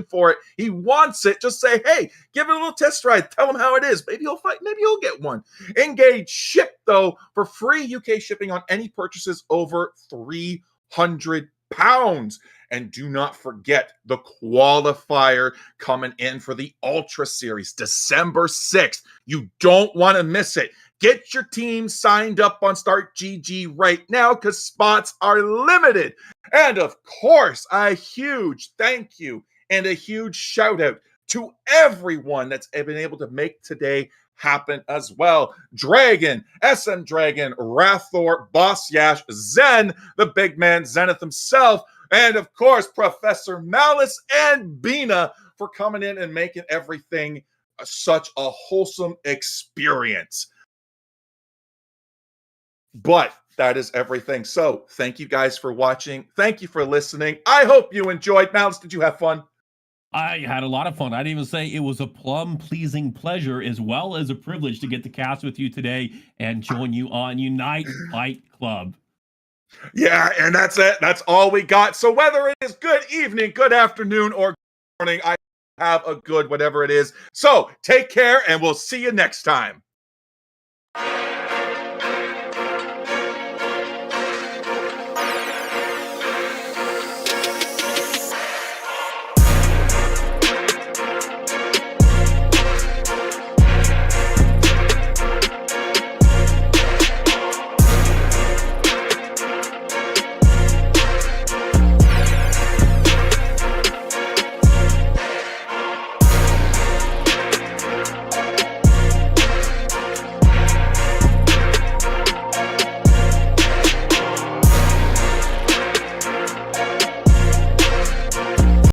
for it. He wants it. Just say, hey, give it a little test ride. Tell him how it is. Maybe he'll fight. Maybe he'll get one. Engage Ship, though, for free UK shipping on any purchases over 300 pounds. And do not forget the qualifier coming in for the Ultra Series, December 6th. You don't want to miss it. Get your team signed up on Start GG right now because spots are limited. And of course, a huge thank you and a huge shout out to everyone that's been able to make today happen as well. Dragon, SM Dragon, Rathor, Boss Yash, Zen, the big man Zenith himself, and of course, Professor Malice and Bina for coming in and making everything such a wholesome experience. But that is everything. So thank you guys for watching. Thank you for listening. I hope you enjoyed. Malice, did you have fun? I had a lot of fun. I'd even say it was a plum-pleasing pleasure as well as a privilege to get to cast with you today and join you on Unite Fight Club. Yeah, and that's it. That's all we got. So whether it is good evening, good afternoon, or good morning, I have a good whatever it is. So take care, and we'll see you next time.